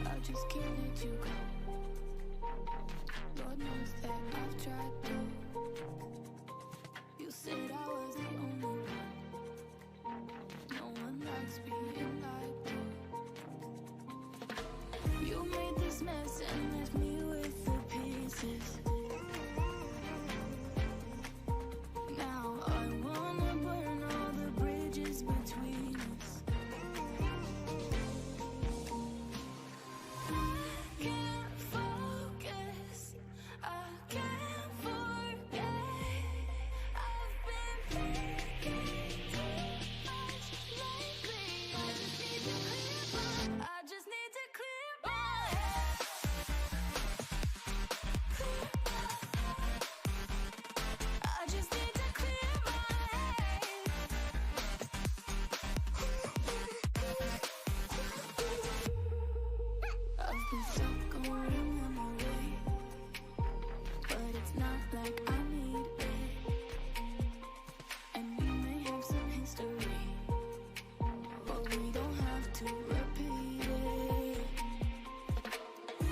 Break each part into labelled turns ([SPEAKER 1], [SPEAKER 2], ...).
[SPEAKER 1] I just can't let you go. Lord knows that I've tried to. You said I was the only one. No one likes being lied to. You made this mess and left me with the pieces. Now I wanna burn all the bridges between us. I can't focus, I can't forget. I've been thinking too much lately. I just need to clear my head. I just need to clear my head. I've been stuck on memory, but it's not like I need it. And we may have some history, but we don't have to repeat it.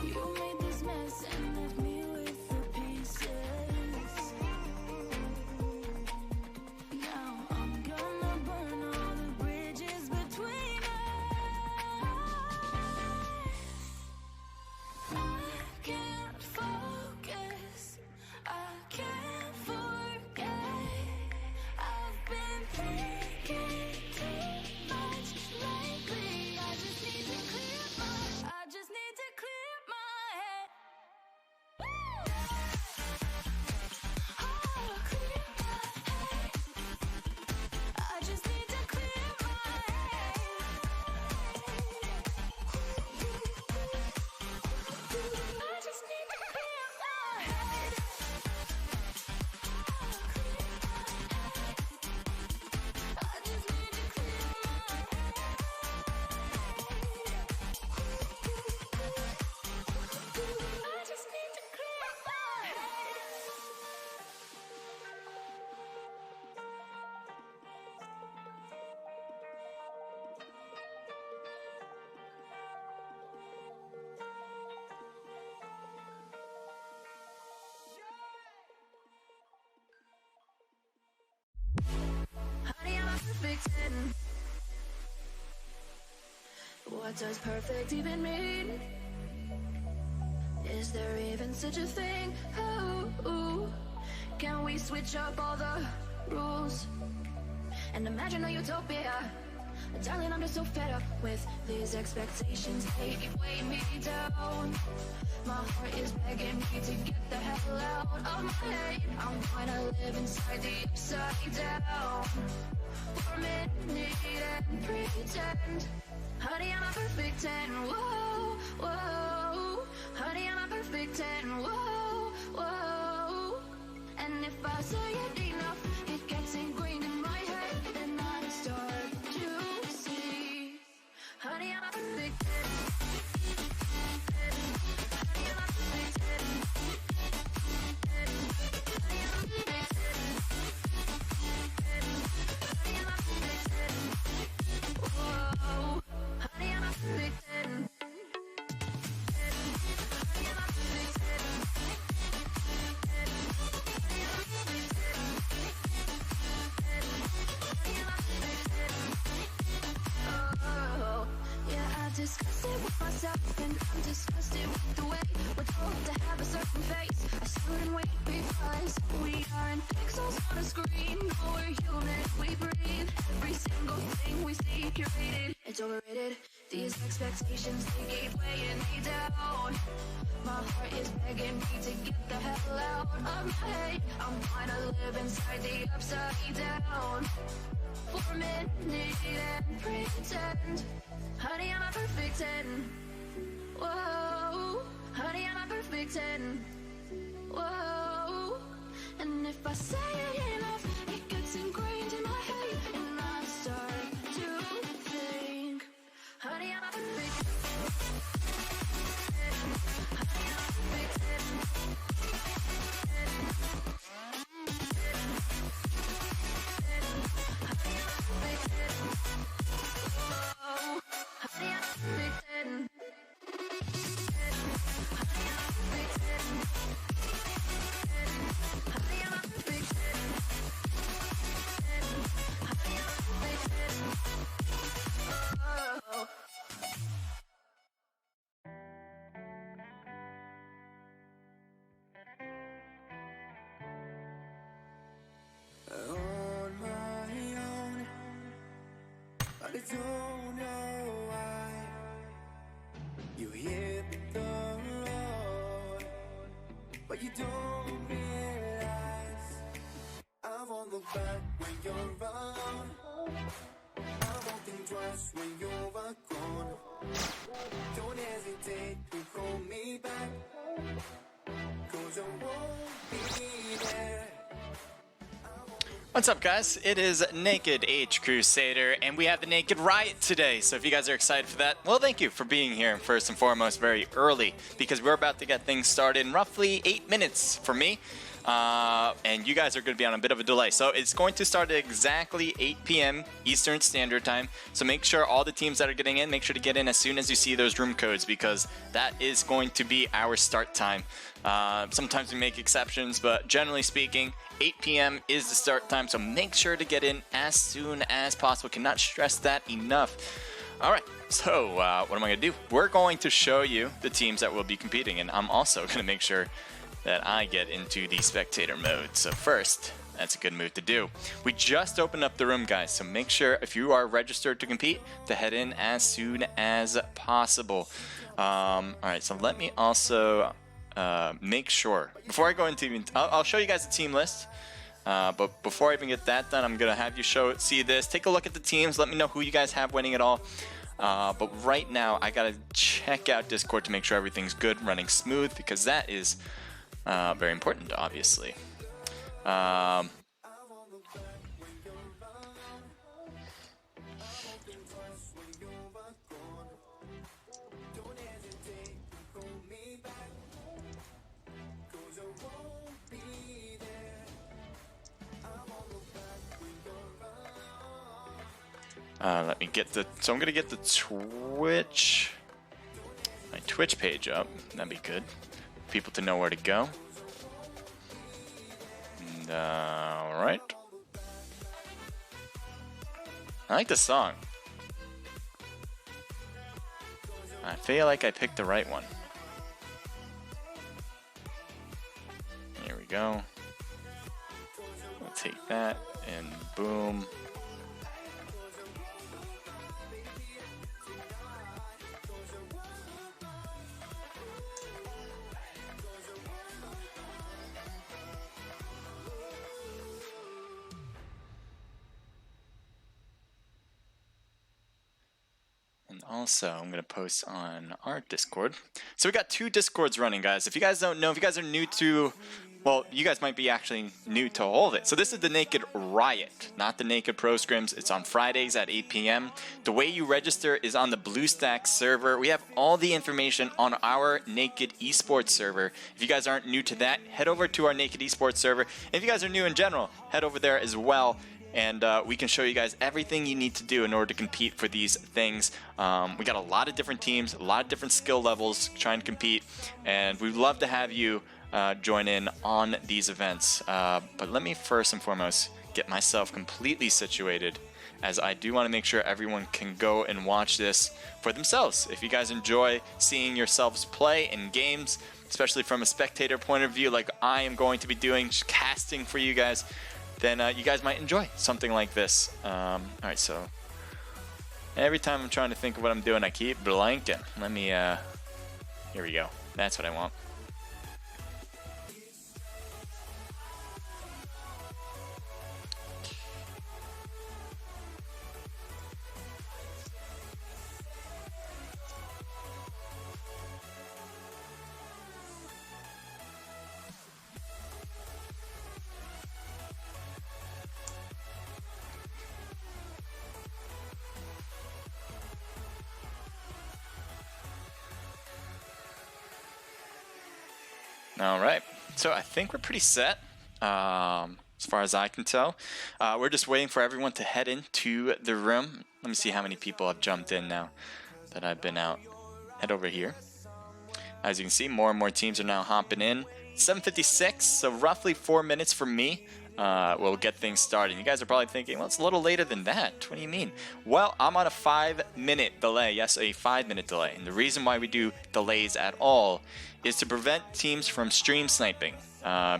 [SPEAKER 1] You made this mess and left me with the pieces. Now I'm gonna burn all the bridges between us. I can't focus, I can't forget. I've been thinking too much lately. I just need to clear my head. Oh, clear my head. I just need to clear my head. I just need to clear my head. I just need to clear my head. I just need to clear my head. Honey, I'm a perfect 10. What does perfect even mean? Is there even such a thing? Oh, can we switch up all the rules and imagine a utopia? Darling, I'm just so fed up with these expectations. They keep weighing me down. My heart is begging me to get the hell out of my head. I'm gonna live inside the upside down for a minute and pretend. Honey, I'm a perfect 10. Whoa, whoa. Honey, I'm a perfect 10. Whoa, whoa. And if I say it enough, it gets ingrained in my head, and I start to see. Honey, I'm a perfect 10. Honey, I'm a perfect 10. Honey, I'm a perfect 10. Honey, I'm a perfect 10. Whoa. Honey, I'm a perfect 10. Honey, I'm a perfect 10. Honey, I'm a perfect 10. Honey, I'm a perfect 10. Oh, yeah, I've discussed it with myself, and I'm disgusted with the way we're told to have a certain face, a certain weight, because we aren't pixels on a screen. No, we're human, we breathe. Every single thing we see curated, it's overrated. These expectations, they keep weighing me down. My heart is begging me to get the hell out of my head. I'm trying to live inside the upside down for a minute and pretend. Honey, I'm a perfect 10. Whoa. Honey, I'm a perfect 10. Whoa. And if I say it enough, it gets ingrained in my head, and I start to think. Honey, I'm a perfect 10. Honey, I'm a perfect 10. Honey, I'm a perfect 10. Whoa. Honey, I'm a perfect 10. don't know why you hit the road, but you don't realize I won't look back when you're around. I won't think twice when you're gone. Don't hesitate to call me back, 'cause I won't be there. What's up, guys? It is Naked H Crusader, and we have the Naked Riot today. So if you guys are excited for that, well, thank you for being here first and foremost very early, because we're about to get things started in roughly 8 minutes for me. And you guys are going to be on a bit of a delay. So it's going to start at exactly 8 p.m. Eastern Standard Time. So make sure all the teams that are getting in, make sure to get in as soon as you see those room codes, because that is going to be our start time. Sometimes we make exceptions, but generally speaking, 8 p.m. is the start time. So make sure to get in as soon as possible. Cannot stress that enough. All right. So what am I going to do? We're going to show you the teams that will be competing, and I'm also going to make sure that I get into the spectator mode. So first, that's a good move to do. We just opened up the room, guys, so make sure if you are registered to compete to head in as soon as possible. All right, so let me also make sure, before I go into, I'll show you guys the team list, but before I even get that done, I'm gonna have you see this, take a look at the teams, let me know who you guys have winning it all. But right now, I gotta check out Discord to make sure everything's good, running smooth, because that is very important, obviously. Let me get so I'm gonna get the my Twitch page up. That'd be good. People to know where to go. And, all right. I like this song. I feel like I picked the right one. Here we go. We'll take that and boom. Also, I'm going to post on our Discord. So we got 2 Discords running, guys. If you guys don't know, if you guys are new to, well, you guys might be actually new to all of it. So this is the Naked Riot, not the Naked Pro Scrims. It's on Fridays at 8 p.m. The way you register is on the BlueStacks server. We have all the information on our Naked Esports server. If you guys aren't new to that, head over to our Naked Esports server. If you guys are new in general, head over there as well. And we can show you guys everything you need to do in order to compete for these things. We got a lot of different teams, a lot of different skill levels trying to compete, and we'd love to have you join in on these events. But let me first and foremost get myself completely situated, as I do want to make sure everyone can go and watch this for themselves. If you guys enjoy seeing yourselves play in games, especially from a spectator point of view, like I am going to be doing, just casting for you guys, then you guys might enjoy something like this. Alright, so every time I'm trying to think of what I'm doing, I keep blanking. Let me, here we go. That's what I want. All right, so I think we're pretty set as far as I can tell. We're just waiting for everyone to head into the room. Let me see how many people have jumped in now that I've been out. Head over here. As you can see, more and more teams are now hopping in. 7:56, so roughly 4 minutes for me. We'll get things started. You guys are probably thinking, well, it's a little later than that. What do you mean? Well, I'm on a 5-minute delay. Yes, a 5-minute delay. And the reason why we do delays at all is to prevent teams from stream sniping.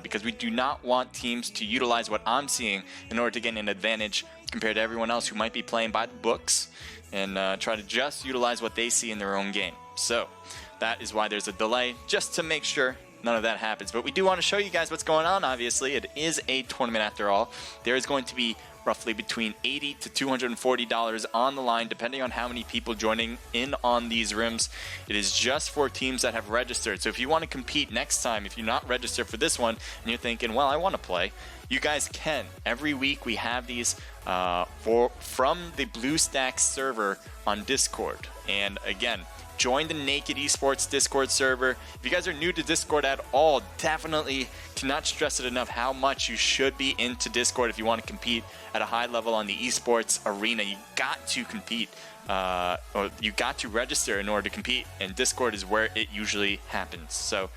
[SPEAKER 1] Because we do not want teams to utilize what I'm seeing in order to get an advantage
[SPEAKER 2] compared to everyone else who might be playing by the books and try to just utilize what they see in their own game. So that is why there's a delay, just to make sure none of that happens. But we do want to show you guys what's going on. Obviously, it is a tournament after all. There is going to be roughly between $80 to $240 on the line, depending on how many people joining in on these rims. It is just for teams that have registered. So if you want to compete next time, if you're not registered for this one, and you're thinking, well, I want to play, you guys can. Every week we have these from the BlueStacks server on Discord. And again, join the Naked Esports Discord server. If you guys are new to Discord at all, definitely cannot stress it enough how much you should be into Discord if you want to compete at a high level on the esports arena. You got to compete, or you got to register in order to compete, and Discord is where it usually happens. So,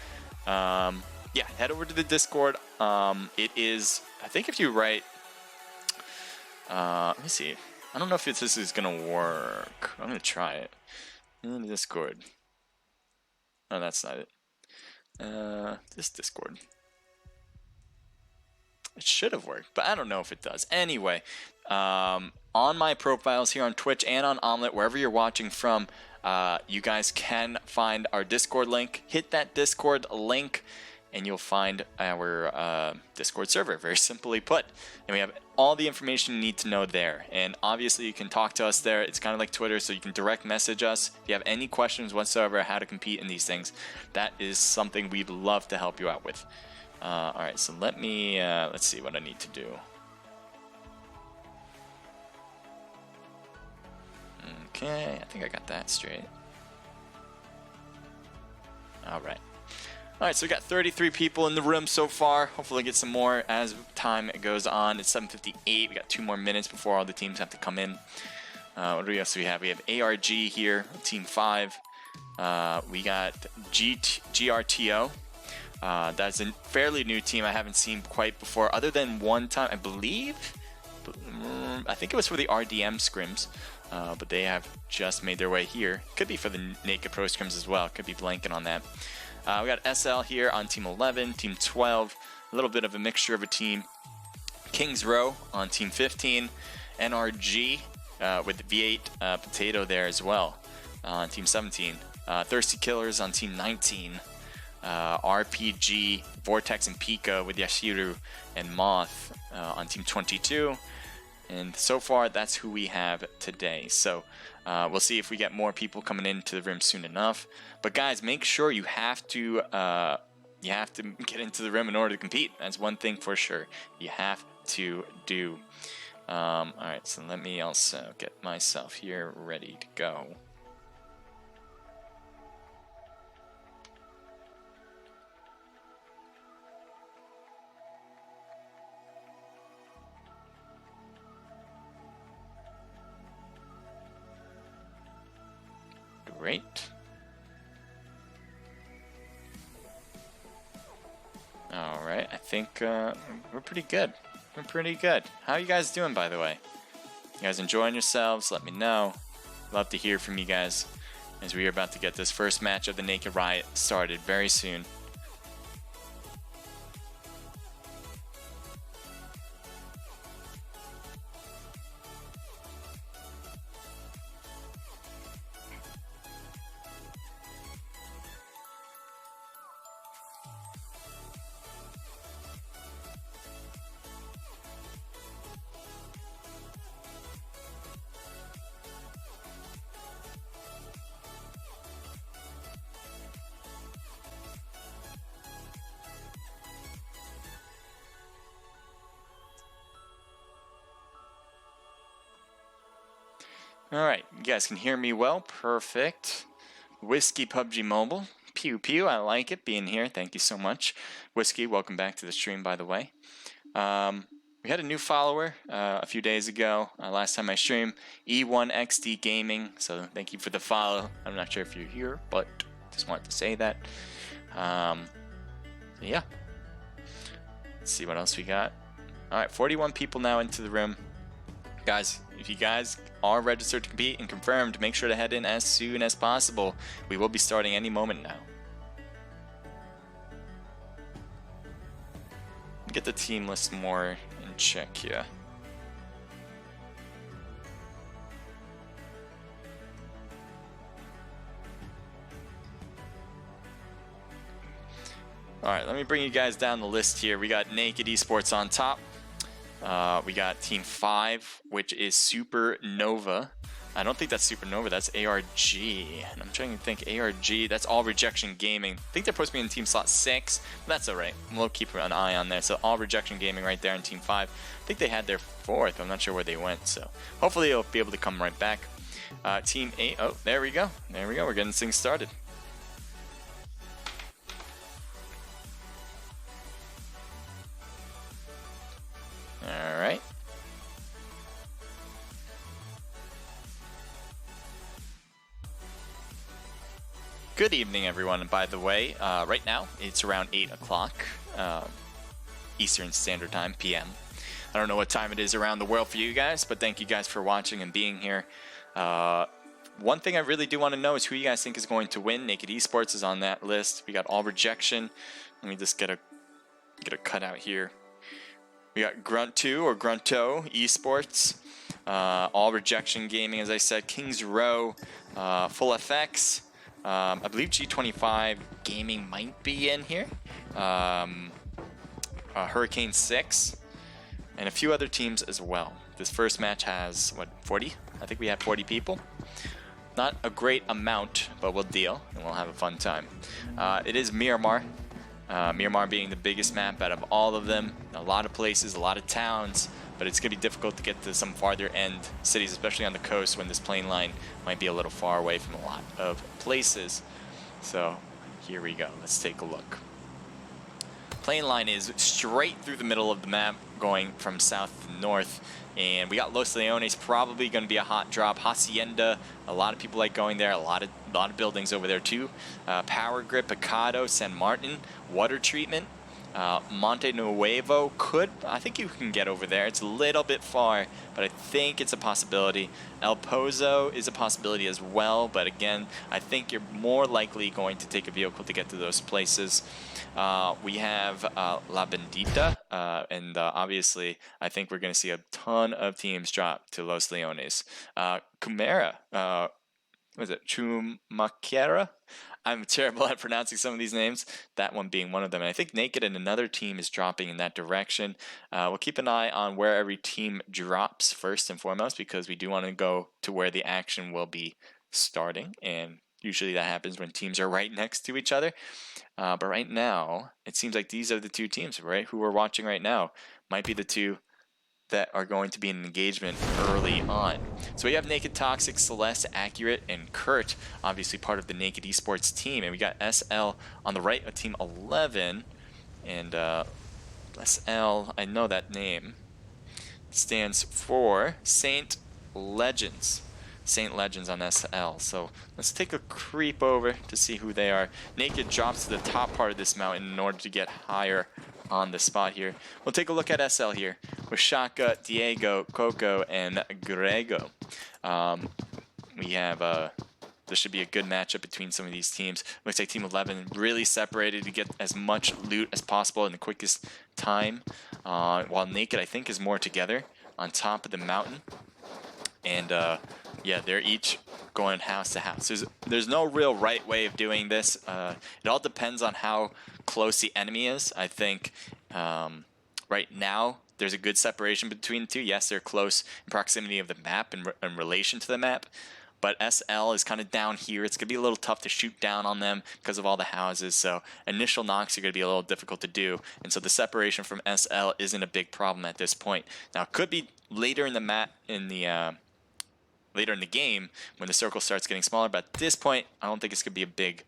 [SPEAKER 2] yeah, head over to the Discord. It is, I think if you write, let me see. I don't know if this is going to work. I'm going to try it. In Discord. Oh, that's not it. This Discord. It should have worked, but I don't know if it does. Anyway, on my profiles here on Twitch and on Omlet, wherever you're watching from, you guys can find our Discord link. Hit that Discord link, and you'll find our Discord server, very simply put. And we have all the information you need to know there. And obviously you can talk to us there. It's kind of like Twitter, so you can direct message us. If you have any questions whatsoever how to compete in these things, that is something we'd love to help you out with. Alright, so let me, let's see what I need to do. Okay, I think I got that straight. Alright. Alright, so we got 33 people in the room so far. Hopefully get some more as time goes on. It's 7:58. We got 2 more minutes before all the teams have to come in. What else do we have? We have ARG here, Team 5. We got GRTO. That's a fairly new team I haven't seen quite before, other than one time, I believe. I think it was for the RDM scrims, but they have just made their way here. Could be for the Naked Pro scrims as well. Could be blanking on that. We got SL here on Team 11, Team 12, a little bit of a mixture of a team. Kings Row on Team 15, NRG with V8 Potato there as well on Team 17. Thirsty Killers on Team 19. RPG, Vortex, and Pika with Yashiru and Moth on Team 22. And so far, that's who we have today. So we'll see if we get more people coming into the rim soon enough. But guys, make sure you have to get into the rim in order to compete. That's one thing for sure. You have to do. All right, so let me also get myself here ready to go. Great. All right, I think we're pretty good. We're pretty good. How are you guys doing, by the way? You guys enjoying yourselves? Let me know. Love to hear from you guys as we are about to get this first match of the Naked Riot started very soon. Alright, you guys can hear me well. Perfect. Whiskey PUBG Mobile. Pew pew, I like it being here. Thank you so much. Whiskey, welcome back to the stream, by the way. We had a new follower a few days ago. Last time I streamed, E1XD Gaming. So thank you for the follow. I'm not sure if you're here, but just wanted to say that. So yeah. Let's see what else we got. Alright, 41 people now into the room. Guys, if you guys are registered to compete and confirmed, make sure to head in as soon as possible. We will be starting any moment now. Get the team list more in check here. All right, let me bring you guys down the list here. We got Naked Esports on top. We got Team 5, which is Supernova. I don't think that's Supernova, that's ARG. And I'm trying to think, ARG, that's All Rejection Gaming. I think they're supposed to be in Team Slot 6, but that's all right. We'll keep an eye on there. So All Rejection Gaming right there in Team 5. I think they had their 4th. I'm not sure where they went, so hopefully they'll be able to come right back. Team 8, oh, there we go. There we go, we're getting things started. All right. Good evening, everyone. And by the way, right now it's around 8 o'clock Eastern Standard Time, PM. I don't know what time it is around the world for you guys, but thank you guys for watching and being here. One thing I really do want to know is who you guys think is going to win. Naked Esports is on that list. We got All Rejection. Let me just get a cutout here. We got Grunt2 or Grunto Esports, All Rejection Gaming, as I said, Kings Row, Full FX. I believe G25 Gaming might be in here. Hurricane 6, and a few other teams as well. This first match has, what, 40? I think we have 40 people. Not a great amount, but we'll deal, and we'll have a fun time. It is Miramar. Miramar being the biggest map out of all of them. A lot of places, a lot of towns, but it's going to be difficult to get to some farther end cities, especially on the coast when this plane line might be a little far away from a lot of places. So here we go. Let's take a look. Plane line is straight through the middle of the map, going from south to north. And we got Los Leones, probably going to be a hot drop. Hacienda, a lot of people like going there. A lot of buildings over there too. Power Grid, Picado, San Martin, water treatment. Monte Nuevo I think you can get over there. It's a little bit far, but I think it's a possibility. El Pozo is a possibility as well, but again, I think you're more likely going to take a vehicle to get to those places. We have La Bendita, and obviously I think we're going to see a ton of teams drop to Los Leones. Chimera, what is it? Chumaquera? I'm terrible at pronouncing some of these names, that one being one of them. And I think Naked and another team is dropping in that direction. We'll keep an eye on where every team drops first and foremost, because we do want to go to where the action will be starting. And usually that happens when teams are right next to each other. But right now, it seems like these are the two teams, right, who we're watching right now. Might be the two that are going to be in engagement early on. So we have Naked, Toxic, Celeste, Accurate, and Kurt, obviously part of the Naked Esports team. And we got SL on the right of Team 11. And SL, I know that name, stands for Saint Legends. Saint Legends on SL. So let's take a creep over to see who they are. Naked drops to the top part of this mountain in order to get higher on the spot here. We'll take a look at SL here with Shaka, Diego, Coco, and Grego. We have this should be a good matchup between some of these teams. Looks like Team 11 really separated to get as much loot as possible in the quickest time, while Naked, I think, is more together on top of the mountain. And yeah, they're each going house to house. There's no real right way of doing this. It all depends on how close the enemy is. I think right now there's a good separation between the two. Yes, they're close in proximity of the map and in relation to the map, but SL is kind of down here. It's going to be a little tough to shoot down on them because of all the houses, so initial knocks are going to be a little difficult to do, and so the separation from SL isn't a big problem at this point. Now, it could be later in the map, later in the game when the circle starts getting smaller, but at this point I don't think it's going to be a big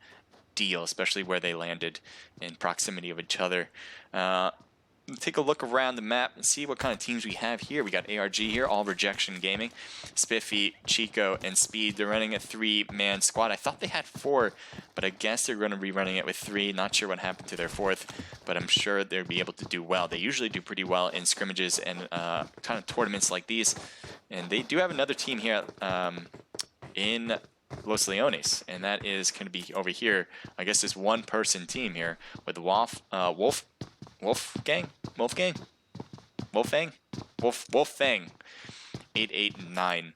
[SPEAKER 2] deal, especially where they landed in proximity of each other. Take a look around the map and see what kind of teams we have here. We got ARG here, All Rejection Gaming, Spiffy, Chico, and Speed. They're running a 3-man squad. I thought they had 4, but I guess they're going to be running it with 3. Not sure what happened to their 4th, but I'm sure they'll be able to do well. They usually do pretty well in scrimmages and kind of tournaments like these. And they do have another team here in Los Leones, and that is going to be over here. I guess this one-person team here with Wolfgang 889.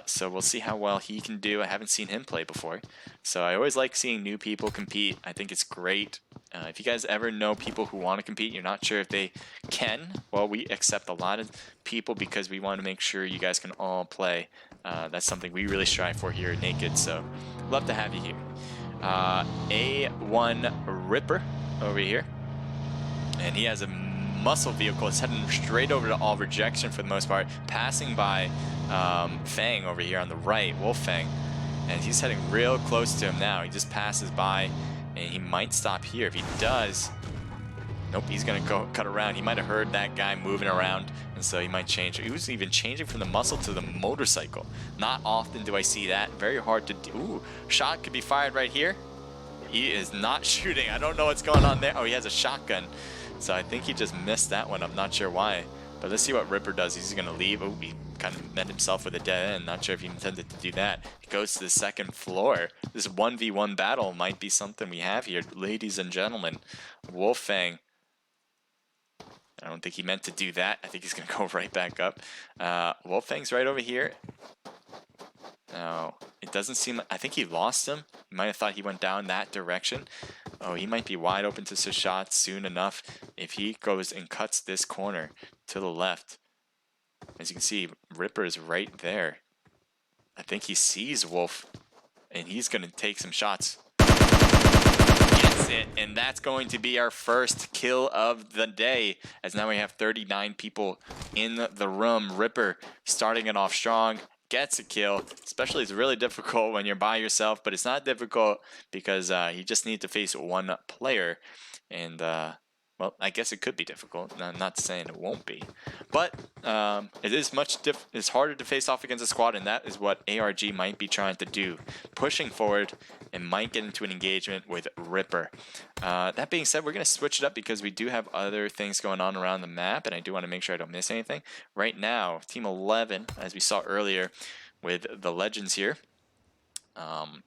[SPEAKER 2] So we'll see how well he can do. I haven't seen him play before, so I always like seeing new people compete. I think it's great If you guys ever know people who want to compete, you're not sure if they can, well, we accept a lot of people because we want to make sure you guys can all play. That's something we really strive for here at Naked, so love to have you here. A1 Ripper over here, and he has a muscle vehicle. It's heading straight over to all rejection for the most part, passing by Fang over here on the right, Wolfang, and he's heading real close to him now. He just passes by, and he might stop here. If he does, nope, he's gonna go cut around. He might have heard that guy moving around, and so he might change. He was even changing from the muscle to the motorcycle. Not often do I see that. Very hard to do. Ooh, shot could be fired right here. He is not shooting. I don't know what's going on there. Oh, he has a shotgun. So I think he just missed that one. I'm not sure why. But let's see what Ripper does. He's gonna leave. Oh, he kind of met himself with a dead end. Not sure if he intended to do that. He goes to the second floor. This 1v1 battle might be something we have here, ladies and gentlemen. Wolfang. I don't think he meant to do that. I think he's gonna go right back up. Wolfang's right over here. Now, it doesn't seem like, I think he lost him. You might have thought he went down that direction. Oh, he might be wide open to some shots soon enough if he goes and cuts this corner to the left. As you can see, Ripper is right there. I think he sees Wolf, and he's going to take some shots. Gets it, and that's going to be our first kill of the day, as now we have 39 people in the room. Ripper starting it off strong. Gets a kill, especially it's really difficult when you're by yourself, but it's not difficult because you just need to face one player, and well, I guess it could be difficult. I'm not saying it won't be, but it is it's harder to face off against a squad, and that is what ARG might be trying to do, pushing forward and might get into an engagement with Ripper. That being said, we're going to switch it up because we do have other things going on around the map, and I do want to make sure I don't miss anything. Right now, Team 11, as we saw earlier with the Legends here,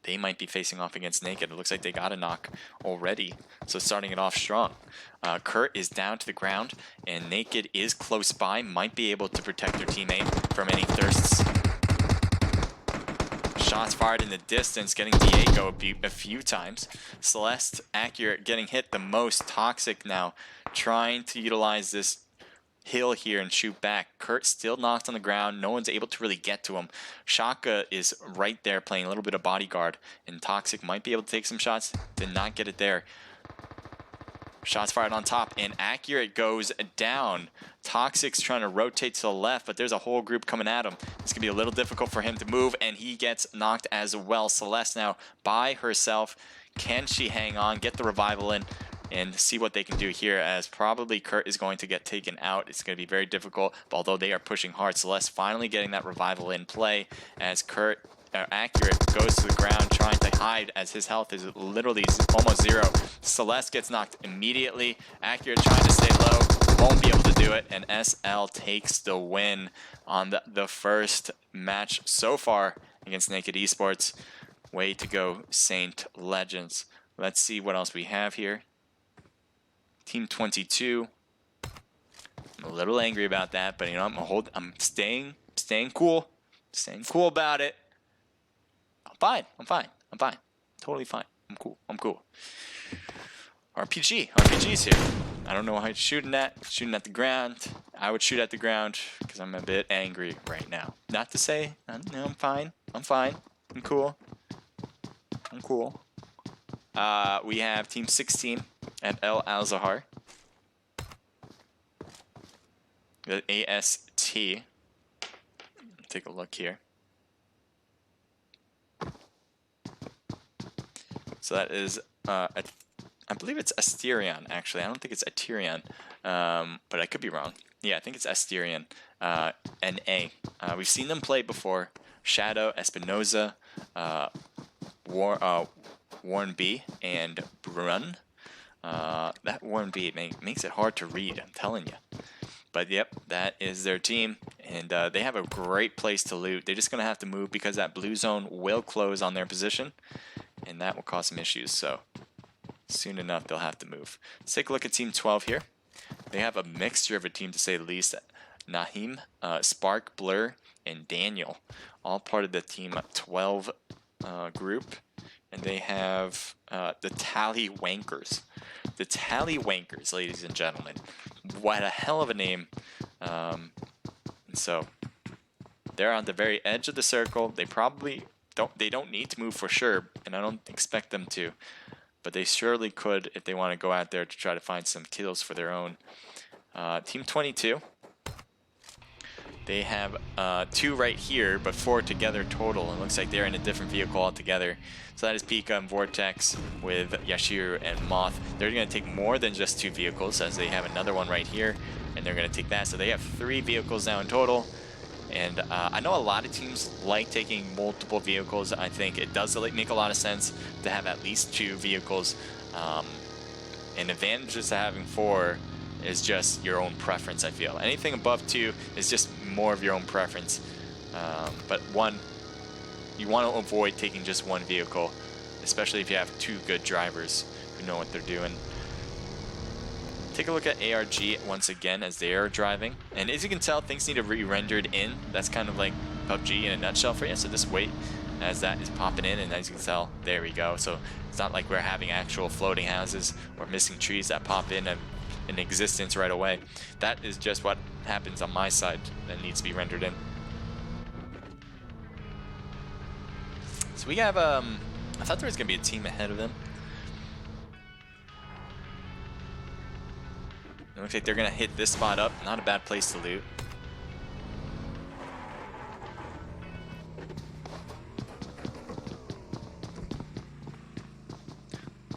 [SPEAKER 2] they might be facing off against Naked. It looks like they got a knock already, so starting it off strong. Kurt is down to the ground, and Naked is close by, might be able to protect their teammate from any thirsts. Shots fired in the distance, getting Diego a few times. Celeste, accurate, getting hit the most. Toxic now, trying to utilize this hill here and shoot back. Kurt still knocked on the ground. No one's able to really get to him. Shaka is right there playing a little bit of bodyguard, and Toxic might be able to take some shots. Did not get it there. Shots fired on top, and Accurate goes down. Toxic's trying to rotate to the left, but there's a whole group coming at him. It's going to be a little difficult for him to move, and he gets knocked as well. Celeste now by herself. Can she hang on, get the revival in, and see what they can do here, as probably Kurt is going to get taken out. It's going to be very difficult, although they are pushing hard. Celeste finally getting that revival in play, as Kurt Accurate goes to the ground trying to hide, as his health is literally almost zero. Celeste gets knocked immediately. Accurate trying to stay low, won't be able to do it, and SL takes the win on the first match so far against Naked Esports. Way to go, Saint Legends. Let's see what else we have here. Team 22. I'm a little angry about that, but you know, I'm staying cool. Staying cool about it. I'm fine. Totally fine. I'm cool. RPG's here. I don't know how he's shooting at the ground. I would shoot at the ground because I'm a bit angry right now. Not to say, I'm fine. I'm cool. We have Team 16 at El Al-Zahar. The AST. Take a look here. So that is, I believe it's Asterion, actually. I don't think it's Aterion, but I could be wrong. Yeah, I think it's Asterion, NA. We've seen them play before. Shadow, Espinoza, Warren B, and Brun. That Warren B makes it hard to read, I'm telling you. But yep, that is their team, and they have a great place to loot. They're just going to have to move because that blue zone will close on their position, and that will cause some issues, so soon enough they'll have to move. Let's take a look at Team 12 here. They have a mixture of a team, to say the least. Nahim, Spark, Blur, and Daniel, all part of the Team 12 group. And they have the Tally Wankers. The Tallywankers, ladies and gentlemen. What a hell of a name. And so they're on the very edge of the circle. They probably don't need to move for sure, and I don't expect them to. But they surely could if they want to go out there to try to find some kills for their own. Team 22. They have 2 right here, but 4 together total. It looks like they're in a different vehicle altogether. So that is Pika and Vortex with Yashiru and Moth. They're going to take more than just 2 vehicles, as they have another one right here, and they're going to take that. So they have 3 vehicles now in total. And I know a lot of teams like taking multiple vehicles. I think it does make a lot of sense to have at least 2 vehicles. And advantages to having 4 is just your own preference, I feel. Anything above 2 is just more of your own preference. But 1, you want to avoid taking just 1 vehicle, especially if you have 2 good drivers who know what they're doing. Take a look at ARG once again as they are driving. And as you can tell, things need to be rendered in. That's kind of like PUBG in a nutshell for you. So just wait as that is popping in, and as you can tell, there we go. So it's not like we're having actual floating houses or missing trees that pop in existence right away. That is just what happens on my side that needs to be rendered in. So we have, I thought there was going to be a team ahead of them. It looks like they're going to hit this spot up. Not a bad place to loot.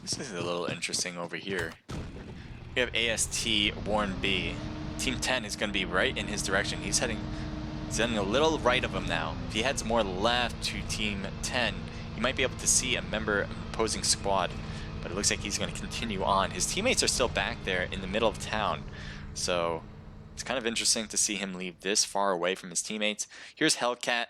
[SPEAKER 2] This is a little interesting over here. We have AST Warren B. Team 10 is going to be right in his direction. He's heading a little right of him now. If he heads more left to Team 10, you might be able to see a member opposing squad. But it looks like he's going to continue on. His teammates are still back there in the middle of town. So it's kind of interesting to see him leave this far away from his teammates. Here's Hellcat.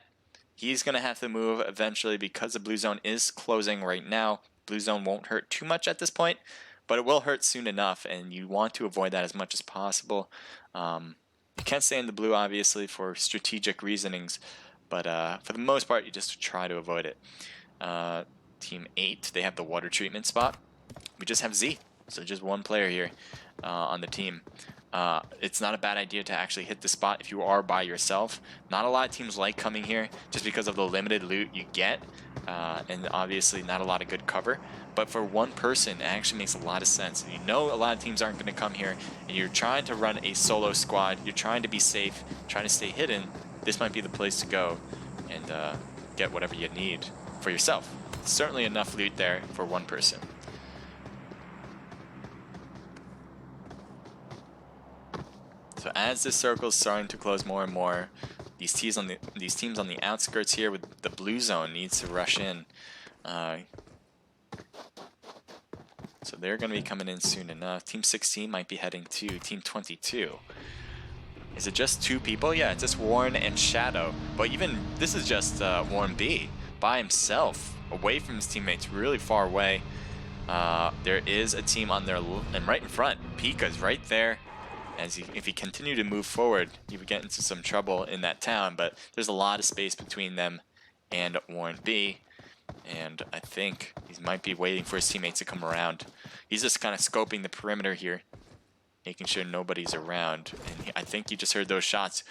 [SPEAKER 2] He's going to have to move eventually because the blue zone is closing right now. Blue zone won't hurt too much at this point, but it will hurt soon enough, and you want to avoid that as much as possible. You can't stay in the blue, obviously, for strategic reasonings, but for the most part, you just try to avoid it. Team 8, they have the water treatment spot. We just have Z, so just 1 player here on the team. It's not a bad idea to actually hit the spot if you are by yourself. Not a lot of teams like coming here just because of the limited loot you get, and obviously not a lot of good cover. But for 1 person, it actually makes a lot of sense. You know a lot of teams aren't going to come here, and you're trying to run a solo squad. You're trying to be safe, trying to stay hidden. This might be the place to go and get whatever you need for yourself. Certainly enough loot there for 1 person. So as this circle is starting to close more and more, these teams on the outskirts here with the blue zone needs to rush in. So they're going to be coming in soon enough. Team 16 might be heading to Team 22. Is it just 2 people? Yeah, it's just Warren and Shadow. But even this is just Warren B by himself, away from his teammates, really far away. There is a team on their and right in front. Pika's right there. If he continued to move forward, he would get into some trouble in that town, but there's a lot of space between them and Warren B. And I think he might be waiting for his teammates to come around. He's just kind of scoping the perimeter here, making sure nobody's around. And I think you just heard those shots.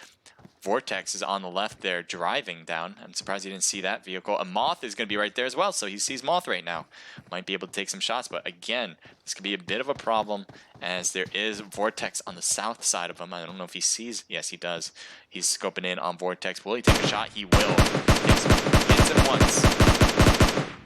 [SPEAKER 2] Vortex is on the left there, driving down. I'm surprised he didn't see that vehicle. A Moth is going to be right there as well, so he sees Moth right now. Might be able to take some shots, but again, this could be a bit of a problem as there is Vortex on the south side of him. I don't know if he sees. Yes, he does. He's scoping in on Vortex. Will he take a shot? He will. Hits him once.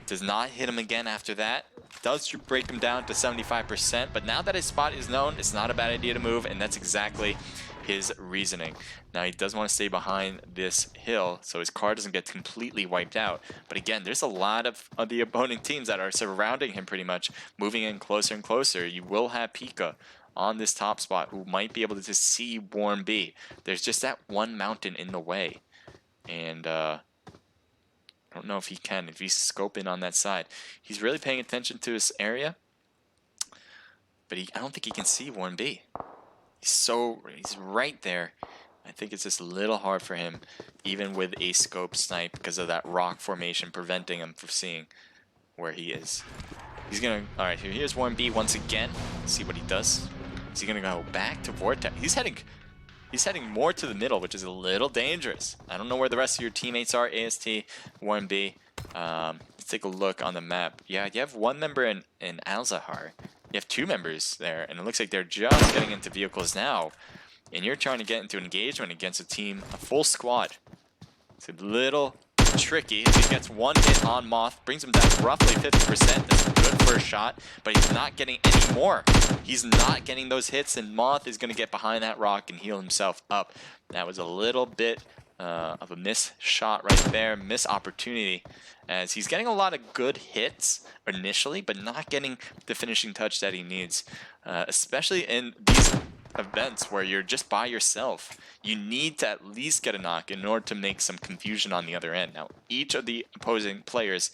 [SPEAKER 2] Does not hit him again after that. Does break him down to 75%, but now that his spot is known, it's not a bad idea to move, and that's exactly his reasoning. Now he does want to stay behind this hill so his car doesn't get completely wiped out. But again, there's a lot of the opponent teams that are surrounding him pretty much, moving in closer and closer. You will have Pika on this top spot who might be able to just see Warren B. There's just that one mountain in the way. And I don't know if he can, if he's scoping on that side. He's really paying attention to his area, but I don't think he can see Warren B. He's right there. I think it's just a little hard for him, even with a scope snipe, because of that rock formation preventing him from seeing where he is. He's gonna, all right, here's Warren B once again. Let's see what he does. Is he gonna go back to Vortex? He's heading more to the middle, which is a little dangerous. I don't know where the rest of your teammates are, AST, Warren B. Let's take a look on the map. Yeah, you have one member in Al-Zahar. You have two members there, and it looks like they're just getting into vehicles now. And you're trying to get into engagement against a team, a full squad. It's a little tricky. If he gets one hit on Moth, brings him down to roughly 50%. That's a good first shot, but he's not getting any more. He's not getting those hits, and Moth is going to get behind that rock and heal himself up. That was a little bit of a miss shot right there, miss opportunity, as he's getting a lot of good hits initially, but not getting the finishing touch that he needs, especially in these events where you're just by yourself. You need to at least get a knock in order to make some confusion on the other end. Now, each of the opposing players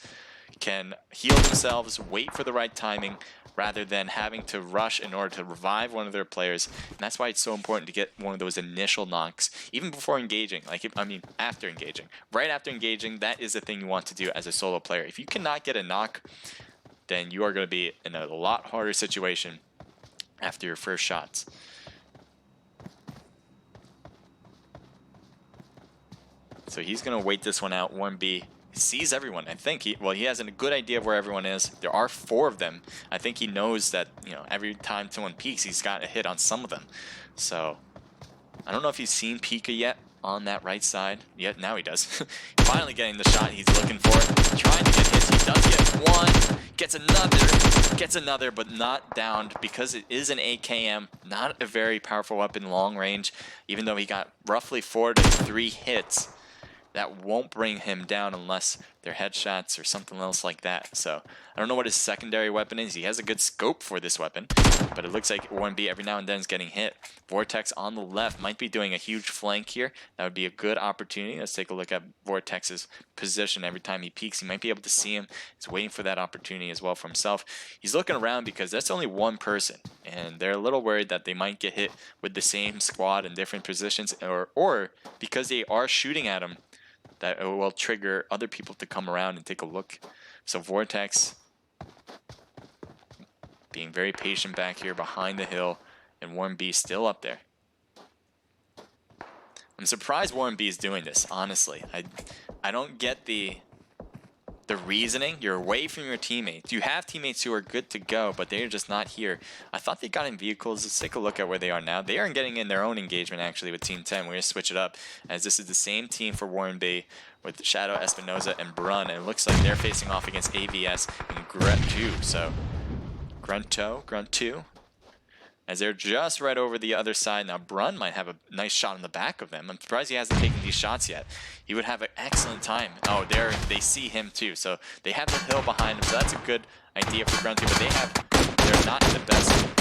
[SPEAKER 2] can heal themselves, wait for the right timing, rather than having to rush in order to revive one of their players. And that's why it's so important to get one of those initial knocks, even before engaging. After engaging. Right after engaging, that is the thing you want to do as a solo player. If you cannot get a knock, then you are going to be in a lot harder situation after your first shots. So he's going to wait this one out. 1B sees everyone. I think he has a good idea of where everyone is. There are 4 of them. I think he knows that, you know, every time someone peeks, he's got a hit on some of them. So I don't know if he's seen Pika yet on that right side. Yet now he does. Finally getting the shot he's looking for. Trying to get hits. He does get one. Gets another, but not downed because it is an AKM. Not a very powerful weapon long range. Even though he got roughly 4 to 3 hits. That won't bring him down unless they're headshots or something else like that. So I don't know what his secondary weapon is. He has a good scope for this weapon, but it looks like 1B every now and then is getting hit. Vortex on the left might be doing a huge flank here. That would be a good opportunity. Let's take a look at Vortex's position. Every time he peeks, he might be able to see him. He's waiting for that opportunity as well for himself. He's looking around because that's only one person, and they're a little worried that they might get hit with the same squad in different positions, or because they are shooting at him, that it will trigger other people to come around and take a look. So Vortex being very patient back here behind the hill, and Warren B still up there. I'm surprised Warren B is doing this, honestly. I don't get the reasoning. You're away from your teammates. You have teammates who are good to go, but they're just not here. I thought they got in vehicles. Let's take a look at where they are now. They are getting in their own engagement, actually, with Team 10. We're going to switch it up, as this is the same team for Warren B with Shadow, Espinoza, and Brun. And it looks like they're facing off against AVS and Grunt 2. So, Grunt 2. As they're just right over the other side. Now, Brun might have a nice shot in the back of them. I'm surprised he hasn't taken these shots yet. He would have an excellent time. Oh, they see him too. So they have the hill behind him. So that's a good idea for Grunt 2. But they're not in the best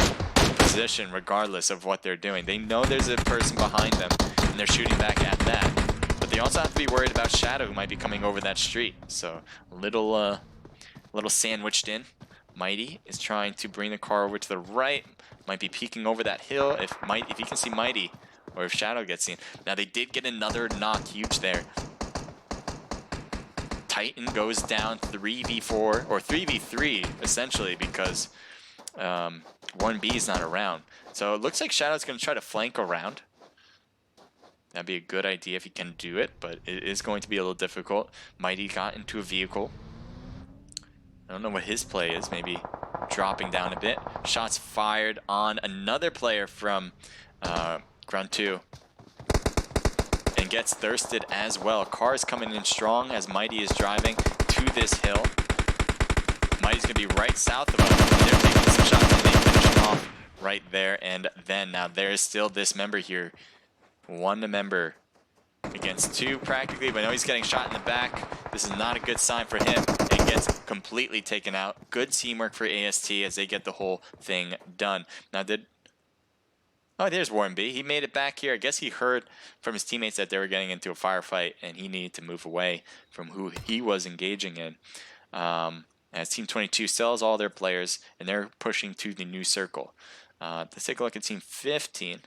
[SPEAKER 2] position regardless of what they're doing. They know there's a person behind them, and they're shooting back at that. But they also have to be worried about Shadow, who might be coming over that street. So a little sandwiched in. Mighty is trying to bring the car over to the right. Might be peeking over that hill if you can see Mighty, or if Shadow gets seen. Now they did get another knock, huge there. Titan goes down 3v4 or 3v3 essentially because 1B is not around. So it looks like Shadow's going to try to flank around. That'd be a good idea if he can do it, but it is going to be a little difficult. Mighty got into a vehicle. I don't know what his play is, maybe dropping down a bit. Shots fired on another player from Grunt 2. And gets thirsted as well. Car is coming in strong as Mighty is driving to this hill. Mighty's going to be right south of us. They're taking some shots and they finish him off right there. And then now there is still this member here. One member against 2 practically, but I know he's getting shot in the back. This is not a good sign for him. It gets completely taken out. Good teamwork for AST as they get the whole thing done. Now oh, there's Warren B. He made it back here. I guess he heard from his teammates that they were getting into a firefight and he needed to move away from who he was engaging in. As Team 22 sells all their players and they're pushing to the new circle. Let's take a look at Team 15.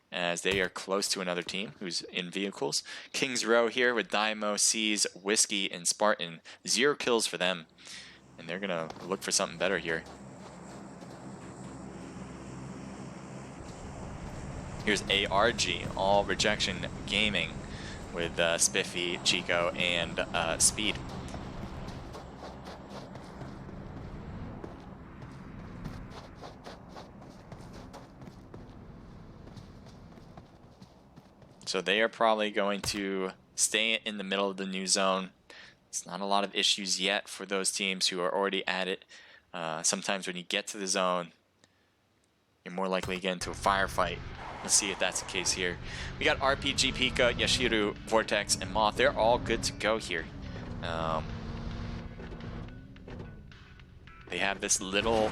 [SPEAKER 2] As they are close to another team who's in vehicles. Kings Row here with Daimo, Seas, Whiskey, and Spartan. 0 kills for them. and they're gonna look for something better here. Here's ARG, all rejection gaming, with Spiffy, Chico, and Speed. So they are probably going to stay in the middle of the new zone. It's not a lot of issues yet for those teams who are already at it. Sometimes when you get to the zone, you're more likely to get into a firefight. Let's see if that's the case here. We got RPG, Pika, Yashiru, Vortex, and Moth. They're all good to go here. They have this little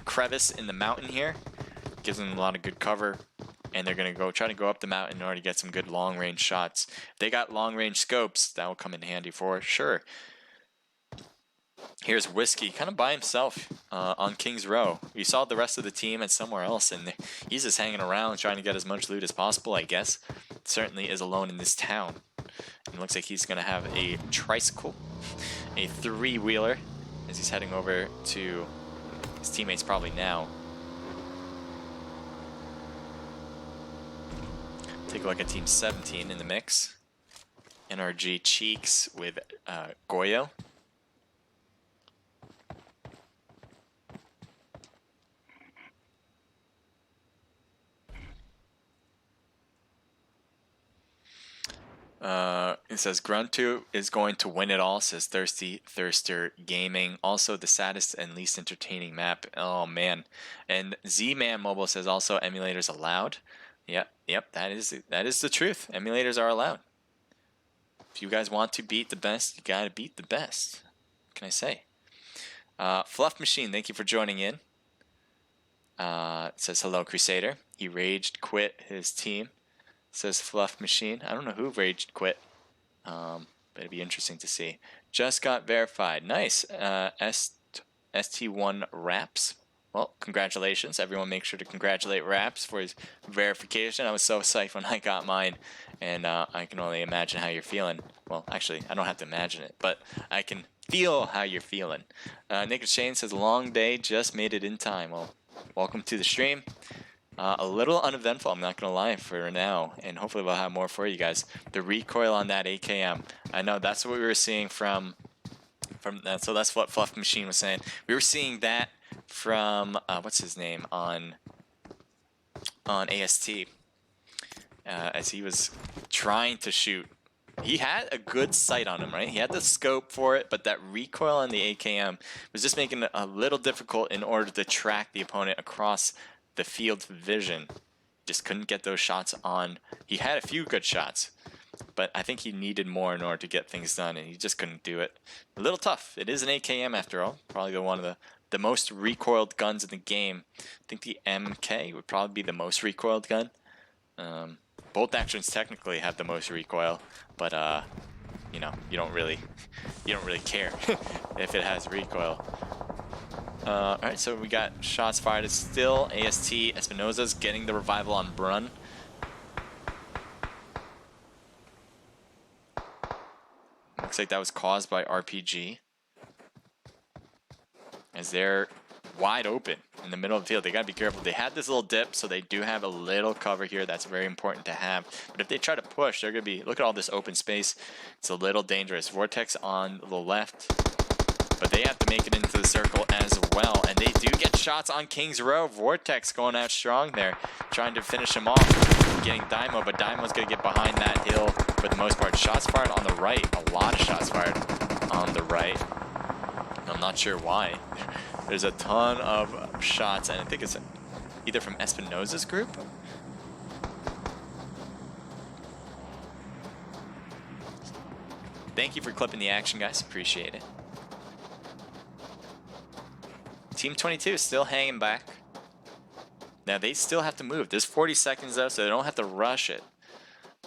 [SPEAKER 2] crevice in the mountain here. Gives them a lot of good cover. And they're going to try to go up the mountain in order to get some good long-range shots. If they got long-range scopes, that will come in handy for sure. Here's Whiskey, kind of by himself on King's Row. We saw the rest of the team at somewhere else, and he's just hanging around trying to get as much loot as possible, I guess. Certainly is alone in this town. It looks like he's going to have a tricycle, a three-wheeler, as he's heading over to his teammates probably now. Take a look at Team 17 in the mix. NRG Cheeks with Goyo. It says Gruntu is going to win it all, says Thirsty Thirster Gaming. Also the saddest and least entertaining map. Oh man. And Z-Man Mobile says also emulators allowed. Yep, that is the truth. Emulators are allowed. If you guys want to beat the best, you gotta beat the best. What can I say? Fluff Machine, thank you for joining in. It says hello Crusader. He raged quit his team. Says Fluff Machine. I don't know who raged quit. But it'd be interesting to see. Just got verified. Nice. ST1 Raps. Well, congratulations. Everyone make sure to congratulate Raps for his verification. I was so psyched when I got mine, and I can only imagine how you're feeling. Well, actually, I don't have to imagine it, but I can feel how you're feeling. Naked Shane says, long day, just made it in time. Well, welcome to the stream. A little uneventful, I'm not going to lie, for now, and hopefully we'll have more for you guys. The recoil on that AKM. I know that's what we were seeing from that, so that's what Fluff Machine was saying. We were seeing that from what's his name on AST as he was trying to shoot. He had a good sight on him, right? He had the scope for it, but that recoil on the AKM was just making it a little difficult in order to track the opponent across the field vision. Just couldn't get those shots on. He had a few good shots, but I think he needed more in order to get things done, and he just couldn't do it. A little tough. It is an AKM after all. Probably one of the most recoiled guns in the game. I think the MK would probably be the most recoiled gun. Bolt actions technically have the most recoil, but you know, you don't really care if it has recoil. Alright, so we got shots fired. It's still AST. Espinosa's getting the revival on Brun. Looks like that was caused by RPG. As they're wide open in the middle of the field. They gotta be careful. They had this little dip, so they do have a little cover here. That's very important to have. But if they try to push, they're gonna be, look at all this open space. It's a little dangerous. Vortex on the left, but they have to make it into the circle as well. And they do get shots on King's Row. Vortex going out strong there, trying to finish him off, getting Daimo, but Daimo's gonna get behind that hill for the most part. Shots fired on the right. A lot of shots fired on the right. I'm not sure why. There's a ton of shots, and I think it's either from Espinosa's group. Thank you for clipping the action, guys. Appreciate it. Team 22 is still hanging back. Now, they still have to move. There's 40 seconds, though, so they don't have to rush it.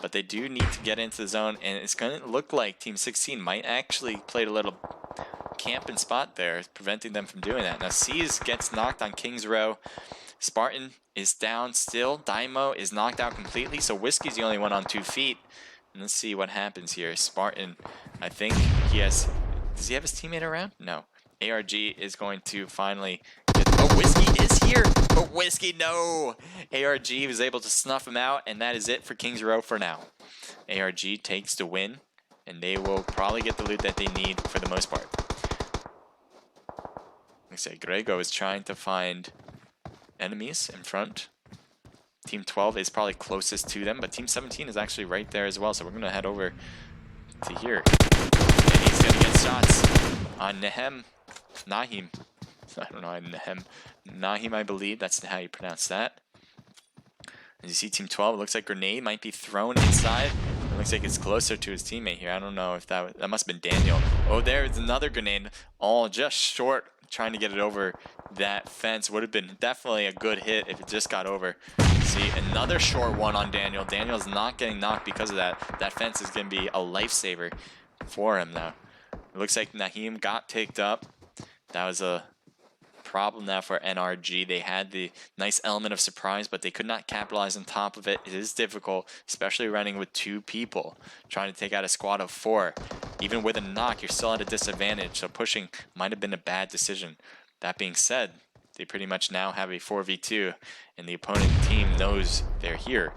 [SPEAKER 2] But they do need to get into the zone, and it's going to look like Team 16 might actually play a little camp and spot there, preventing them from doing that. Now, C's gets knocked on King's Row. Spartan is down still. Daimo is knocked out completely, so Whiskey's the only one on 2 feet. And let's see what happens here. Spartan, I think he has... Does he have his teammate around? No. ARG is going to finally get... Oh, Whiskey is here! But Whiskey, no! ARG was able to snuff him out, and that is it for Kings Row for now. ARG takes the win, and they will probably get the loot that they need for the most part. Like I say, Grego is trying to find enemies in front. Team 12 is probably closest to them, but Team 17 is actually right there as well, so we're going to head over to here. And he's going to get shots on Nahim. I don't know, Nahim, I believe. That's how you pronounce that. As you see, Team 12, it looks like grenade might be thrown inside. It looks like it's closer to his teammate here. I don't know if that must have been Daniel. Oh, there's another grenade, all just short, trying to get it over that fence. Would have been definitely a good hit if it just got over. See, another short one on Daniel. Daniel's not getting knocked because of that. That fence is going to be a lifesaver for him now. It looks like Nahim got picked up. That was a problem now for NRG. They had the nice element of surprise, but they could not capitalize on top of it. It is difficult, especially running with 2 people, trying to take out a squad of 4. Even with a knock, you're still at a disadvantage, so pushing might have been a bad decision. That being said, they pretty much now have a 4v2, and the opponent team knows they're here.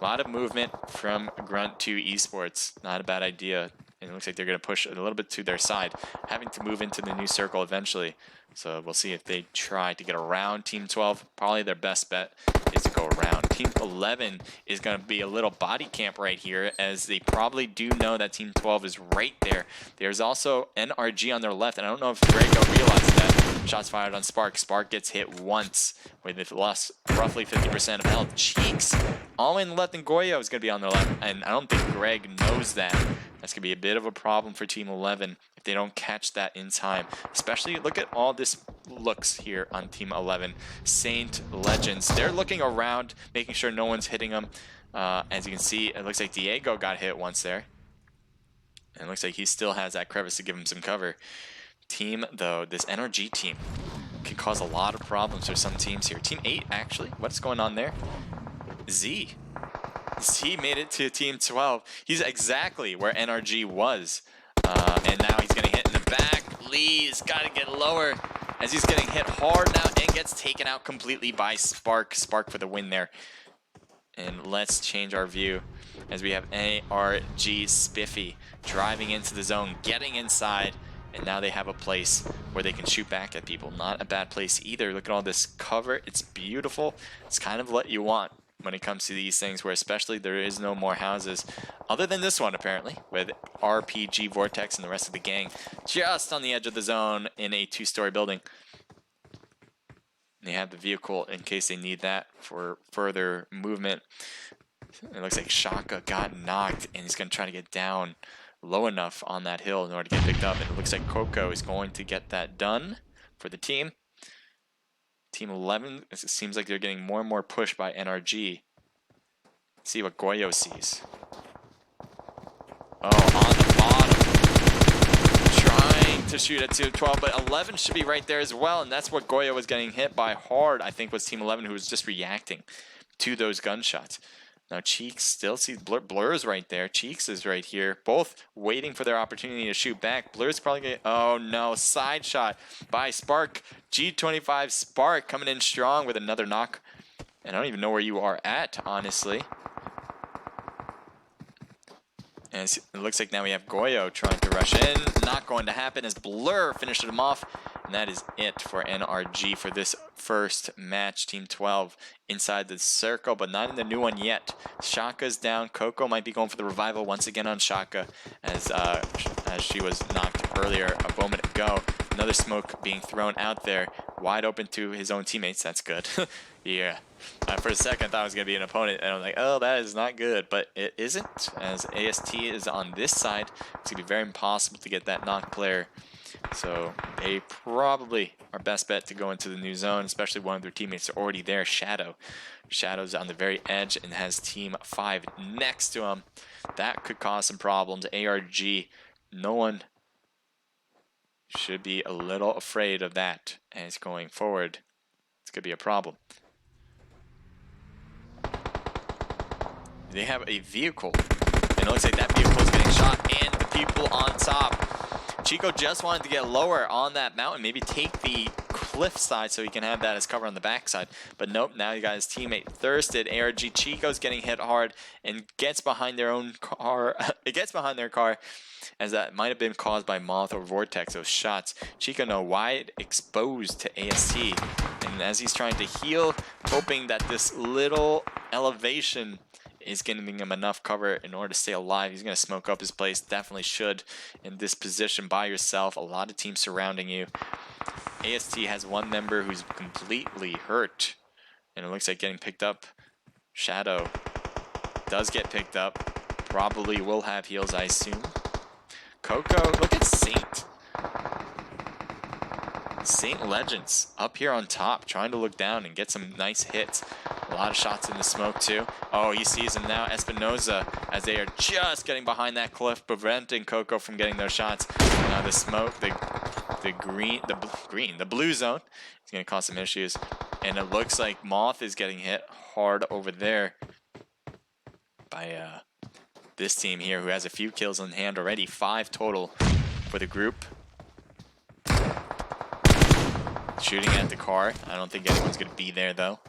[SPEAKER 2] A lot of movement from Grunt to Esports. Not a bad idea. And it looks like they're going to push a little bit to their side, having to move into the new circle eventually. So we'll see if they try to get around Team 12. Probably their best bet is to go around. Team 11 is going to be a little body camp right here, as they probably do know that Team 12 is right there. There's also NRG on their left, and I don't know if Grego realized that. Shots fired on Spark. Spark gets hit once, where they've lost roughly 50% of health. Cheeks all in left, and Goyo is going to be on their left, and I don't think Greg knows that. That's going to be a bit of a problem for Team 11 if they don't catch that in time. Especially, look at all this looks here on Team 11. Saint, Legends, they're looking around, making sure no one's hitting them. As you can see, it looks like Diego got hit once there. And it looks like he still has that crevice to give him some cover. Team, though, this NRG team can cause a lot of problems for some teams here. Team 8, actually, what's going on there? Z made it to Team 12. He's exactly where NRG was. And now he's getting hit in the back. Lee's got to get lower as he's getting hit hard now and gets taken out completely by Spark. Spark for the win there. And let's change our view as we have ARG Spiffy driving into the zone, getting inside. And now they have a place where they can shoot back at people. Not a bad place either. Look at all this cover. It's beautiful. It's kind of what you want when it comes to these things, where especially there is no more houses other than this one apparently, with RPG Vortex and the rest of the gang just on the edge of the zone in a 2-story building. They have the vehicle in case they need that for further movement. It looks like Shaka got knocked, and he's going to try to get down low enough on that hill in order to get picked up, and it looks like Coco is going to get that done for the team. Team 11, it seems like they're getting more and more pushed by NRG. Let's see what Goyo sees. Oh, on the bottom. Trying to shoot at Team 12, but 11 should be right there as well, and that's what Goyo was getting hit by hard. I think was Team 11 who was just reacting to those gunshots. Now Cheeks still sees Blur's right there. Cheeks is right here. Both waiting for their opportunity to shoot back. Blur's probably going to... Oh no, side shot by Spark. G25 Spark coming in strong with another knock. And I don't even know where you are at, honestly. And it looks like now we have Goyo trying to rush in. Not going to happen as Blur finished him off. And that is it for NRG for this first match. Team 12 inside the circle, but not in the new one yet. Shaka's down. Coco might be going for the revival once again on Shaka, as she was knocked earlier a moment ago. Another smoke being thrown out there, wide open to his own teammates. That's good. Yeah. For a second, I thought it was going to be an opponent, and I'm like, oh, that is not good. But it isn't, as AST is on this side. It's going to be very impossible to get that knocked player. So they probably are best bet to go into the new zone, especially one of their teammates are already there, Shadow. Shadow's on the very edge and has Team 5 next to him. That could cause some problems. ARG, no one should be a little afraid of that as going forward. It's going to be a problem. They have a vehicle, and it looks like that vehicle is getting shot, and the people on top Chico just wanted to get lower on that mountain, maybe take the cliff side so he can have that as cover on the backside. But nope, now you got his teammate Thirsted. ARG Chico's getting hit hard and gets behind their own car. It gets behind their car, as that might have been caused by Moth or Vortex, those shots. Chico now wide exposed to AST. And as he's trying to heal, hoping that this little elevation is giving him enough cover in order to stay alive. He's going to smoke up his place. Definitely should in this position by yourself. A lot of teams surrounding you. AST has one member who's completely hurt. And it looks like getting picked up. Shadow does get picked up. Probably will have heals, I assume. Coco, look at Saint. Saint Legends up here on top, trying to look down and get some nice hits. A lot of shots in the smoke too. Oh, he sees him now. Espinoza, as they are just getting behind that cliff, preventing Coco from getting those shots. Now the smoke, the blue zone is going to cause some issues. And it looks like Moth is getting hit hard over there by this team here, who has a few kills in hand already. 5 total for the group. Shooting at the car. I don't think anyone's going to be there though.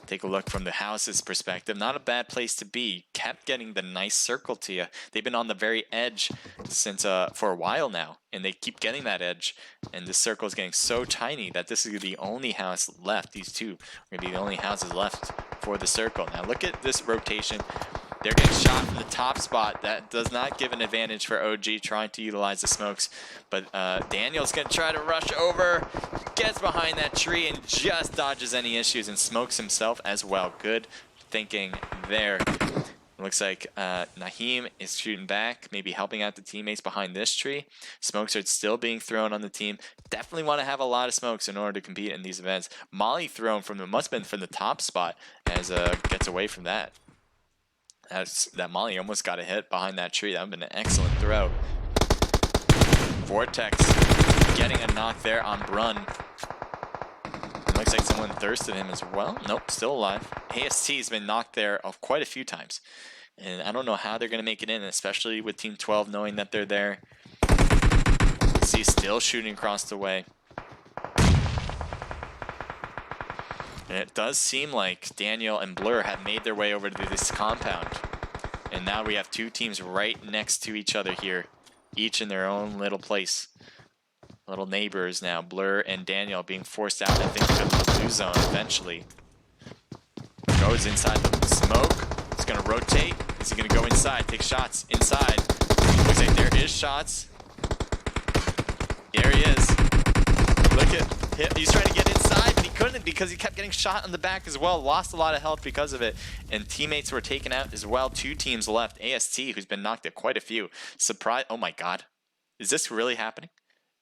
[SPEAKER 2] Take a look from the house's perspective. Not a bad place to be. Kept getting the nice circle to you. They've been on the very edge since for a while now, and they keep getting that edge. And this circle is getting so tiny that this is the only house left. These two are going to be the only houses left for the circle. Now look at this rotation. They're getting shot from the top spot. That does not give an advantage for OG trying to utilize the smokes. But Daniel's going to try to rush over. Gets behind that tree and just dodges any issues and smokes himself as well. Good thinking there. Looks like Naheem is shooting back, maybe helping out the teammates behind this tree. Smokes are still being thrown on the team. Definitely want to have a lot of smokes in order to compete in these events. Molly thrown from the, must have been from the top spot, as gets away from that. That Molly almost got a hit behind that tree. That would have been an excellent throw. Vortex getting a knock there on Brun. It looks like someone thirsted him as well. Nope, still alive. AST has been knocked there quite a few times. And I don't know how they're going to make it in, especially with Team 12 knowing that they're there. See, still shooting across the way. And it does seem like Daniel and Blur have made their way over to this compound. And now we have two teams right next to each other here, each in their own little place. Little neighbors now. Blur and Daniel being forced out, I think, because of the blue zone eventually. Goes inside the smoke. He's going to rotate. Is he going to go inside? Take shots inside. Looks like there is shots. There he is. Look at him. He's trying to get inside, but he couldn't because he kept getting shot on the back as well. Lost a lot of health because of it. And teammates were taken out as well. 2 teams left. AST, who's been knocked at quite a few. Surprise. Oh my god. Is this really happening?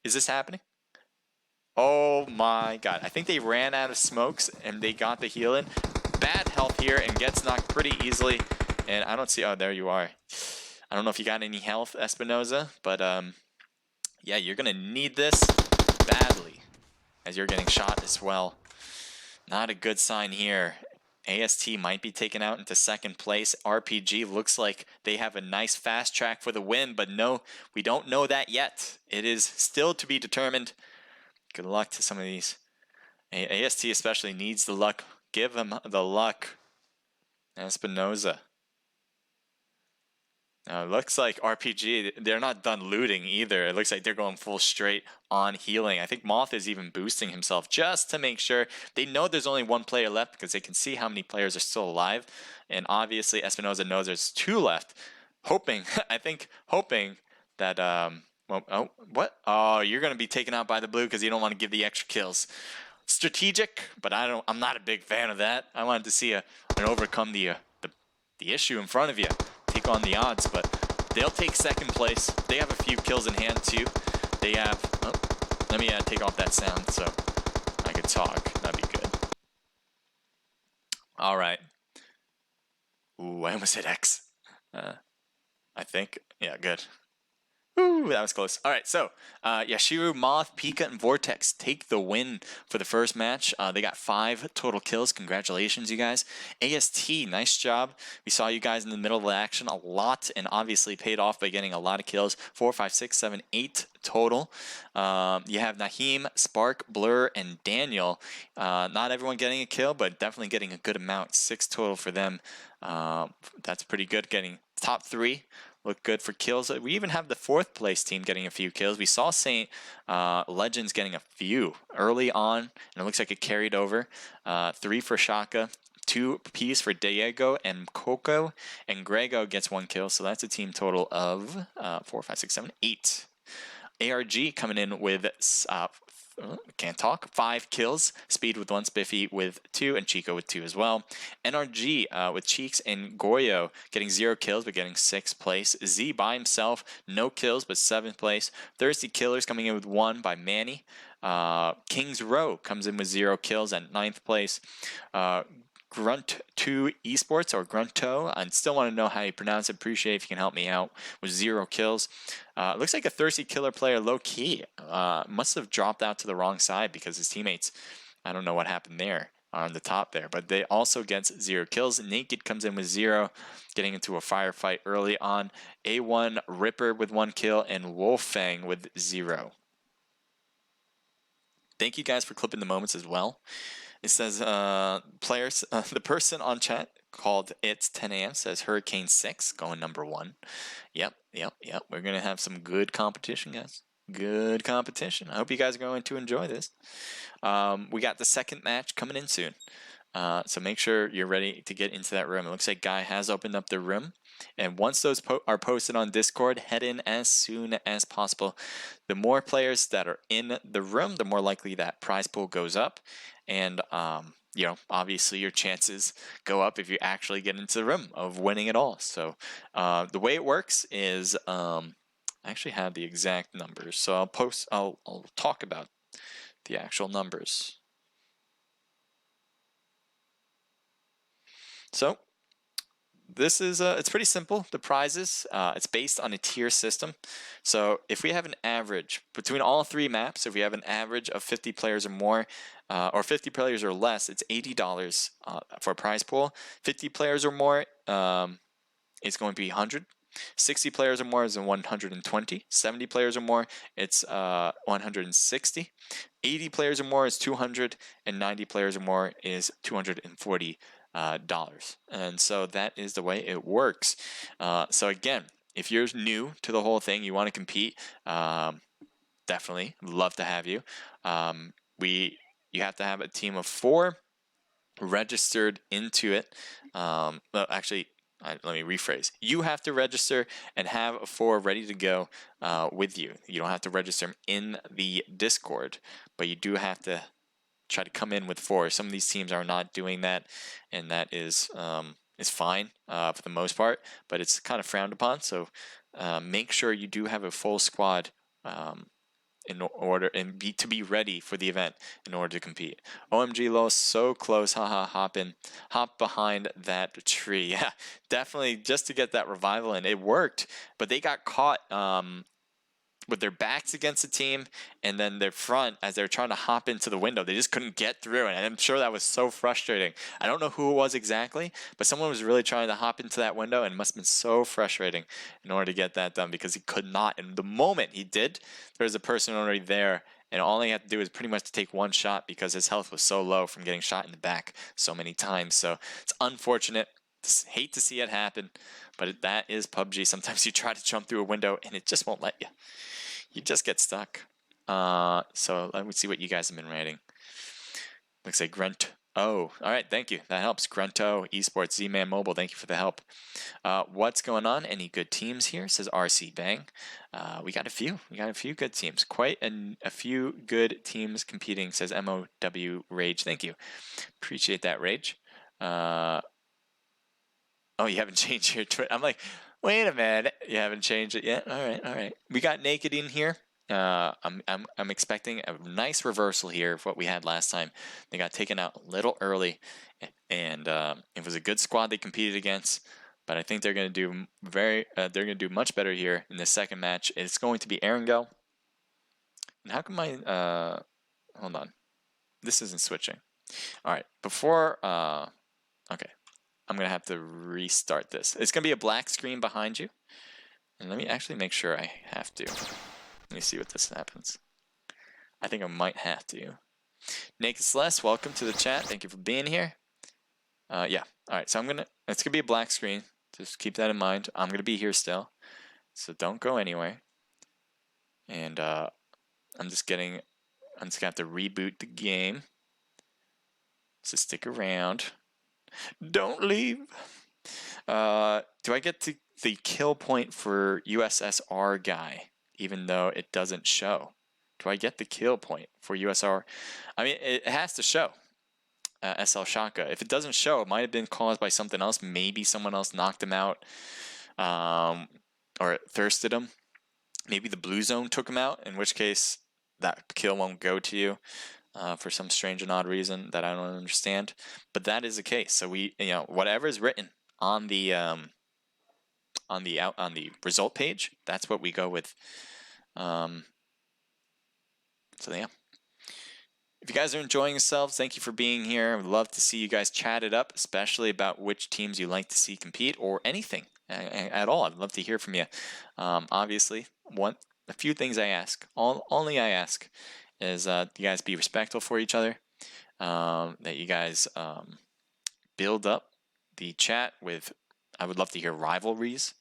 [SPEAKER 2] Is this happening? Oh my god. I think they ran out of smokes and they got the heal in. Bad health here and gets knocked pretty easily. And I don't see... Oh, there you are. I don't know if you got any health, Espinoza. But, yeah, you're going to need this badly as you're getting shot as well. Not a good sign here. AST might be taken out into second place. RPG looks like they have a nice fast track for the win, but no, we don't know that yet. It is still to be determined. Good luck to some of these. AST especially needs the luck. Give them the luck. Espinoza. Now it looks like RPG, they're not done looting either. It looks like they're going full straight on healing. I think Moth is even boosting himself just to make sure. They know there's only 1 player left because they can see how many players are still alive. And obviously Espinoza knows there's 2 left. Hoping, I think, hoping that, well, oh, what? Oh, you're going to be taken out by the blue because you don't want to give the extra kills. Strategic, but I'm not a big fan of that. I wanted to see an overcome the issue in front of you. Take on the odds, but they'll take second place. They have a few kills in hand too. They have... Oh, let me take off that sound so I could talk. That'd be good. All right. Ooh, I almost hit X. I think. Yeah, good. Ooh, that was close. All right, so Yashiru, Moth, Pika, and Vortex take the win for the first match. They got 5 total kills. Congratulations, you guys. AST, nice job. We saw you guys in the middle of the action a lot, and obviously paid off by getting a lot of kills. 4, 5, 6, 7, 8 total. You have Naheem, Spark, Blur, and Daniel. Not everyone getting a kill, but definitely getting a good amount. 6 total for them. That's pretty good. Getting top 3. Look good for kills. We even have the 4th place team getting a few kills. We saw Saint Legends getting a few early on, and it looks like it carried over. 3 for Shaka, 2 apiece for Diego and Coco, and Grego gets 1 kill. So that's a team total of 4, 5, 6, 7, 8. ARG coming in with can't talk. 5 kills. Speed with 1, Spiffy with 2, and Chico with 2 as well. NRG with Cheeks and Goyo getting 0 kills but getting 6th place. Z by himself, no kills but 7th place. Thirsty Killers coming in with 1 by Manny. Kings Row comes in with 0 kills at 9th place. Grunt2 Esports, or Grunto, I still want to know how you pronounce it. Appreciate if you can help me out, with 0 kills. Looks like a Thirsty Killer player, low key, must have dropped out to the wrong side because his teammates, I don't know what happened there on the top there, but they also gets 0 kills. Naked comes in with 0, getting into a firefight early on. A1 Ripper with 1 kill, and Wolfang with 0. Thank you guys for clipping the moments as well. It says, players, the person on chat called It's 10 a.m. says Hurricane 6 going number 1. Yep. We're going to have some good competition, guys. Good competition. I hope you guys are going to enjoy this. We got the 2nd match coming in soon. So make sure you're ready to get into that room. It looks like Guy has opened up the room. And once those are posted on Discord, head in as soon as possible. The more players that are in the room, the more likely that prize pool goes up. And, obviously your chances go up if you actually get into the room of winning it all. So the way it works is, I actually have the exact numbers. So I'll talk about the actual numbers. So this is it's pretty simple. The prizes, it's based on a tier system. So if we have an average between all 3 maps, if we have an average of 50 players or more, or 50 players or less, it's $80 for a prize pool. 50 players or more, it's going to be 100. 60 players or more is 120. 70 players or more, it's 160. 80 players or more is 200, and 90 players or more is $240. And so that is the way it works. So again, if you're new to the whole thing, you want to compete, definitely love to have you. You have to have a team of 4 registered into it. Well, actually, let me rephrase. You have to register and have 4 ready to go with you. You don't have to register them in the Discord, but you do have to try to come in with 4. Some of these teams are not doing that, and that is fine for the most part, but it's kind of frowned upon. So make sure you do have a full squad in order to be ready for the event in order to compete. OMG Lo, so close. Haha, hop behind that tree. Yeah, definitely, just to get that revival in. It worked, but they got caught with their backs against the team, and then their front, as they were trying to hop into the window, they just couldn't get through, and I'm sure that was so frustrating. I don't know who it was exactly, but someone was really trying to hop into that window, and it must have been so frustrating in order to get that done, because he could not. And the moment he did, there was a person already there, and all he had to do was pretty much to take 1 shot, because his health was so low from getting shot in the back so many times. So it's unfortunate. Hate to see it happen, but that is PUBG. Sometimes you try to jump through a window and it just won't let you. You just get stuck. So let me see what you guys have been rating. Looks like Grunt. Oh, all right. Thank you. That helps. Grunto Esports, Z-Man Mobile. Thank you for the help. What's going on? Any good teams here? Says RC Bang. We got a few. We got a few good teams. Quite a few good teams competing. Says MOW Rage. Thank you. Appreciate that, Rage. Oh, you haven't changed your Twitter. I'm like, wait a minute, you haven't changed it yet. All right. We got Naked in here. I'm expecting a nice reversal here of what we had last time. They got taken out a little early, and it was a good squad they competed against. but I think they're going to do they're going to do much better here in the second match. It's going to be Erangel. And how come my hold on, this isn't switching. All right, before okay, I'm gonna have to restart this. It's gonna be a black screen behind you, and let me actually make sure I have to. Let me see what this happens. I think I might have to. Naked Celeste, welcome to the chat. Thank you for being here. Yeah. All right. So it's gonna be a black screen. Just keep that in mind. I'm gonna be here still, so don't go anywhere. And I'm just gonna have to reboot the game. So stick around. Don't leave. Do I get the kill point for USSR guy, even though it doesn't show? Do I get the kill point for USR? I mean, it has to show. SL Shaka. If it doesn't show, it might have been caused by something else. Maybe someone else knocked him out, or thirsted him. Maybe the blue zone took him out, in which case that kill won't go to you for some strange and odd reason that I don't understand. But that is the case. So whatever is written on the result page, that's what we go with. So yeah. If you guys are enjoying yourselves, thank you for being here. I'd love to see you guys chat it up, especially about which teams you like to see compete or anything at all. I'd love to hear from you. Obviously, a few things I ask, only I ask, is you guys be respectful for each other, that you guys build up the chat with, I would love to hear rivalries.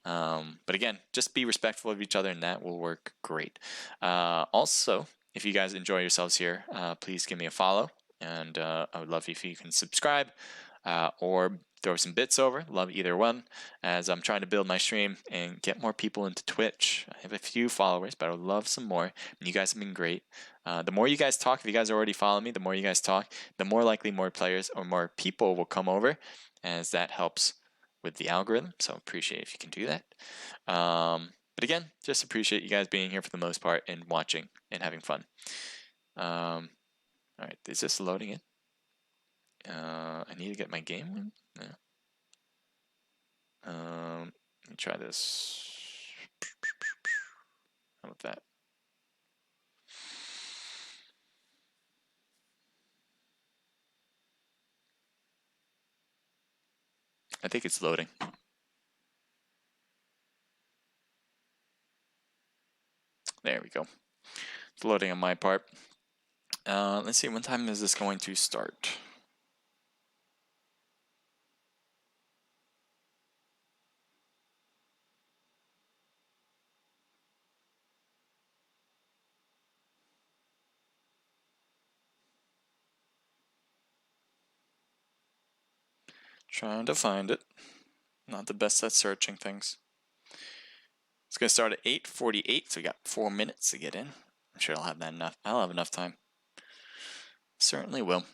[SPEAKER 2] But again, just be respectful of each other and that will work great. Also, if you guys enjoy yourselves here, please give me a follow, and I would love if you can subscribe or throw some bits over. Love either one, as I'm trying to build my stream and get more people into Twitch. I have a few followers, but I would love some more. And you guys have been great. The more you guys talk, if you guys already follow me, the more you guys talk, the more likely more players or more people will come over, as that helps with the algorithm. So appreciate if you can do that. But again, just appreciate you guys being here for the most part and watching and having fun. All right, is this loading in? I need to get my game in. Yeah. Let me try this. How about that? I think it's loading. There we go. It's loading on my part. Let's see, what time is this going to start? Trying to find it. Not the best at searching things. It's going to start at 8:48, so we got 4 minutes to get in. I'm sure I'll have enough. I'll have enough time. Certainly will.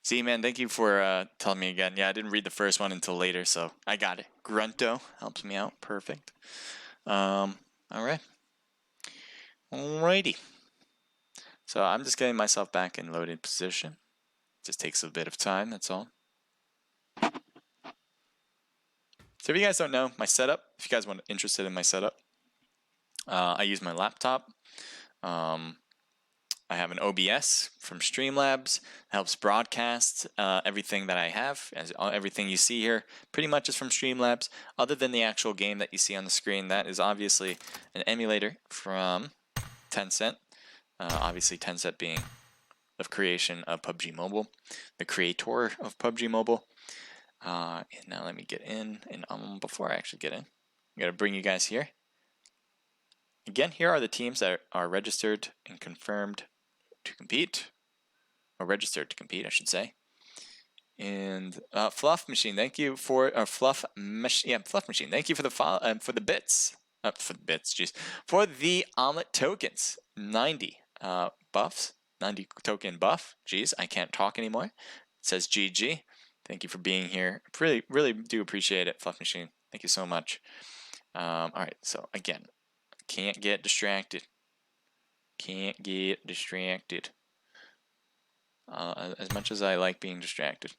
[SPEAKER 2] See, man, thank you for telling me again. Yeah, I didn't read the first one until later, so I got it. Grunto helps me out. Perfect. All right. Alrighty. So I'm just getting myself back in loaded position. Just takes a bit of time, that's all. So if you guys don't know my setup, if you guys are interested in my setup, I use my laptop. I have an OBS from Streamlabs. It helps broadcast everything that I have. Everything you see here pretty much is from Streamlabs, other than the actual game that you see on the screen. That is obviously an emulator from Tencent. Obviously Tencent being the creation of PUBG Mobile, the creator of PUBG Mobile. And now let me get in, and before I actually get in, I'm going to bring you guys here. Again, here are the teams that are registered and confirmed to compete, or registered to compete, I should say. And Fluff Machine, thank you for Fluff Machine. Thank you for the bits. For the Omlet tokens. 90 buffs, 90 token buff. Jeez, I can't talk anymore. It says GG. Thank you for being here. Really, really do appreciate it, Fluff Machine. Thank you so much. All right, so again, can't get distracted. Can't get distracted. As much as I like being distracted.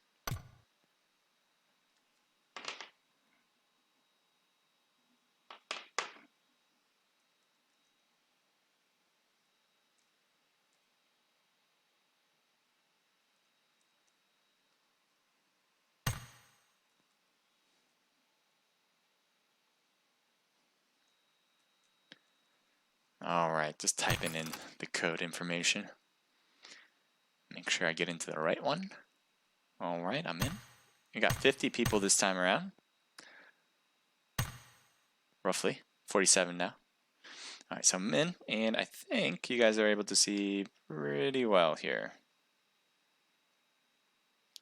[SPEAKER 2] Alright, just typing in the code information. Make sure I get into the right one. Alright, I'm in. We got 50 people this time around. Roughly. 47 now. Alright, so I'm in, and I think you guys are able to see pretty well here.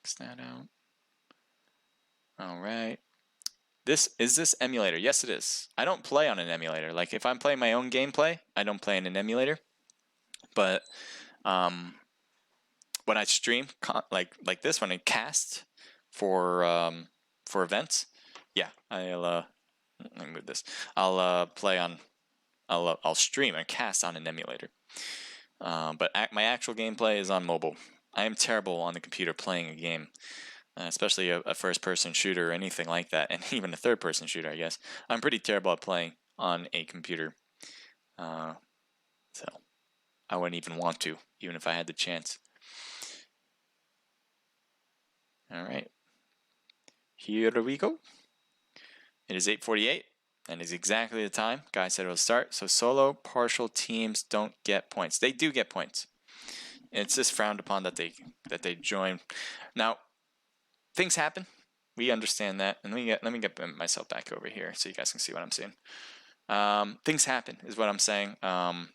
[SPEAKER 2] X that out. Alright. Is this emulator? Yes, it is. I don't play on an emulator. Like, if I'm playing my own gameplay, I don't play in an emulator. But when I stream, like this, when I cast for events, yeah, let me move this. I'll stream and cast on an emulator. But my actual gameplay is on mobile. I am terrible on the computer playing a game. Especially a first-person shooter or anything like that, and even a third-person shooter, I guess. I'm pretty terrible at playing on a computer, so I wouldn't even want to, even if I had the chance. Alright, here we go. It is 8:48, and it's exactly the time Guy said it will start, so solo partial teams don't get points. They do get points. It's just frowned upon that they join. Now, things happen. We understand that. And let me get myself back over here so you guys can see what I'm seeing. Things happen is what I'm saying.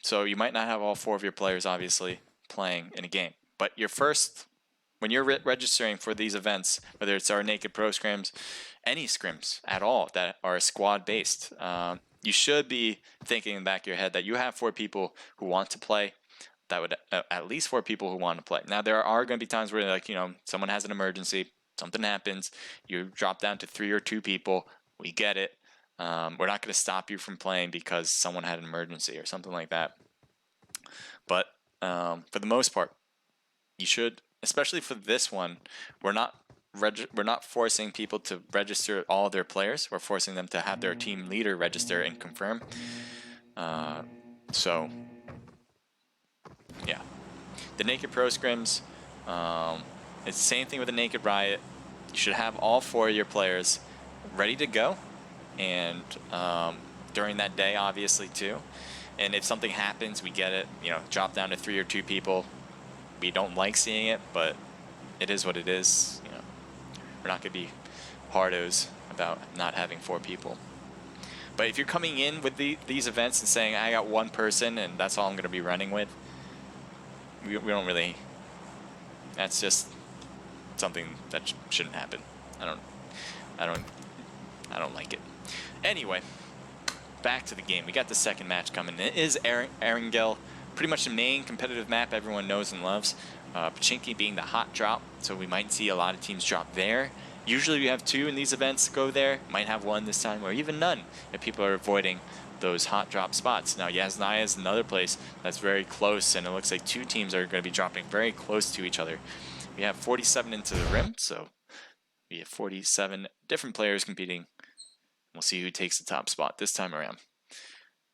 [SPEAKER 2] So you might not have all 4 of your players obviously playing in a game. But when you're registering for these events, whether it's our Naked Pro scrims, any scrims at all that are squad based, you should be thinking in the back of your head that you have 4 people who want to play. That would at least 4 people who want to play. Now there are going to be times where, like, someone has an emergency. Something happens, you drop down to 3 or 2 people, we get it. We're not going to stop you from playing because someone had an emergency or something like that. But for the most part, you should, especially for this one, we're not forcing people to register all their players. We're forcing them to have their team leader register and confirm. So, yeah. The Naked Pro scrims, it's the same thing with the Naked Riot. You should have all 4 of your players ready to go, and during that day, obviously, too. And if something happens, we get it. Drop down to 3 or 2 people. We don't like seeing it, but it is what it is. We're not going to be hardos about not having 4 people. But if you're coming in with these events and saying, I got 1 person and that's all I'm going to be running with, we don't really. That's just something that shouldn't happen. I don't like it. Anyway, back to the game. We got the second match coming. It is Erangel, pretty much the main competitive map everyone knows and loves. Pachinki being the hot drop, so we might see a lot of teams drop there. Usually we have 2 in these events go there. Might have 1 this time, or even none if people are avoiding those hot drop spots. Now Yasnaya is another place that's very close, and it looks like 2 teams are going to be dropping very close to each other. We have 47 into the rim, so we have 47 different players competing. We'll see who takes the top spot this time around.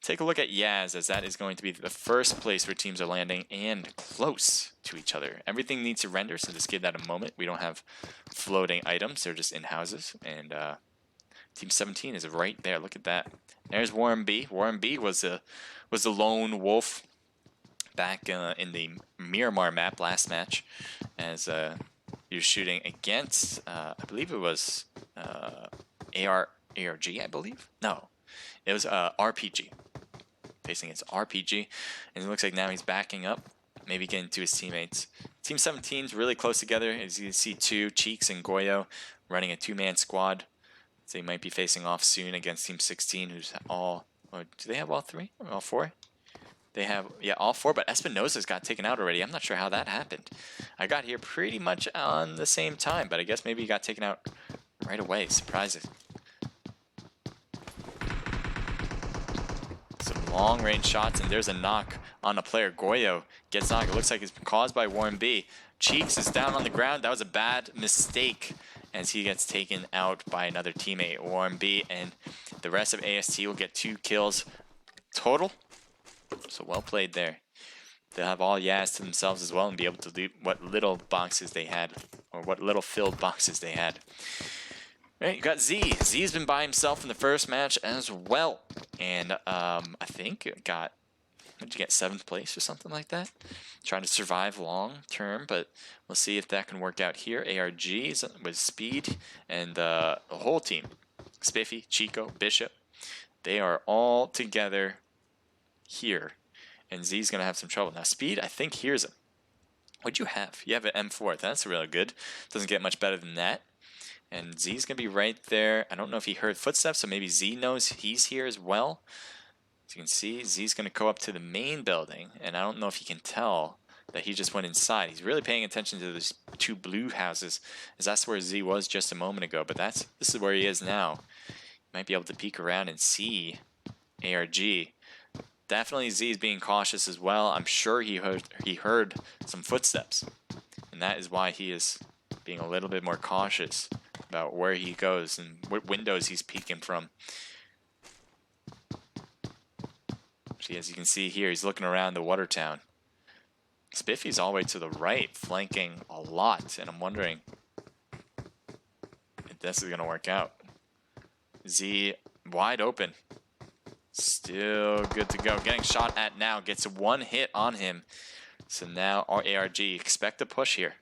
[SPEAKER 2] Take a look at Yaz, as that is going to be the first place where teams are landing and close to each other. Everything needs to render, so just give that a moment. We don't have floating items, they're just in houses. And Team 17 is right there. Look at that. There's Warren B. Warren B was the lone wolf back in the Miramar map last match, as he was shooting against, I believe it was ARG, I believe? No, it was RPG. Facing its RPG, and it looks like now he's backing up, maybe getting to his teammates. Team 17 is really close together. As you can see, 2 Cheeks and Goyo running a 2-man squad. So they might be facing off soon against Team 16, who's all, or do they have all 3 or all 4? They have, yeah, all 4, but Espinosa's got taken out already. I'm not sure how that happened. I got here pretty much on the same time, but I guess maybe he got taken out right away. Surprising. Some long-range shots, and there's a knock on a player. Goyo gets knocked. It looks like it's caused by Warren B. Cheeks is down on the ground. That was a bad mistake as he gets taken out by another teammate, Warren B. And the rest of AST will get 2 kills total. So well played there. They'll have all Yaz to themselves as well and be able to do what little boxes they had, or what little filled boxes they had. All right, you got Z. Z's been by himself in the first match as well. And I think it got, what did you get, 7th place or something like that? Trying to survive long term, but we'll see if that can work out here. ARGs with Speed and the whole team. Spiffy, Chico, Bishop. They are all together here. And Z's going to have some trouble. Now, Speed, I think, hears him. What'd you have? You have an M4. That's really good. Doesn't get much better than that. And Z's going to be right there. I don't know if he heard footsteps, so maybe Z knows he's here as well. As you can see, Z's going to go up to the main building. And I don't know if he can tell that he just went inside. He's really paying attention to those 2 blue houses, as that's where Z was just a moment ago. But this is where he is now. Might be able to peek around and see ARG. Definitely Z is being cautious as well. I'm sure he heard some footsteps, and that is why he is being a little bit more cautious about where he goes and what windows he's peeking from. See, as you can see here, he's looking around the water town. Spiffy's all the way to the right, flanking a lot, and I'm wondering if this is going to work out. Z wide open. Still good to go. Getting shot at now. Gets 1 hit on him. So now our ARG expect a push here.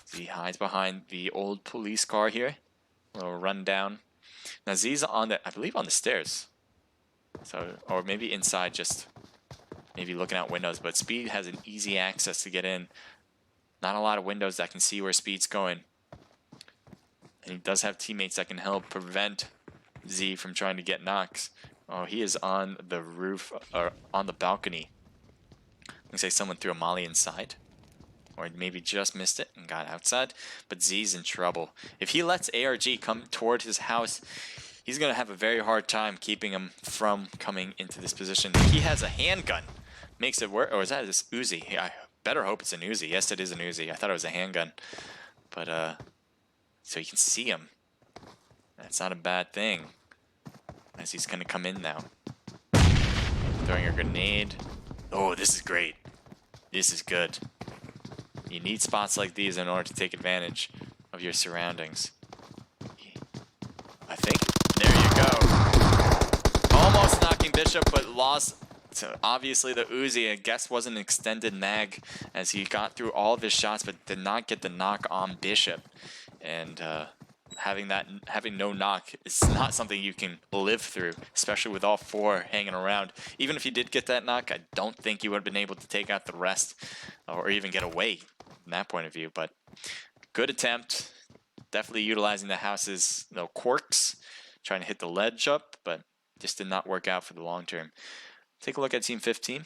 [SPEAKER 2] Z hides behind the old police car here. A little rundown. Now Z's on the, I believe, on the stairs. So, or maybe inside, just maybe looking out windows. But Speed has an easy access to get in. Not a lot of windows that can see where Speed's going. And he does have teammates that can help prevent Z from trying to get knocks. Oh, he is on the roof, or on the balcony. Looks like someone threw a molly inside. Or maybe just missed it and got outside. But Z's in trouble. If he lets ARG come toward his house, he's going to have a very hard time keeping him from coming into this position. He has a handgun. Makes it work. Or is that his Uzi? Yeah, I better hope it's an Uzi. Yes, it is an Uzi. I thought it was a handgun. But, so you can see him. That's not a bad thing. As he's going to come in now. Throwing a grenade. Oh, this is great. This is good. You need spots like these in order to take advantage of your surroundings. I think. There you go. Almost knocking Bishop, but lost. So obviously the Uzi, I guess, was an extended mag as he got through all of his shots, but did not get the knock on Bishop. And having no knock is not something you can live through, especially with all 4 hanging around. Even if you did get that knock, I don't think you would have been able to take out the rest or even get away from that point of view. But good attempt. Definitely utilizing the house's quirks, trying to hit the ledge up, but just did not work out for the long term. Take a look at Team 15.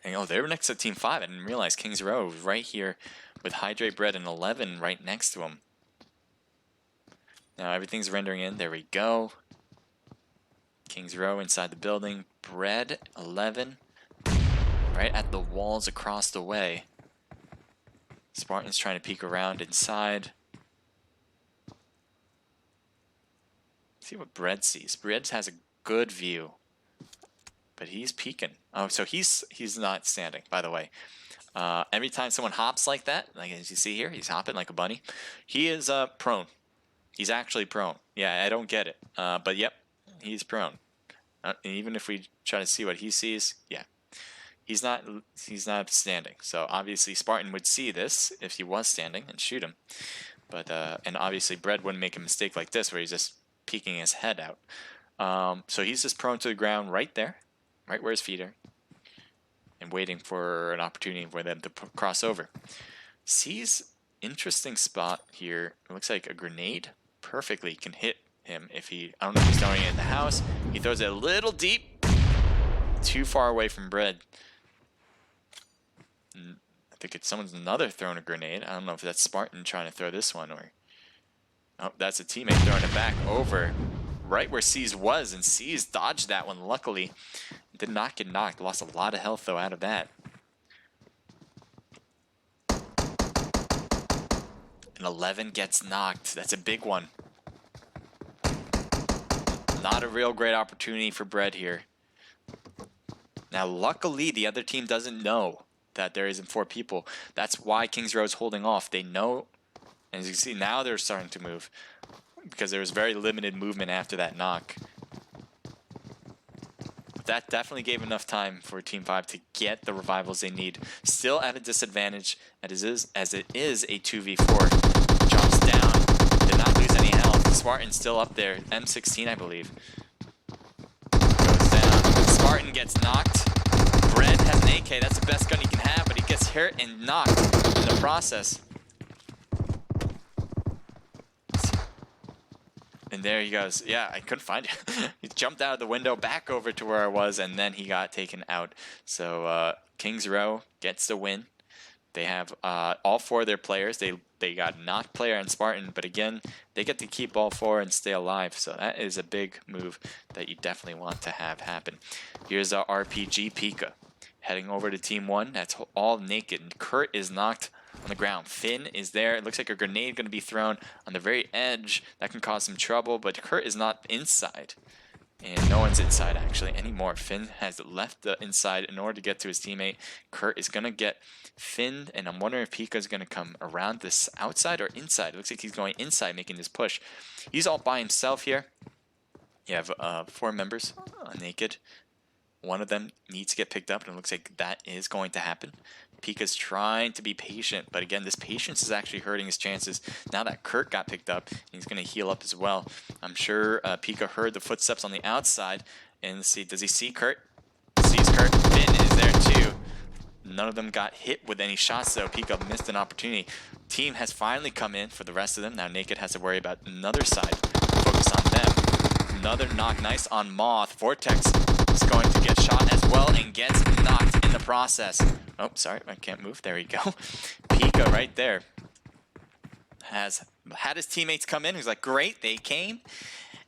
[SPEAKER 2] And, oh, they were next to Team 5. I didn't realize Kings Row was right here with Hydrate Bread and 11 right next to him. Now everything's rendering in. There we go. Kings Row inside the building. Bread, 11. Right at the walls across the way. Spartan's trying to peek around inside. See what Bread sees. Bread has a good view. But he's peeking. Oh, so he's not standing, by the way. Every time someone hops like that, like as you see here, he's hopping like a bunny. He is prone. He's actually prone. Yeah, I don't get it. But yep, he's prone. Even if we try to see what he sees, yeah. He's not standing. So obviously Spartan would see this if he was standing and shoot him. But and obviously Bread wouldn't make a mistake like this where he's just peeking his head out. So he's just prone to the ground right there. Right where his feet are, and waiting for an opportunity for them to cross over. Sees interesting spot here. It looks like a grenade perfectly can hit him if he, I don't know if he's throwing it in the house. He throws it a little deep, too far away from Bread. I think it's someone's another throwing a grenade. I don't know if that's Spartan trying to throw this one or... Oh, that's a teammate throwing it back over right where C's was, and C's dodged that one luckily. Did not get knocked. Lost a lot of health though out of that. And 11 gets knocked. That's a big one. Not a real great opportunity for Bread here. Now luckily the other team doesn't know that there isn't 4 people. That's why Kings Row is holding off. They know, and as you can see now they're starting to move because there was very limited movement after that knock. But that definitely gave enough time for Team 5 to get the revivals they need. Still at a disadvantage as it is a 2v4. Drops down, did not lose any health. Spartan still up there, M16 I believe. Goes down, Spartan gets knocked. Bread has an AK, that's the best gun he can have, but he gets hurt and knocked in the process. And there he goes. Yeah, I couldn't find it. He jumped out of the window back over to where I was, and then he got taken out. So Kings Row gets the win. They have all 4 of their players. They got knocked player and Spartan, but again, they get to keep all 4 and stay alive. So that is a big move that you definitely want to have happen. Here's our RPG Pika heading over to Team 1. That's all naked. Kurt is knocked on the ground. Finn is there. It looks like a grenade going to be thrown on the very edge. That can cause some trouble, but Kurt is not inside. And no one's inside actually anymore. Finn has left the inside in order to get to his teammate. Kurt is going to get Finned, and I'm wondering if Pika is going to come around this outside or inside. It looks like he's going inside, making this push. He's all by himself here. You have 4 members naked. One of them needs to get picked up, and it looks like that is going to happen. Pika's trying to be patient, but again, this patience is actually hurting his chances. Now that Kurt got picked up, he's going to heal up as well. I'm sure Pika heard the footsteps on the outside, and see, does he see Kurt? Sees Kurt. Finn is there too. None of them got hit with any shots, though. Pika missed an opportunity. Team has finally come in for the rest of them. Now Naked has to worry about another side. Focus on them. Another knock. Nice on Moth. Vortex is going to get shot as well and gets knocked in the process. Oh, sorry, I can't move. There we go. Pika right there has had his teammates come in. He's like, great, they came.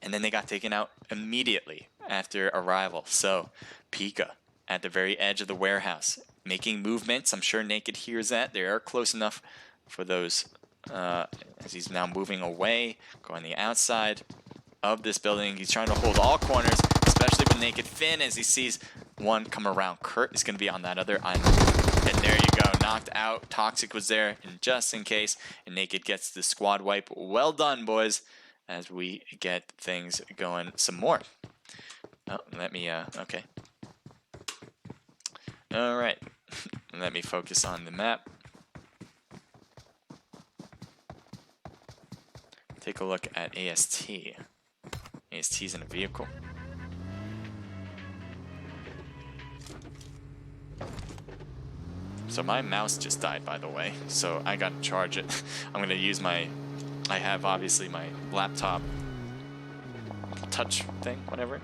[SPEAKER 2] And then they got taken out immediately after arrival. So Pika at the very edge of the warehouse, making movements. I'm sure Naked hears that. They are close enough for those as he's now moving away, going the outside of this building. He's trying to hold all corners, especially with Naked. Finn, as he sees one come around. Kurt is going to be on that other island. And there you go, knocked out. Toxic was there, and just in case, and Naked gets the squad wipe. Well done, boys, as we get things going some more. Oh, let me, okay. All right, let me focus on the map. Take a look at AST. AST's in a vehicle. So my mouse just died, by the way, so I gotta charge it. I'm gonna use my, I have obviously my laptop touch thing, whatever.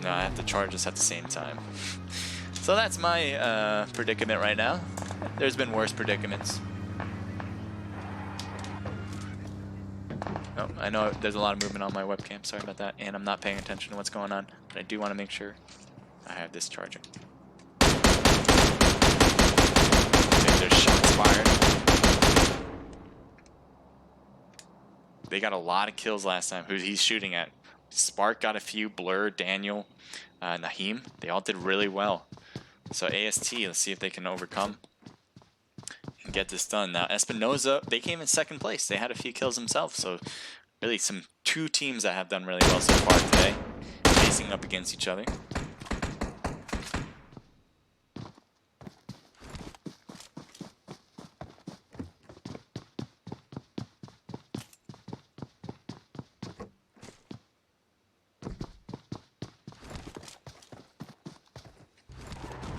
[SPEAKER 2] No, I have to charge this at the same time. So that's my predicament right now. There's been worse predicaments. Oh, I know there's a lot of movement on my webcam, sorry about that, and I'm not paying attention to what's going on, but I do want to make sure I have this charging. There's shots fired. They got a lot of kills last time. Who he's shooting at? Spark got a few. Blur, Daniel, Naheem. They all did really well. So AST, let's see if they can overcome and get this done. Now Espinoza, they came in second place. They had a few kills themselves. So really some 2 teams that have done really well so far today, facing up against each other.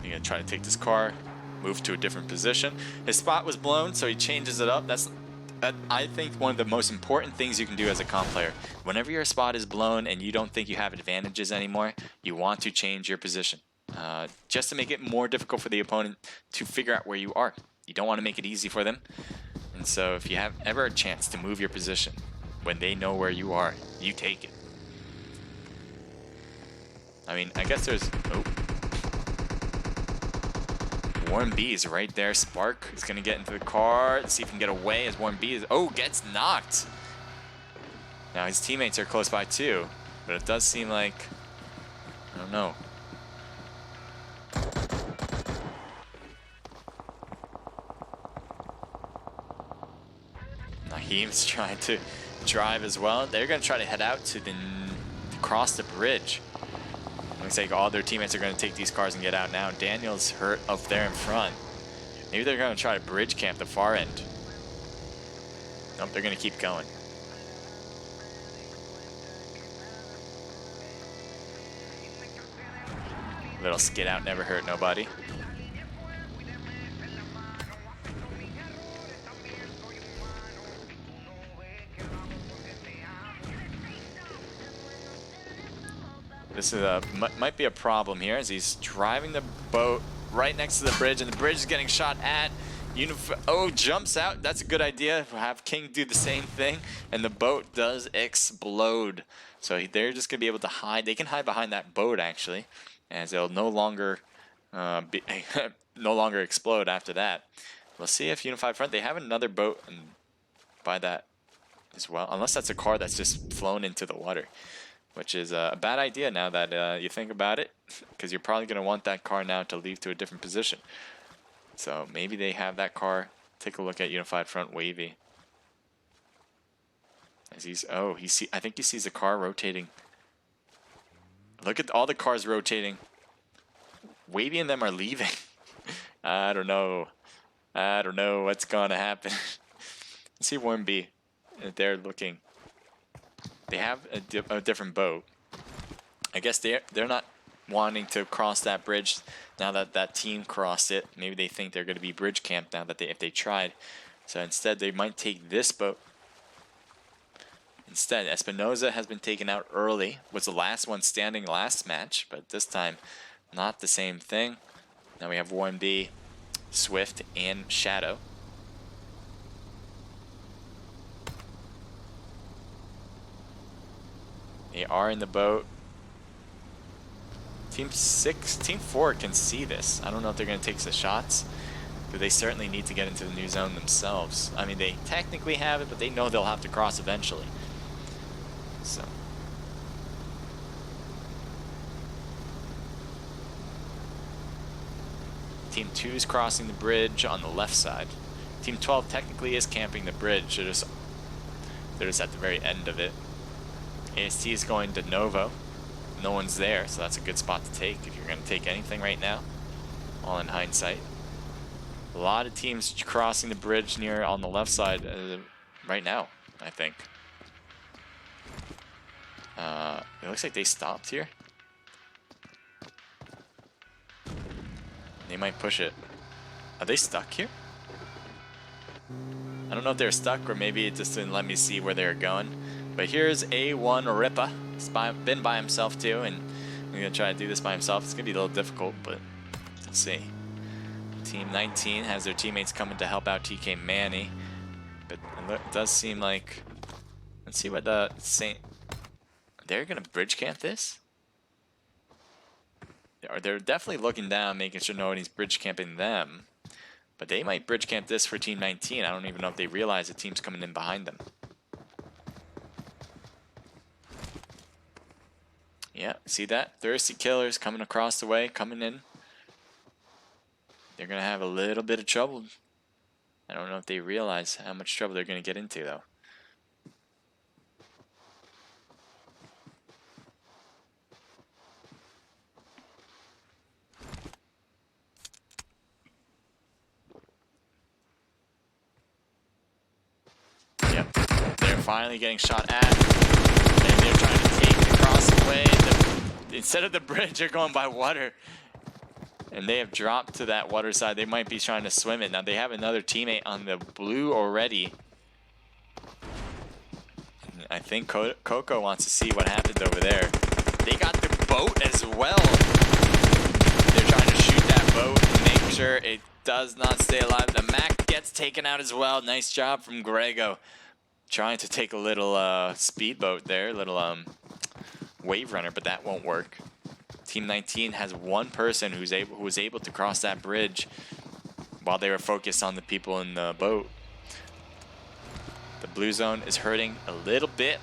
[SPEAKER 2] You're gonna try to take this car, move to a different position. His spot was blown, so he changes it up. That's I think one of the most important things you can do as a comp player, whenever your spot is blown and you don't think you have advantages anymore, you want to change your position. Just to make it more difficult for the opponent to figure out where you are. You don't want to make it easy for them. And so if you have ever a chance to move your position, when they know where you are, you take it. I mean, I guess there's... Oh. Warren B is right there. Spark is going to get into the car. Let's see if he can get away as Warren B is... Oh, gets knocked. Now his teammates are close by too. But it does seem like... I don't know. Naheem's trying to drive as well. They're going to try to head out to cross the bridge. Looks like all their teammates are going to take these cars and get out now. Daniel's hurt up there in front. Maybe they're going to try to bridge camp the far end. Nope, they're going to keep going. Little skid out, never hurt nobody. This is might be a problem here as he's driving the boat right next to the bridge, and the bridge is getting shot at. Oh, jumps out. That's a good idea. Have King do the same thing, and the boat does explode. So they're just gonna be able to hide. They can hide behind that boat actually, as they'll no longer no longer explode after that. We'll see if Unified Front, they have another boat and by that as well, unless that's a car that's just flown into the water. Which is a bad idea now that you think about it, because you're probably going to want that car now to leave to a different position. So maybe they have that car. Take a look at Unified Front Wavy. As he's, oh, I think he sees the car rotating. Look at all the cars rotating. Wavy and them are leaving. I don't know. I don't know what's going to happen. Let's see Warren B. They're looking. They have a different boat. I guess they're not wanting to cross that bridge now that that team crossed it. Maybe they think they're going to be bridge camped now that if they tried. So instead they might take this boat. Instead, Espinoza has been taken out early. Was the last one standing last match, but this time not the same thing. Now we have Warren B, Swift, and Shadow. They are in the boat. Team 4 can see this. I don't know if they're going to take the shots, but they certainly need to get into the new zone themselves. I mean, they technically have it, but they know they'll have to cross eventually. So. Team 2 is crossing the bridge on the left side. Team 12 technically is camping the bridge. They're just at the very end of it. AST is going to Novo. No one's there, so that's a good spot to take if you're going to take anything right now. All in hindsight. A lot of teams crossing the bridge near on the left side right now, I think. It looks like they stopped here. They might push it. Are they stuck here? I don't know if they're stuck or maybe it just didn't let me see where they're going. But here's A1 Ripa. He's been by himself too, and I'm going to try to do this by himself. It's going to be a little difficult, but let's see. Team 19 has their teammates coming to help out TK Manny. But it does seem like... Let's see what the Saint... They're going to bridge camp this? They're definitely looking down, making sure nobody's bridge camping them. But they might bridge camp this for Team 19. I don't even know if they realize the team's coming in behind them. Yeah, see that? Thirsty Killers coming across the way, coming in. They're going to have a little bit of trouble. I don't know if they realize how much trouble they're going to get into, though. Yep, they're finally getting shot at. And they're trying to take the crossway. Instead of the bridge, they're going by water. And they have dropped to that water side. They might be trying to swim it. Now they have another teammate on the blue already. I think Coco wants to see what happens over there. They got the boat as well. They're trying to shoot that boat and make sure it does not stay alive. The Mac gets taken out as well. Nice job from Grego. Trying to take a little speedboat there, little wave runner, but that won't work. Team 19 has one person who was able to cross that bridge while they were focused on the people in the boat. The blue zone is hurting a little bit,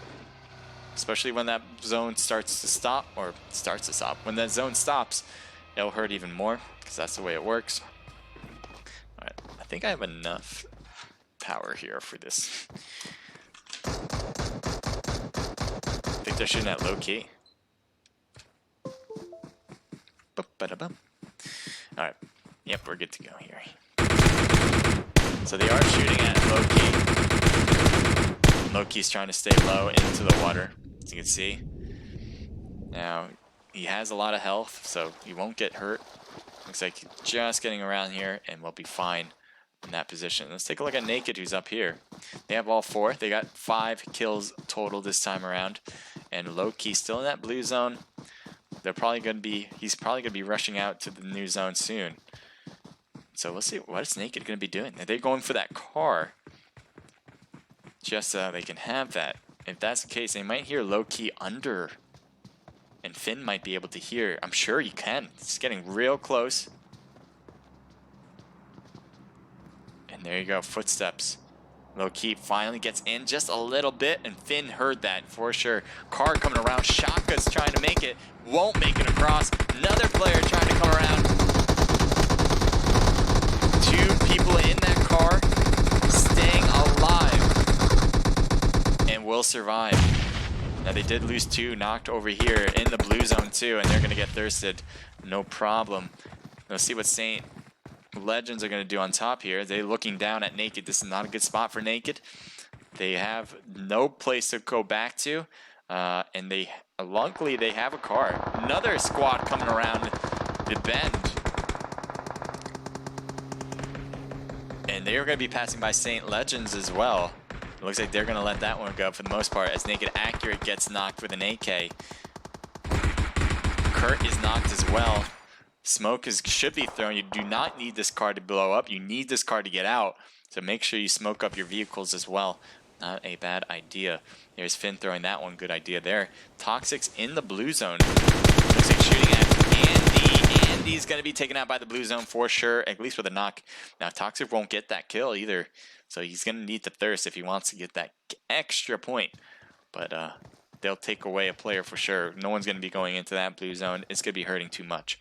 [SPEAKER 2] especially when that zone starts to stop, or starts to stop. When that zone stops, it'll hurt even more, because that's the way it works. Alright, I think I have enough power here for this. I think they're shooting at low key. Alright, yep, we're good to go here. So they are shooting at low key. Low key's trying to stay low into the water, as you can see. Now, he has a lot of health, so he won't get hurt. Looks like he's just getting around here, and we'll be fine in that position. Let's take a look at Naked, who's up here. They have all 4. They got 5 kills total this time around. And low key still in that blue zone. They're probably going to be, he's probably going to be rushing out to the new zone soon. So we'll see what is Naked going to be doing. Are they going for that car? Just so they can have that. If that's the case, they might hear low key under. And Finn might be able to hear. I'm sure he can. It's getting real close. And there you go, footsteps. Low key finally gets in just a little bit, and Finn heard that for sure. Car coming around, Shaka's trying to make it, won't make it across. Another player trying to come around. 2 people in that car, staying alive, and will survive. Now they did lose 2, knocked over here in the blue zone too, and they're gonna get thirsted, no problem. Let's see what Saint Legends are going to do on top here. They're looking down at Naked. This is not a good spot for Naked. They have no place to go back to, and they luckily they have a car. Another squad coming around the bend, and they are going to be passing by Saint Legends as well. It looks like they're going to let that one go for the most part, as Naked Accurate gets knocked with an AK. Kurt is knocked as well. Smoke should be thrown. You do not need this car to blow up. You need this car to get out. So make sure you smoke up your vehicles as well. Not a bad idea. There's Finn throwing that one. Good idea there. Toxic's in the blue zone. Looks like shooting at Andy. Andy's going to be taken out by the blue zone for sure, at least with a knock. Now Toxic won't get that kill either. So he's going to need the thirst if he wants to get that extra point. But they'll take away a player for sure. No one's going to be going into that blue zone. It's going to be hurting too much.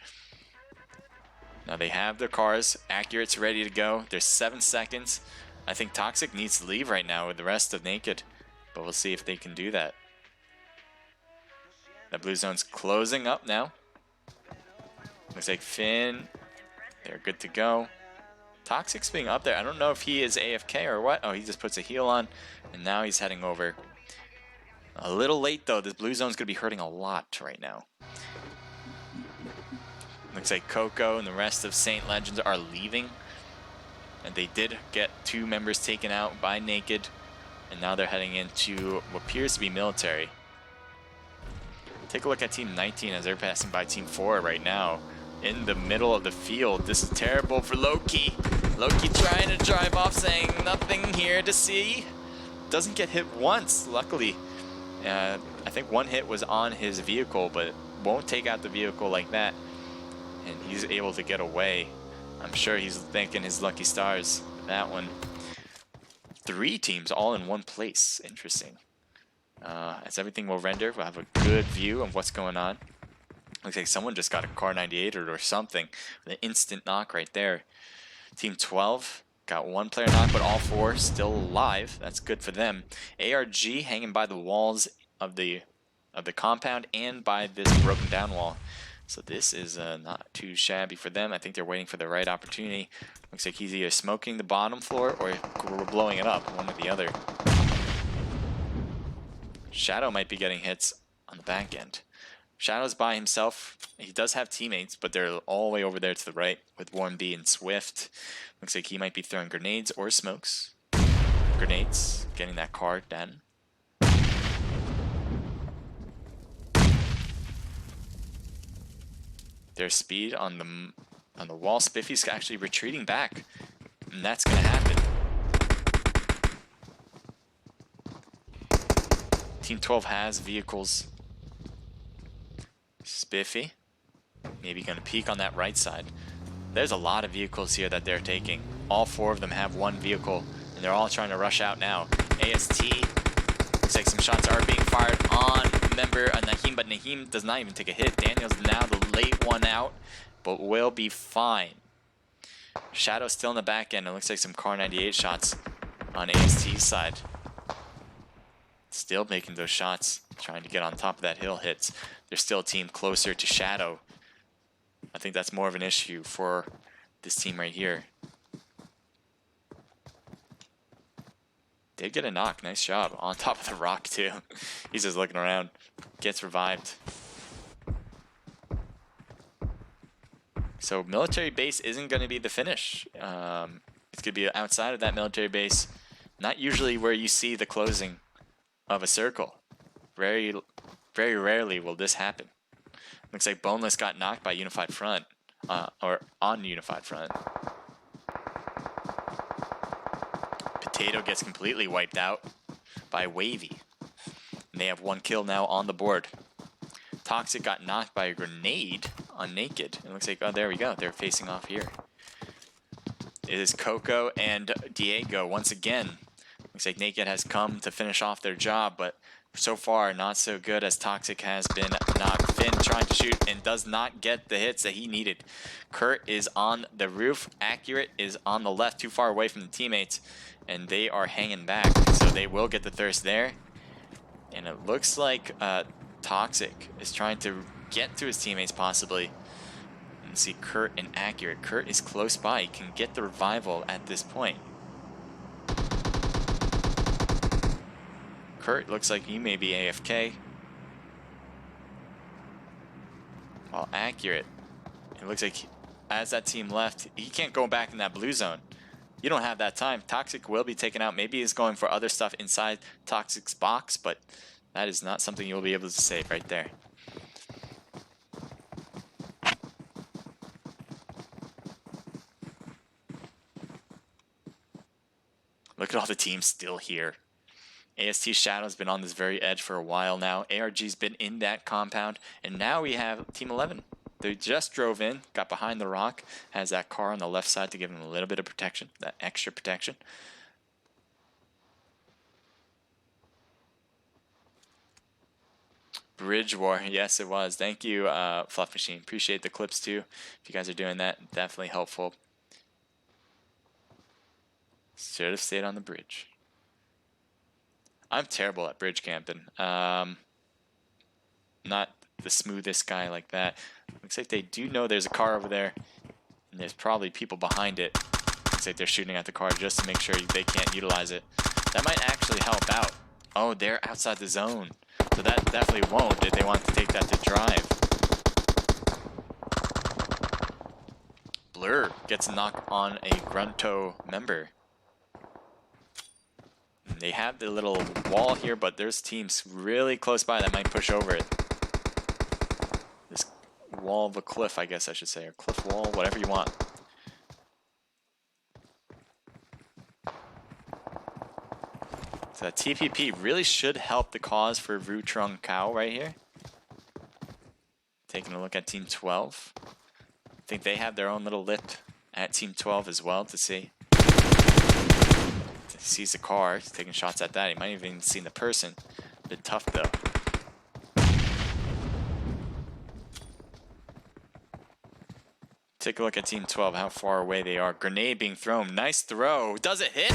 [SPEAKER 2] Now they have their cars. Accurate's ready to go. There's 7 seconds. I think Toxic needs to leave right now with the rest of Naked. But we'll see if they can do that. That blue zone's closing up now. Looks like Finn. They're good to go. Toxic's being up there. I don't know if he is AFK or what. Oh, he just puts a heal on. And now he's heading over. A little late though. This blue zone's going to be hurting a lot right now. Looks like Coco and the rest of Saint Legends are leaving. And they did get 2 members taken out by Naked. And now they're heading into what appears to be military. Take a look at Team 19 as they're passing by Team 4 right now. In the middle of the field. This is terrible for Loki. Loki trying to drive off, saying nothing here to see. Doesn't get hit once, luckily. I think 1 hit was on his vehicle, but won't take out the vehicle like that. And he's able to get away. I'm sure he's thanking his lucky stars for that one. 3 teams all in one place. Interesting. As everything will render, we'll have a good view of what's going on. Looks like someone just got a Car 98 or something. An instant knock right there. Team 12 got 1 player knock, but all 4 still alive. That's good for them. ARG hanging by the walls of the compound and by this broken down wall. So this is not too shabby for them. I think they're waiting for the right opportunity. Looks like he's either smoking the bottom floor or blowing it up, one or the other. Shadow might be getting hits on the back end. Shadow's by himself. He does have teammates, but they're all the way over there to the right with Warren B and Swift. Looks like he might be throwing grenades or smokes. Grenades, getting that car done. their speed on the wall. Spiffy's actually retreating back, and that's going to happen. Team 12 has vehicles. Spiffy, maybe going to peek on that right side. There's a lot of vehicles here that they're taking. All 4 of them have 1 vehicle, and they're all trying to rush out now. AST, looks like some shots are being fired on member Naheem, but Naheem does not even take a hit. Daniel's now the late one out, but will be fine. Shadow's still in the back end. It looks like some Car 98 shots on AST's side. Still making those shots, trying to get on top of that hill hits. There's still a team closer to Shadow. I think that's more of an issue for this team right here. Did get a knock. Nice job. On top of the rock, too. He's just looking around. Gets revived. So military base isn't going to be the finish. It's going to be outside of that military base. Not usually where you see the closing of a circle. Very rarely will this happen. Looks like Boneless got knocked by Unified Front. Or on Unified Front. Potato gets completely wiped out by Wavy. And they have 1 kill now on the board. Toxic got knocked by a grenade on Naked. It looks like, oh, there we go. They're facing off here. It is Coco and Diego once again. Looks like Naked has come to finish off their job, but so far not so good as Toxic has been knocked. Finn trying to shoot and does not get the hits that he needed. Kurt is on the roof. Accurate is on the left, too far away from the teammates. And they are hanging back, so they will get the thirst there. And it looks like Toxic is trying to get to his teammates possibly. And see Kurt and Accurate. Kurt is close by. He can get the revival at this point. Kurt looks like he may be AFK. While Accurate, it looks like as that team left, he can't go back in that blue zone. You don't have that time. Toxic will be taken out. Maybe he's going for other stuff inside Toxic's box, but that is not something you'll be able to save right there. Look at all the teams still here. AST Shadow's been on this very edge for a while now. ARG's been in that compound, and now we have Team 11. They just drove in, got behind the rock, has that car on the left side to give them a little bit of protection, that extra protection. Bridge War, yes it was. Thank you, Fluff Machine. Appreciate the clips too. If you guys are doing that, definitely helpful. Should have stayed on the bridge. I'm terrible at bridge camping. Not the smoothest guy like that. Looks like they do know there's a car over there, and there's probably people behind it. Looks like they're shooting at the car just to make sure they can't utilize it. That might actually help out. Oh, they're outside the zone. So that definitely won't if they want to take that to drive. Blur gets a knock on a Grunto member. They have the little wall here, but there's teams really close by that might push over it. This wall of a cliff, I guess I should say, or cliff wall, whatever you want. So that TPP really should help the cause for Vu Trung Cao right here. Taking a look at Team 12. I think they have their own little lip at Team 12 as well to see. He sees the car, he's taking shots at that. He might have even seen the person. A bit tough though. Take a look at Team 12, how far away they are. Grenade being thrown. Nice throw. Does it hit?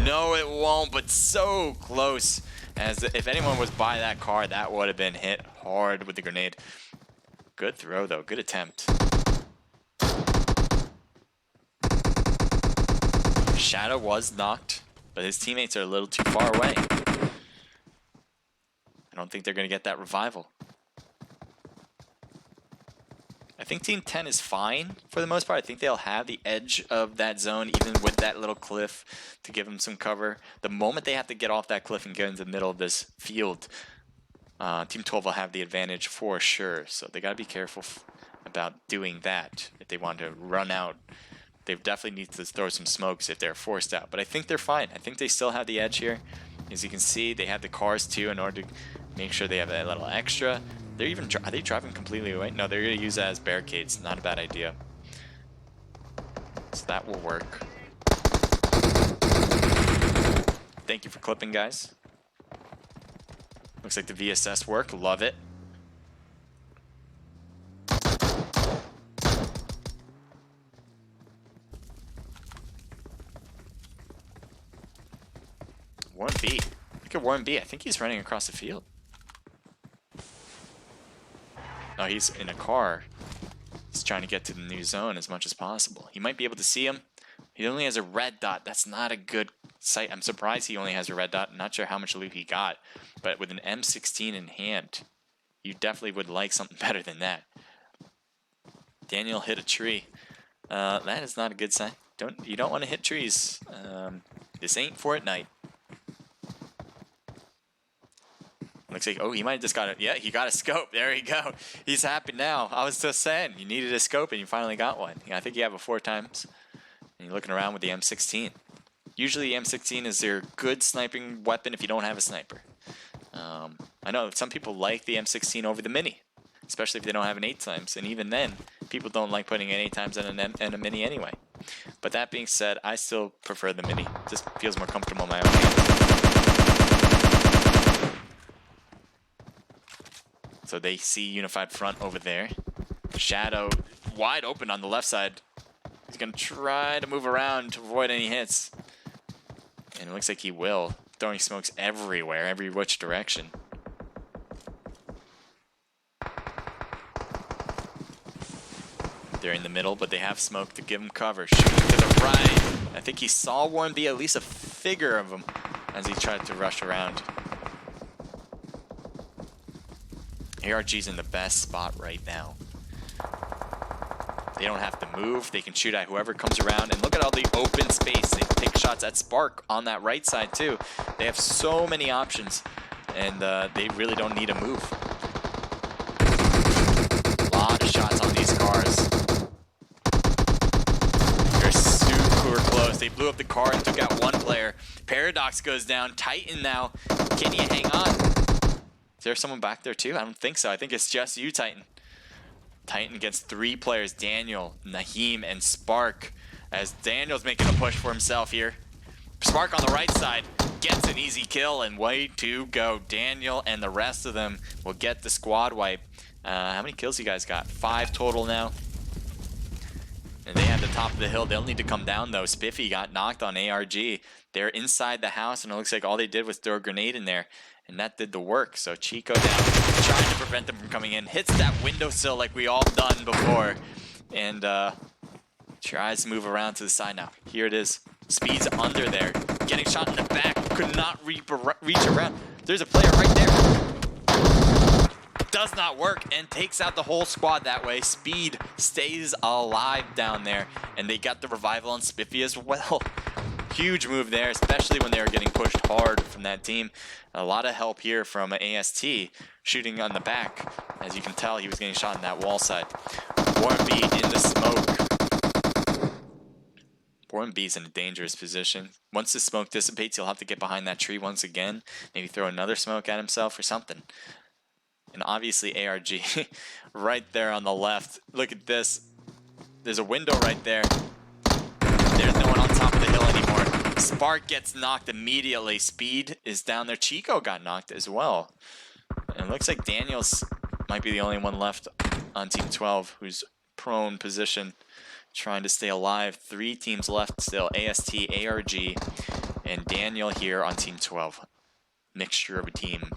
[SPEAKER 2] No, it won't, but so close. As if anyone was by that car, that would have been hit hard with the grenade. Good throw though, good attempt. Shadow was knocked, but his teammates are a little too far away. I don't think they're going to get that revival. I think Team 10 is fine for the most part. I think they'll have the edge of that zone, even with that little cliff to give them some cover. The moment they have to get off that cliff and get into the middle of this field, Team 12 will have the advantage for sure. So they got to be careful about doing that if they want to run out. They definitely need to throw some smokes if they're forced out. But I think they're fine. I think they still have the edge here. As you can see, they have the cars too in order to make sure they have a little extra. They're even are they driving completely away? No, they're going to use that as barricades. Not a bad idea. So that will work. Thank you for clipping, guys. Looks like the VSS work. Love it. Warren B. Look at Warren B. I think he's running across the field. No, he's in a car. He's trying to get to the new zone as much as possible. He might be able to see him. He only has a red dot. That's not a good sight. I'm surprised he only has a red dot. I'm not sure how much loot he got. But with an M16 in hand, you definitely would like something better than that. Daniel hit a tree. That is not a good sign. You don't want to hit trees. This ain't Fortnite. Looks like, oh, he might have just got it. Yeah, he got a scope. There you go. He's happy now. I was just saying, you needed a scope and you finally got one. Yeah, I think you have it 4 times. And you're looking around with the M16. Usually the M16 is your good sniping weapon if you don't have a sniper. I know some people like the M16 over the Mini, especially if they don't have an 8 times. And even then, people don't like putting an 8 times in a Mini anyway. But that being said, I still prefer the Mini. It just feels more comfortable in my own hand. So they see unified front over there. Shadow wide open on the left side. He's going to try to move around to avoid any hits. And it looks like he will. Throwing smokes everywhere, every which direction. They're in the middle, but they have smoke to give him cover. Shooting to the right. I think he saw Warren B, at least a figure of him, as he tried to rush around. ARG's in the best spot right now. They don't have to move. They can shoot at whoever comes around. And look at all the open space. They can take shots at Spark on that right side too. They have so many options. And they really don't need to move. A lot of shots on these cars. They're super close. They blew up the car and took out one player. Paradox goes down. Titan now. Can you hang on? Is there someone back there too? I don't think so. I think it's just you, Titan. Titan against 3 players. Daniel, Naheem, and Spark. As Daniel's making a push for himself here. Spark on the right side gets an easy kill, and way to go. Daniel and the rest of them will get the squad wipe. How many kills you guys got? 5 total now. And they have the top of the hill. They'll need to come down though. Spiffy got knocked on ARG. They're inside the house, and it looks like all they did was throw a grenade in there. And that did the work. So Chico down, trying to prevent them from coming in. Hits that windowsill like we all done before. And tries to move around to the side now. Here it is. Speed's under there. Getting shot in the back. Could not reach around. There's a player right there. Does not work and takes out the whole squad that way. Speed stays alive down there. And they got the revival on Spiffy as well. Huge move there, especially when they were getting pushed hard from that team. A lot of help here from AST shooting on the back. As you can tell, he was getting shot in that wall side. Warren B in the smoke. Warren B's in a dangerous position. Once the smoke dissipates, he'll have to get behind that tree once again. Maybe throw another smoke at himself or something. And obviously ARG right there on the left. Look at this. There's a window right there. There's no one on top of the hill anymore. Spark gets knocked immediately. Speed is down there. Chico got knocked as well. And it looks like Daniels might be the only one left on Team 12 who's prone position, trying to stay alive. 3 teams left still. AST, ARG, and Daniel here on Team 12. Mixture of a team.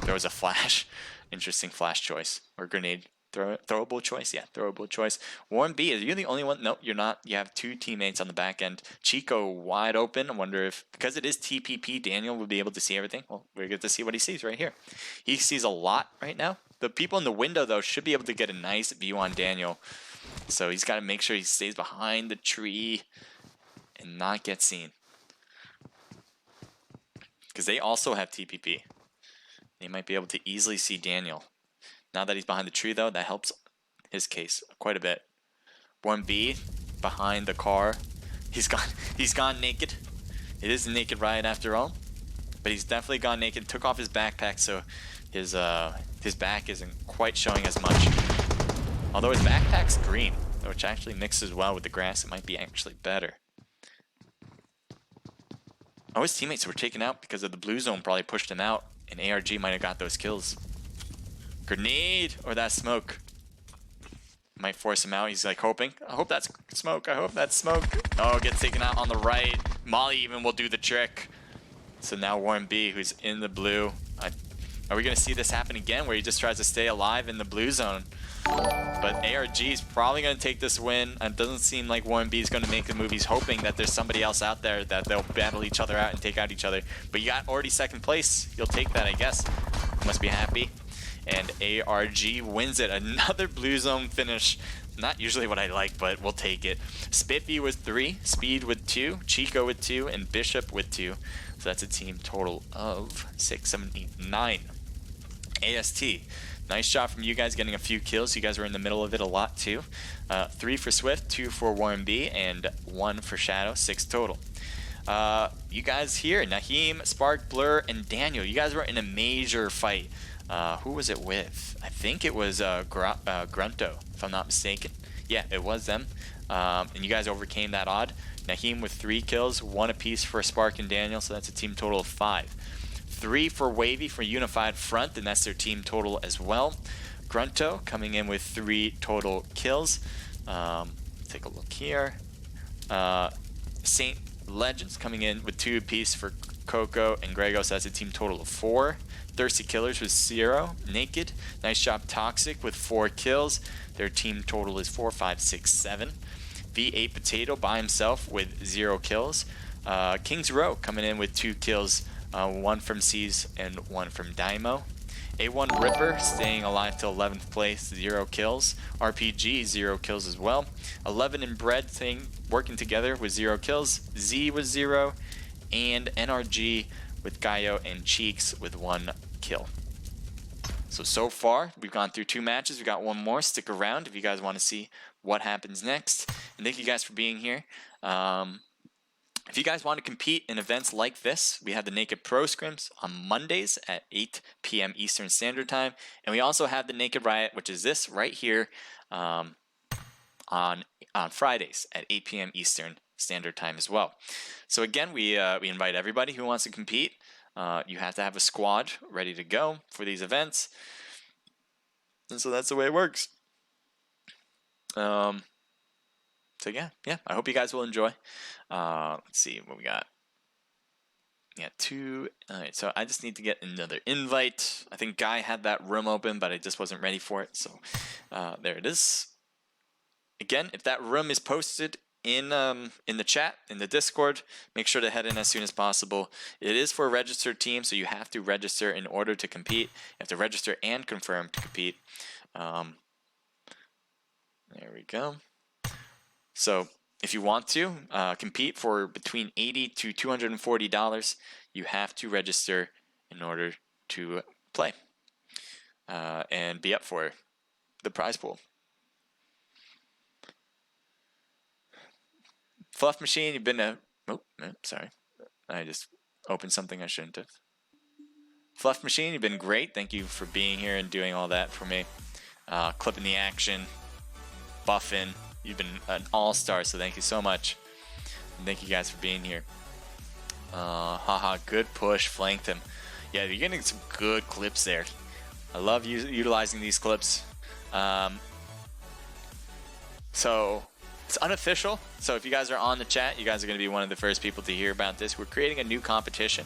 [SPEAKER 2] There was a flash. Interesting flash choice. Or grenade. Throwable choice? Yeah, throwable choice. Warren B, are you the only one? Nope, you're not. You have 2 teammates on the back end. Chico wide open. I wonder if, because it is TPP, Daniel will be able to see everything. Well, we're going to see what he sees right here. He sees a lot right now. The people in the window, though, should be able to get a nice view on Daniel. So he's got to make sure he stays behind the tree and not get seen. Because they also have TPP. They might be able to easily see Daniel. Now that he's behind the tree, though, that helps his case quite a bit. 1B behind the car. He's gone naked. It is a naked Riot after all, but he's definitely gone naked. Took off his backpack, so his back isn't quite showing as much. Although his backpack's green, which actually mixes well with the grass, it might be actually better. Oh, his teammates were taken out because of the blue zone probably pushed him out, and ARG might have got those kills. Grenade or that smoke might force him out. He's like hoping. I hope that's smoke. I hope that's smoke. Oh, gets taken out on the right. Molly even will do the trick. So now Warren B, who's in the blue. Are we going to see this happen again where he just tries to stay alive in the blue zone? But ARG is probably going to take this win. It doesn't seem like Warren B is going to make the move. He's hoping that there's somebody else out there that they'll battle each other out and take out each other. But you got already second place. You'll take that, I guess. Must be happy. And ARG wins it. Another blue zone finish. Not usually what I like, but we'll take it. Spiffy with 3, Speed with 2, Chico with 2, and Bishop with 2. So that's a team total of 6, 7, 8, 9. AST. Nice job from you guys getting a few kills. You guys were in the middle of it a lot too. 3 for Swift, 2 for Warren B, and 1 for Shadow. 6 total. You guys here, Naheem, Spark, Blur, and Daniel. You guys were in a major fight. Who was it with? I think it was Grunto, if I'm not mistaken. Yeah, it was them. And you guys overcame that odd. Naheem with 3 kills, 1 apiece for Spark and Daniel, so that's a team total of 5. 3 for Wavy for Unified Front, and that's their team total as well. Grunto coming in with 3 total kills. Take a look here. Saint Legends coming in with 2 apiece for Coco and Grego, so that's a team total of 4. Thirsty Killers with 0. Naked. Nice job Toxic with 4 kills. Their team total is 4, 5, 6, 7. V8 Potato by himself with 0 kills. Kings Row coming in with 2 kills. 1 from C's and 1 from Daimo. A1 Ripper staying alive till 11th place, 0 kills. RPG 0 kills as well. 11 and Bread staying working together with 0 kills. Z with 0, and NRG with Gaio and Cheeks with 1 kill. So far we've gone through 2 matches. We got 1 more. Stick around if you guys want to see what happens next. And thank you guys for being here. If you guys want to compete in events like this, we have the Naked Pro Scrims on Mondays at 8 p.m. Eastern Standard Time. And we also have the Naked Riot, which is this right here, on Fridays at 8 p.m. Eastern Standard Time as well. So again, we invite everybody who wants to compete. You have to have a squad ready to go for these events. And so that's the way it works. So yeah, I hope you guys will enjoy. Let's see what we got. Yeah, 2. All right, so I just need to get another invite. I think Guy had that room open, but I just wasn't ready for it. So there it is. Again, if that room is posted in the chat, in the Discord, make sure to head in as soon as possible. It is for a registered team, so you have to register in order to compete. You have to register and confirm to compete. There we go. So if you want to compete for between $80 to $240, you have to register in order to play and be up for the prize pool. Fluff Machine, you've been a... Oh, sorry. I just opened something I shouldn't have. Fluff Machine, you've been great. Thank you for being here and doing all that for me. Clipping the action. Buffing. You've been an all-star, so thank you so much. And thank you guys for being here. Haha, good push. Flanked him. Yeah, you're getting some good clips there. I love utilizing these clips. So... it's unofficial, so if you guys are on the chat, you guys are going to be one of the first people to hear about this. We're creating a new competition.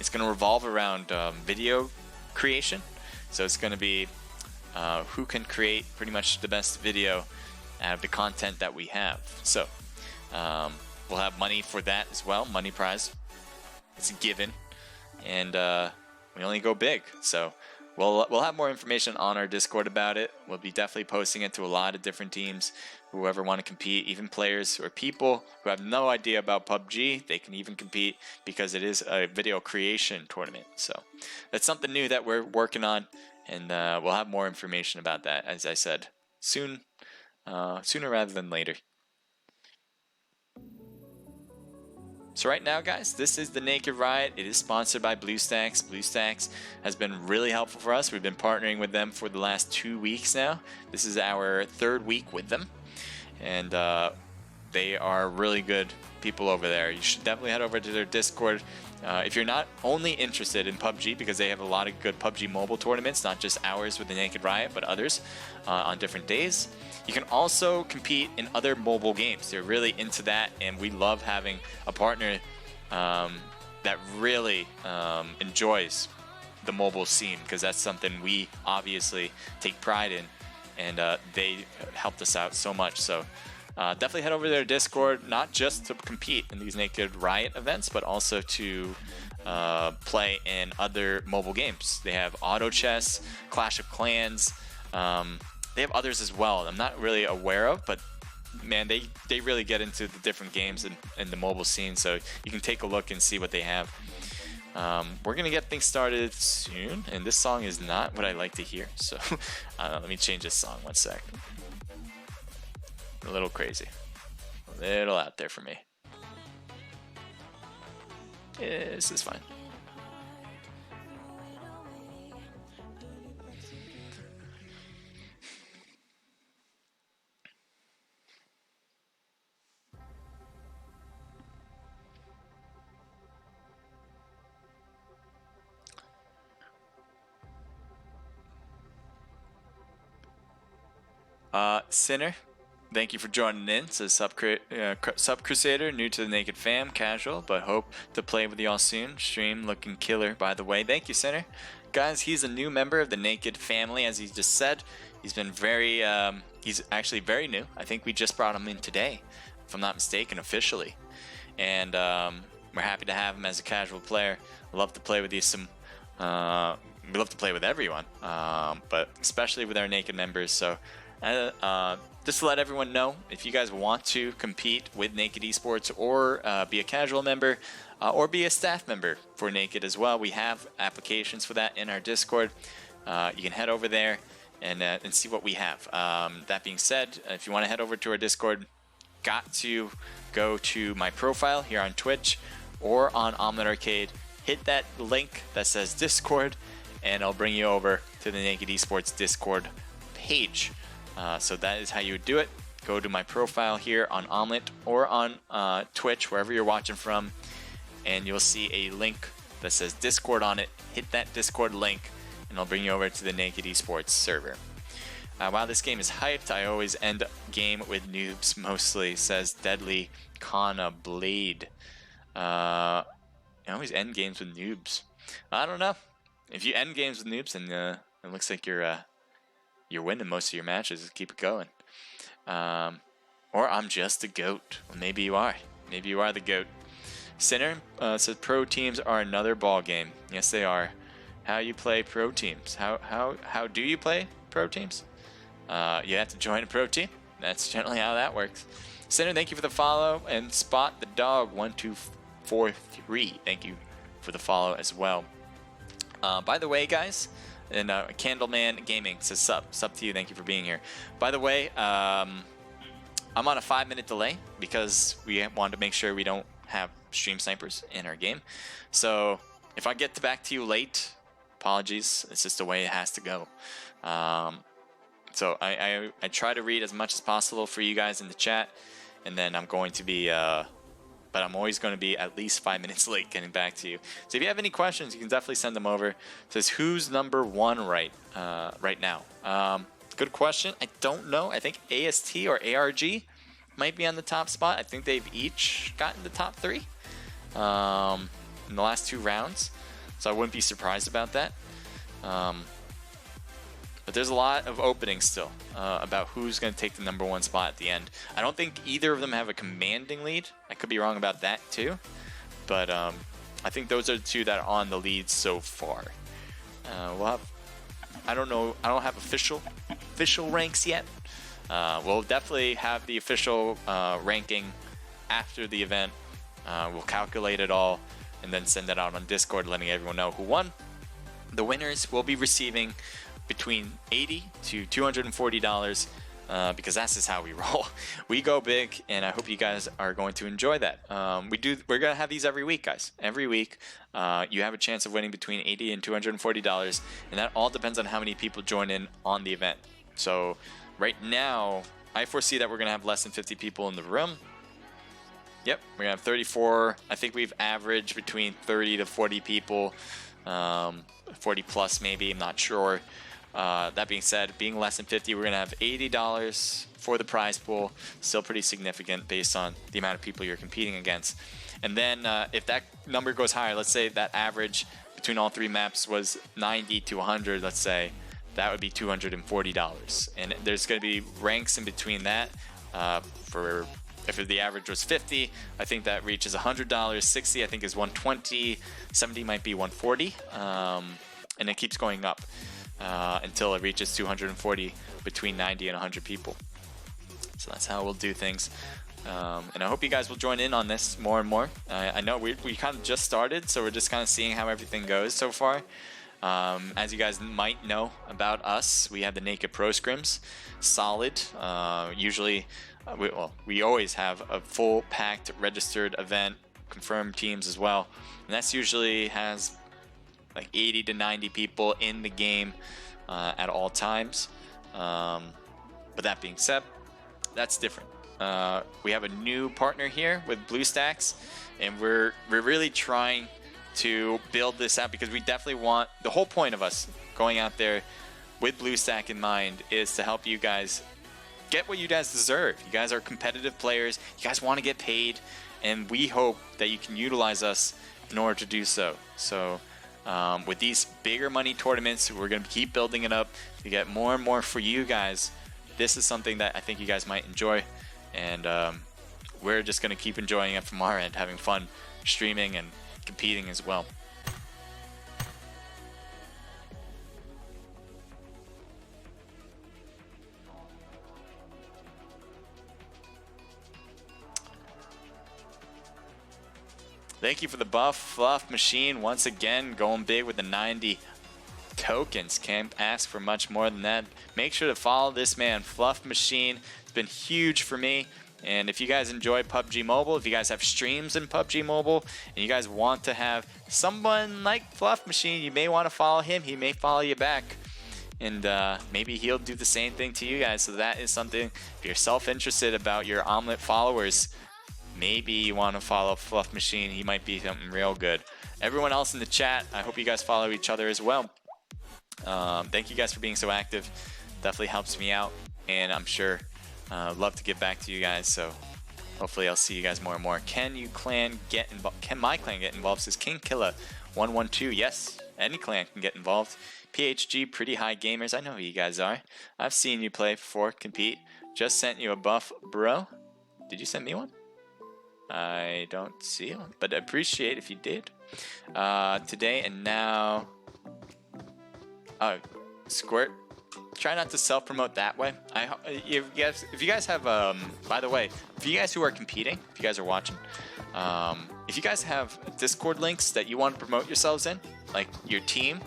[SPEAKER 2] It's going to revolve around video creation. So it's going to be who can create pretty much the best video out of the content that we have. So we'll have money for that as well, money prize. It's a given, and we only go big. So we'll have more information on our Discord about it. We'll be definitely posting it to a lot of different teams, whoever want to compete, even players or people who have no idea about PUBG. They can even compete because it is a video creation tournament. So that's something new that we're working on, and we'll have more information about that, as I said, soon, sooner rather than later. So right now, guys, this is the Naked Riot. It is sponsored by BlueStacks. BlueStacks has been really helpful for us. We've been partnering with them for the last 2 weeks now. This is our 3rd week with them, and they are really good people over there. You should definitely head over to their Discord. If you're not only interested in PUBG, because they have a lot of good PUBG mobile tournaments, not just ours with the Naked Riot, but others on different days. You can also compete in other mobile games. They're really into that, and we love having a partner that really enjoys the mobile scene, because that's something we obviously take pride in, and they helped us out so much. So definitely head over to their Discord, not just to compete in these Naked Riot events, but also to play in other mobile games. They have Auto Chess, Clash of Clans. They have others as well I'm not really aware of, but man, they really get into the different games in the mobile scene, so you can take a look and see what they have. We're gonna get things started soon, and this song is not what I like to hear, so let me change this song 1 sec. A little crazy, a little out there for me. Yeah, this is fine. Sinner, thank you for joining in. Says Sub Crusader, new to the Naked Fam, casual, but hope to play with y'all soon. Stream looking killer, by the way. Thank you, Sinner. Guys, he's a new member of the Naked family, as he just said. He's been very, he's actually very new. I think we just brought him in today, if I'm not mistaken, officially. And we're happy to have him as a casual player. Love to play with you some. We love to play with everyone, but especially with our Naked members. So just to let everyone know, if you guys want to compete with Naked Esports, or be a casual member, or be a staff member for Naked as well, we have applications for that in our Discord. You can head over there and see what we have. That being said, if you want to head over to our Discord, got to go to my profile here on Twitch or on Omlet Arcade. Hit that link that says Discord, and I'll bring you over to the Naked Esports Discord page. So that is how you would do it. Go to my profile here on Omlet or on Twitch, wherever you're watching from, and you'll see a link that says Discord on it. Hit that Discord link, and I'll bring you over to the Naked Esports server. While this game is hyped, I always end game with noobs mostly, says Deadly Kana Blade. I always end games with noobs. I don't know. If you end games with noobs, then it looks like you're winning most of your matches. Just keep it going. Or I'm just a goat. Well, maybe you are. Maybe you are the goat. Sinner says pro teams are another ball game. Yes, they are. How you play pro teams? How do you play pro teams? You have to join a pro team. That's generally how that works. Sinner, thank you for the follow, and Spot the Dog 1243. Thank you for the follow as well. By the way, guys, and Candleman Gaming says sup to you. Thank you for being here. By the way, I'm on a 5-minute delay because we wanted to make sure we don't have stream snipers in our game. So if I get back to you late, apologies. It's just the way it has to go. So I try to read as much as possible for you guys in the chat, and then I'm going to be but I'm always going to be at least 5 minutes late getting back to you. So if you have any questions, you can definitely send them over. It says, who's number one right now? Good question. I don't know. I think AST or ARG might be on the top spot. I think they've each gotten the top 3 in the last 2 rounds. So I wouldn't be surprised about that. But there's a lot of openings still about who's going to take the number 1 spot at the end. I don't think either of them have a commanding lead. I could be wrong about that too. But I think those are the 2 that are on the lead so far. We'll have, I don't know, I don't have official ranks yet. We'll definitely have the official ranking after the event. We'll calculate it all and then send it out on Discord, letting everyone know who won. The winners will be receiving between $80 to $240 because that's just how we roll. We go big, and I hope you guys are going to enjoy that. We're gonna have these every week, guys. Every week, you have a chance of winning between $80 and $240, and that all depends on how many people join in on the event. So right now, I foresee that we're gonna have less than 50 people in the room. Yep, we're gonna have 34. I think we've averaged between 30 to 40 people, 40 plus maybe, I'm not sure. That being said, being less than 50, we're gonna have $80 for the prize pool. Still pretty significant based on the amount of people you're competing against. And then if that number goes higher, let's say that average between all three maps was 90 to 100, let's say, that would be $240. And there's gonna be ranks in between that. If the average was 50, I think that reaches $100. 60, I think, is 120. 70 might be 140, and it keeps going up until it reaches 240 between 90 and 100 people. So that's how we'll do things. And I hope you guys will join in on this more and more. I know we kind of just started, so we're just kind of seeing how everything goes so far. As you guys might know about us, we have the Naked Pro Scrims. Solid. Usually, we always have a full packed registered event, confirmed teams as well. And that's usually has like 80 to 90 people in the game at all times. But that being said, that's different. We have a new partner here with BlueStacks, and we're really trying to build this out because we definitely want, the whole point of us going out there with BlueStack in mind is to help you guys get what you guys deserve. You guys are competitive players, you guys want to get paid, and we hope that you can utilize us in order to do so. So with these bigger money tournaments, we're going to keep building it up to get more and more for you guys. This is something that I think you guys might enjoy, and we're just going to keep enjoying it from our end, having fun streaming and competing as well. Thank you for the buff, Fluff Machine. Once again, going big with the 90 tokens. Can't ask for much more than that. Make sure to follow this man, Fluff Machine. It's been huge for me. And if you guys enjoy PUBG Mobile, if you guys have streams in PUBG Mobile, and you guys want to have someone like Fluff Machine, you may want to follow him. He may follow you back. And maybe he'll do the same thing to you guys. So that is something, if you're self-interested about your Omlet followers, maybe you want to follow Fluff Machine. He might be something real good. Everyone else in the chat, I hope you guys follow each other as well. Thank you guys for being so active. Definitely helps me out, and I'm sure love to get back to you guys. So hopefully I'll see you guys more and more. Can my clan get involved? Says King Killa 112. Yes, any clan can get involved. PHG, Pretty High Gamers. I know who you guys are. I've seen you play before. Compete. Just sent you a buff, bro. Did you send me one? I don't see one, but I appreciate if you did. Today and now. Oh, Squirt. Try not to self-promote that way. If you guys have, by the way, if you guys who are competing, if you guys are watching, if you guys have Discord links that you want to promote yourselves in, like your team,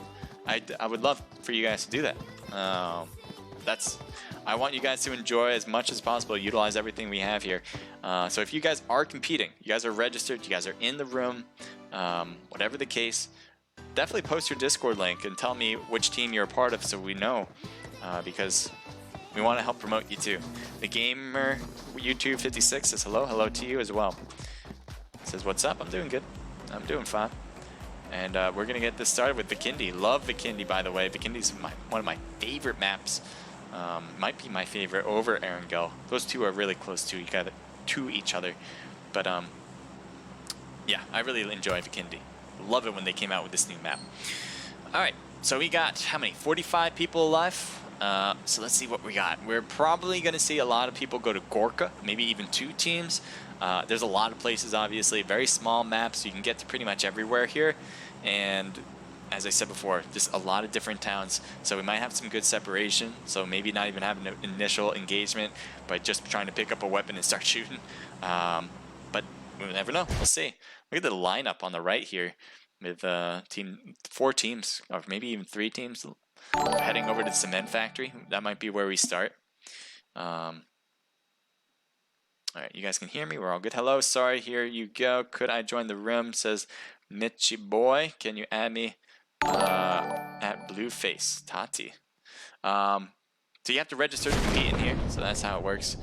[SPEAKER 2] I would love for you guys to do that. I want you guys to enjoy as much as possible, utilize everything we have here. So if you guys are competing, you guys are registered, you guys are in the room, whatever the case, definitely post your Discord link and tell me which team you're a part of so we know, because we want to help promote you too. The Gamer YouTube 56 says hello to you as well. Says what's up? I'm doing good. I'm doing fine. And we're gonna get this started with Bikindi. Love Bikindi, by the way. Bikindi's one of my favorite maps. Might be my favorite over Erangel. Those two are really close to each other. But yeah, I really enjoy Bikindi. Love it when they came out with this new map. Alright, so we got, how many? 45 people alive? So let's see what we got. We're probably going to see a lot of people go to Gorka, maybe even 2 teams. There's a lot of places, obviously. Very small maps, so you can get to pretty much everywhere here. And as I said before, just a lot of different towns. So we might have some good separation. So maybe not even have an initial engagement, but just trying to pick up a weapon and start shooting. But we'll never know. We'll see. Look at the lineup on the right here with 4 teams, or maybe even 3 teams. heading over to the cement factory. That might be where we start. All right, you guys can hear me. We're all good. Hello, sorry, here you go. Could I join the room? Says Mitchy Boy. Can you add me at Blueface Tati? So you have to register to compete in here. So that's how it works.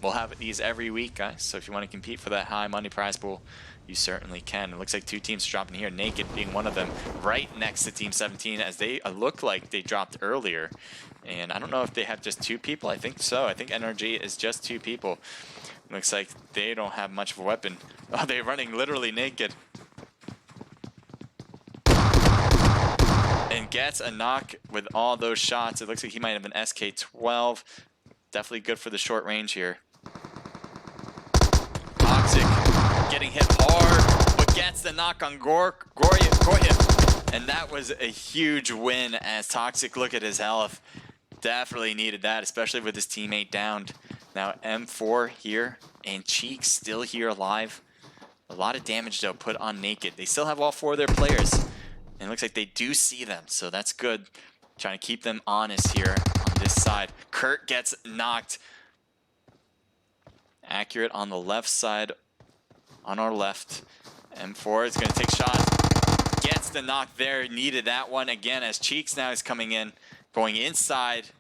[SPEAKER 2] We'll have these every week, guys. So if you want to compete for that high money prize pool, you certainly can. It looks like 2 teams dropping here. Naked being one of them, right next to Team 17, as they look like they dropped earlier. And I don't know if they have just 2 people. I think so. I think NRG is just 2 people. Looks like they don't have much of a weapon. Oh, they're running literally naked. And gets a knock with all those shots. It looks like he might have an SK-12. Definitely good for the short range here. Toxic getting hit hard, but gets the knock on Goya. And that was a huge win as Toxic, look at his health. Definitely needed that, especially with his teammate downed. Now M4 here, and Cheek still here alive. A lot of damage though put on Naked. They still have all 4 of their players. And it looks like they do see them, so that's good. Trying to keep them honest here on this side. Kurt gets knocked. Accurate on the left side, on our left. M4 is going to take shots. Gets the knock there. Needed that one again as Cheeks now is coming in. Going inside.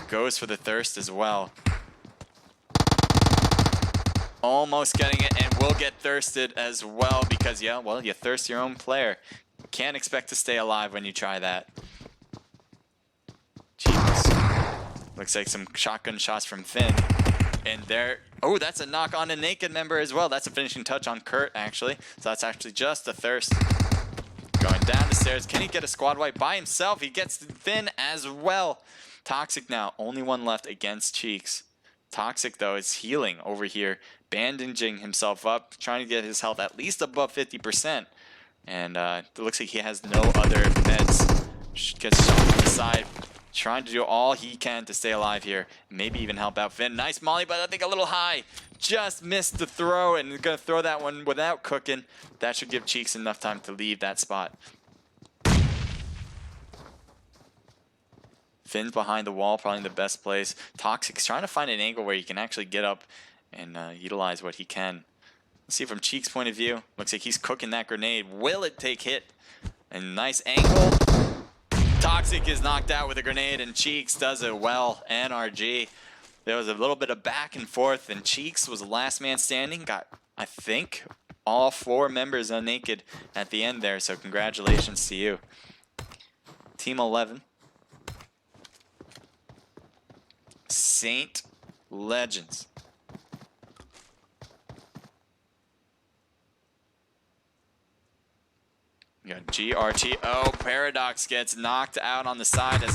[SPEAKER 2] Goes for the thirst as well. Almost getting it, and will get thirsted as well because, yeah, well, you thirst your own player. Can't expect to stay alive when you try that. Jeez. Looks like some shotgun shots from Finn. And there, oh, that's a knock on a Naked member as well. That's a finishing touch on Kurt, actually. So that's actually just a thirst. Going down the stairs. Can he get a squad wipe by himself? He gets Finn as well. Toxic now, only one left against Cheeks. Toxic, though, is healing over here, bandaging himself up, trying to get his health at least above 50%. And it looks like he has no other meds. Gets shot on the side, trying to do all he can to stay alive here. Maybe even help out Finn. Nice molly, but I think a little high. Just missed the throw, and going to throw that one without cooking. That should give Cheeks enough time to leave that spot. Finn's behind the wall, probably the best place. Toxic's trying to find an angle where he can actually get up and utilize what he can. Let's see from Cheeks' point of view. Looks like he's cooking that grenade. Will it take hit? A nice angle. Toxic is knocked out with a grenade, and Cheeks does it well. NRG. There was a little bit of back and forth, and Cheeks was the last man standing. Got, I think, all 4 members on Naked at the end there, so congratulations to you. Team 11. Saint Legends. We got GRT. Oh, Paradox gets knocked out on the side as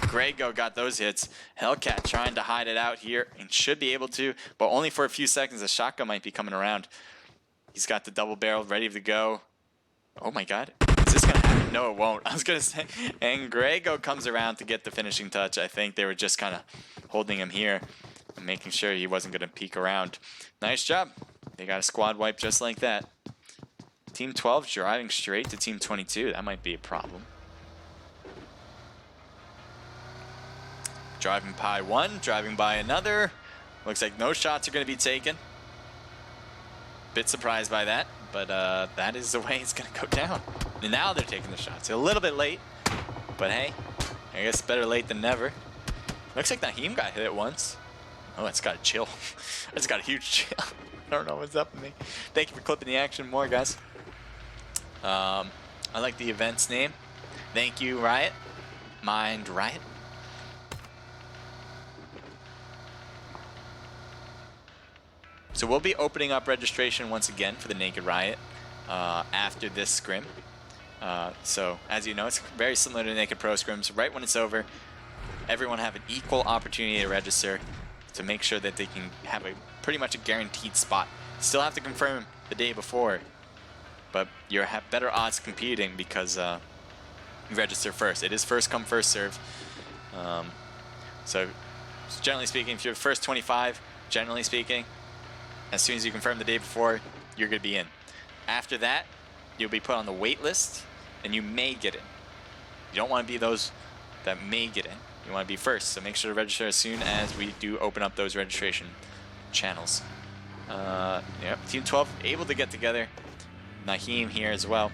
[SPEAKER 2] Grego got those hits. Hellcat trying to hide it out here and should be able to, but only for a few seconds. A shotgun might be coming around. He's got the double barrel ready to go. Oh my god. Is this going to happen? No, it won't. I was going to say. And Grego comes around to get the finishing touch. I think they were just kind of holding him here and making sure he wasn't going to peek around. Nice job. They got a squad wipe just like that. Team 12 driving straight to Team 22. That might be a problem. Driving by one, driving by another. Looks like no shots are going to be taken. Bit surprised by that, but that is the way it's going to go down. And now they're taking the shots. A little bit late, but hey, I guess better late than never. Looks like Naheem got hit once. Oh, it's got a chill. It's got a huge chill. I don't know what's up with me. Thank you for clipping the action more, guys. I like the event's name. Thank you, Riot. Mind Riot. So we'll be opening up registration once again for the Naked Riot after this scrim. So as you know, it's very similar to Naked Pro scrims. Right when it's over, everyone have an equal opportunity to register to make sure that they can have a pretty much a guaranteed spot. Still have to confirm the day before, but you have better odds competing because you register first. It is first come, first serve. So generally speaking, if you're the first 25, generally speaking, as soon as you confirm the day before, you're going to be in. After that, you'll be put on the wait list, and you may get in. You don't want to be those that may get in. You want to be first, so make sure to register as soon as we do open up those registration channels. Yep, Team 12 able to get together. Naheem here as well.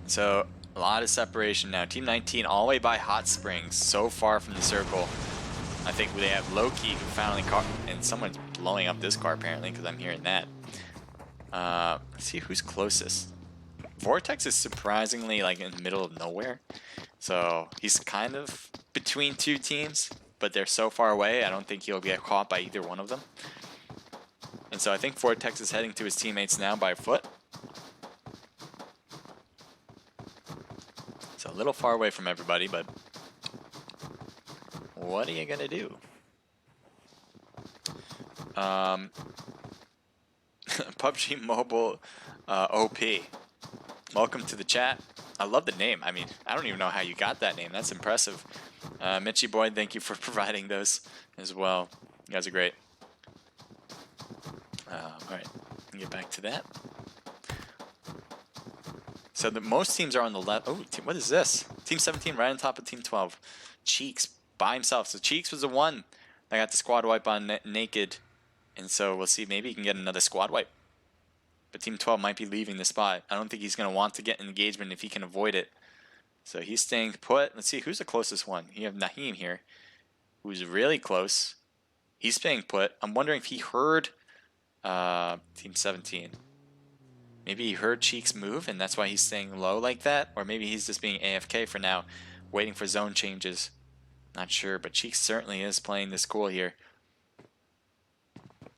[SPEAKER 2] So a lot of separation now. Team 19 all the way by Hot Springs, so far from the circle. I think they have Loki who finally caught, and someone's blowing up this car apparently because I'm hearing that. Let's see who's closest. Vortex is surprisingly like in the middle of nowhere, so he's kind of between two teams, but they're so far away I don't think he'll get caught by either one of them. And so I think Vortex is heading to his teammates now by foot. So a little far away from everybody, but what are you gonna do? PUBG Mobile OP. Welcome to the chat. I love the name. I mean, I don't even know how you got that name. That's impressive. Mitchy Boy, thank you for providing those as well. You guys are great. Alright, get back to that. So the most teams are on the left. Oh, what is this? Team 17 right on top of Team 12. Cheeks by himself. So Cheeks was the one that got the squad wipe on Naked. And so we'll see. Maybe he can get another squad wipe. But Team 12 might be leaving the spot. I don't think he's going to want to get engagement if he can avoid it. So he's staying put. Let's see, who's the closest one? You have Naheem here, who's really close. He's staying put. I'm wondering if he heard Team 17. Maybe he heard Cheeks move, and that's why he's staying low like that. Or maybe he's just being AFK for now, waiting for zone changes. Not sure, but Cheeks certainly is playing this cool here.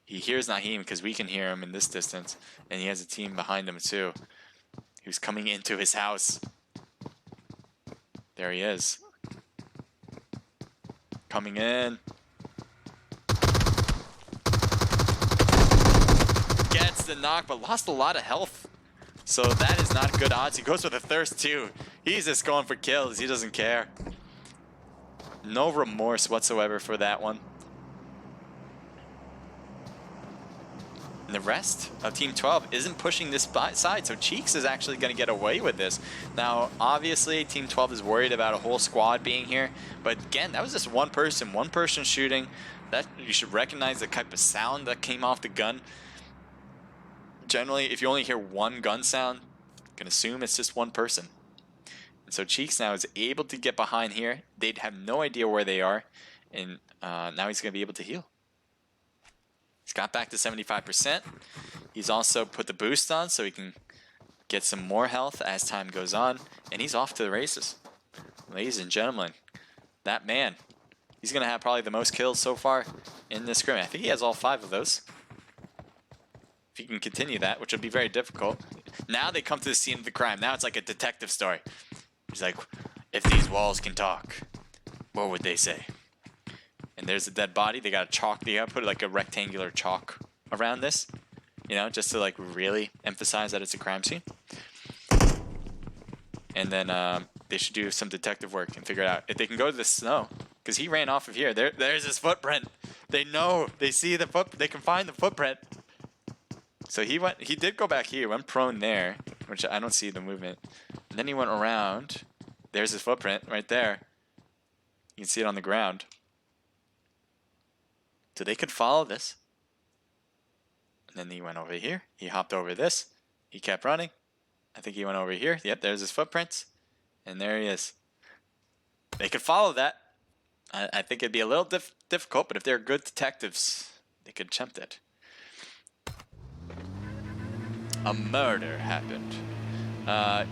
[SPEAKER 2] He hears Naheem because we can hear him in this distance, and he has a team behind him too, who's coming into his house. There he is. Coming in. Gets the knock, but lost a lot of health. So that is not good odds. He goes with a thirst too. He's just going for kills. He doesn't care. No remorse whatsoever for that one. And the rest of Team 12 isn't pushing this side, so Cheeks is actually going to get away with this. Now, obviously, Team 12 is worried about a whole squad being here, but again, that was just one person shooting. That you should recognize the type of sound that came off the gun. Generally, if you only hear one gun sound, you can assume it's just one person. And so Cheeks now is able to get behind here. They'd have no idea where they are, and now he's going to be able to heal. He's got back to 75%. He's also put the boost on so he can get some more health as time goes on. And he's off to the races. Ladies and gentlemen, that man, he's going to have probably the most kills so far in this scrimmage. I think he has all 5 of those. If he can continue that, which would be very difficult. Now they come to the scene of the crime. Now it's like a detective story. He's like, if these walls can talk, what would they say? And there's a dead body. They got a chalk. They got to put like a rectangular chalk around this, you know, just to like really emphasize that it's a crime scene. And then they should do some detective work and figure it out if they can go to the snow, because he ran off of here. There's his footprint. They know. They see the foot. They can find the footprint. So he went. He did go back here. Went prone there, which I don't see the movement. And then he went around. There's his footprint right there. You can see it on the ground. So they could follow this. And then he went over here. He hopped over this. He kept running. I think he went over here. Yep, there's his footprints. And there he is. They could follow that. I think it'd be a little difficult, but if they're good detectives, they could attempt it. A murder happened.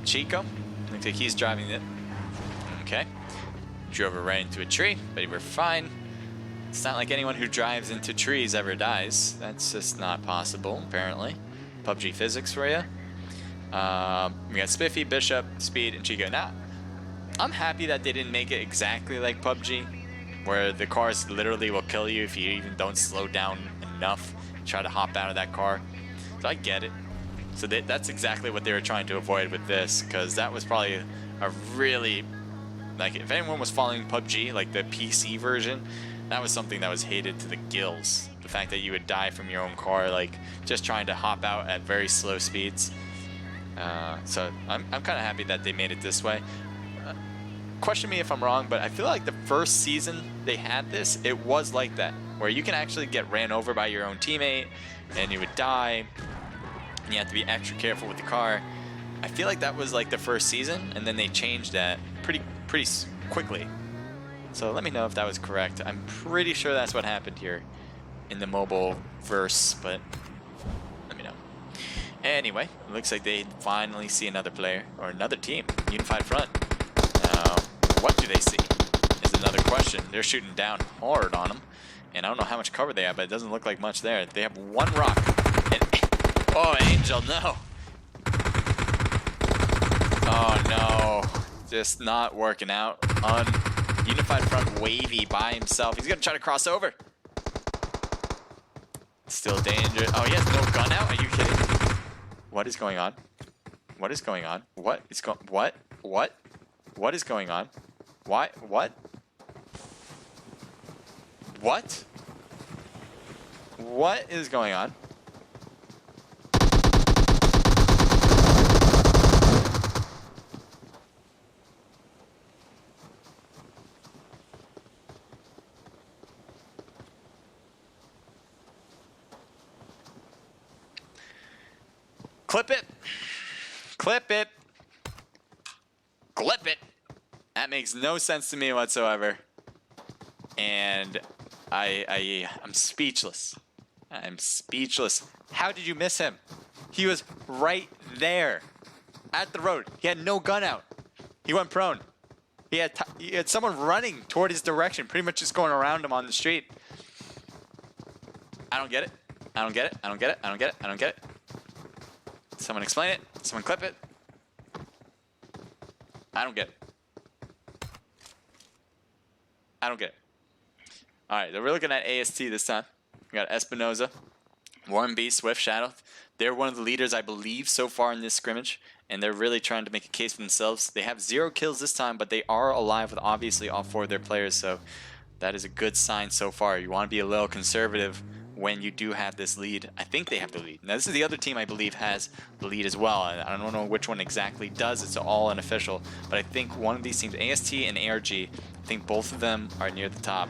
[SPEAKER 2] Chico, looks like he's driving it. Okay. Drove right into a tree, but we're fine. It's not like anyone who drives into trees ever dies. That's just not possible, apparently. PUBG physics for you. We got Spiffy, Bishop, Speed, and Chico. Now, I'm happy that they didn't make it exactly like PUBG, where the cars literally will kill you if you even don't slow down enough. Try to hop out of that car. So I get it. So that's exactly what they were trying to avoid with this, because that was probably a really, like, if anyone was following PUBG, like the PC version, that was something that was hated to the gills. The fact that you would die from your own car, like just trying to hop out at very slow speeds. So I'm kind of happy that they made it this way. Question me if I'm wrong, but I feel like the first season they had this, it was like that, where you can actually get ran over by your own teammate and you would die, and you have to be extra careful with the car. I feel like that was like the first season, and then they changed that pretty quickly. So let me know if that was correct. I'm pretty sure that's what happened here in the mobile verse, but let me know. Anyway, it looks like they finally see another player or another team. Unified front. Now, what do they see is another question. They're shooting down hard on them, and I don't know how much cover they have, but it doesn't look like much there. They have one rock. And, oh, Angel, no. Oh, no. Just not working out on Unified front. Wavy by himself. He's going to try to cross over. Still dangerous. Oh, he has no gun out? Are you kidding? What is going on? What is going on? What is going... What? What? What is going on? Why? What? What? What is going on? Clip it. Clip it. Clip it. That makes no sense to me whatsoever. And I'm speechless. I'm speechless. How did you miss him? He was right there at the road. He had no gun out. He went prone. He had someone running toward his direction, pretty much just going around him on the street. I don't get it. I don't get it. I don't get it. I don't get it. I don't get it. Someone explain it. Someone clip it. I don't get it. I don't get it. Alright, we're looking at AST this time. We got Espinoza, Warren B, Swift, Shadow. They're one of the leaders, I believe, so far in this scrimmage, and they're really trying to make a case for themselves. They have 0 kills this time, but they are alive with obviously all 4 of their players, so that is a good sign so far. You want to be a little conservative when you do have this lead. I think they have the lead. Now, this is the other team I believe has the lead as well. I don't know which one exactly does. It's all unofficial, but I think one of these teams, AST and ARG, I think both of them are near the top.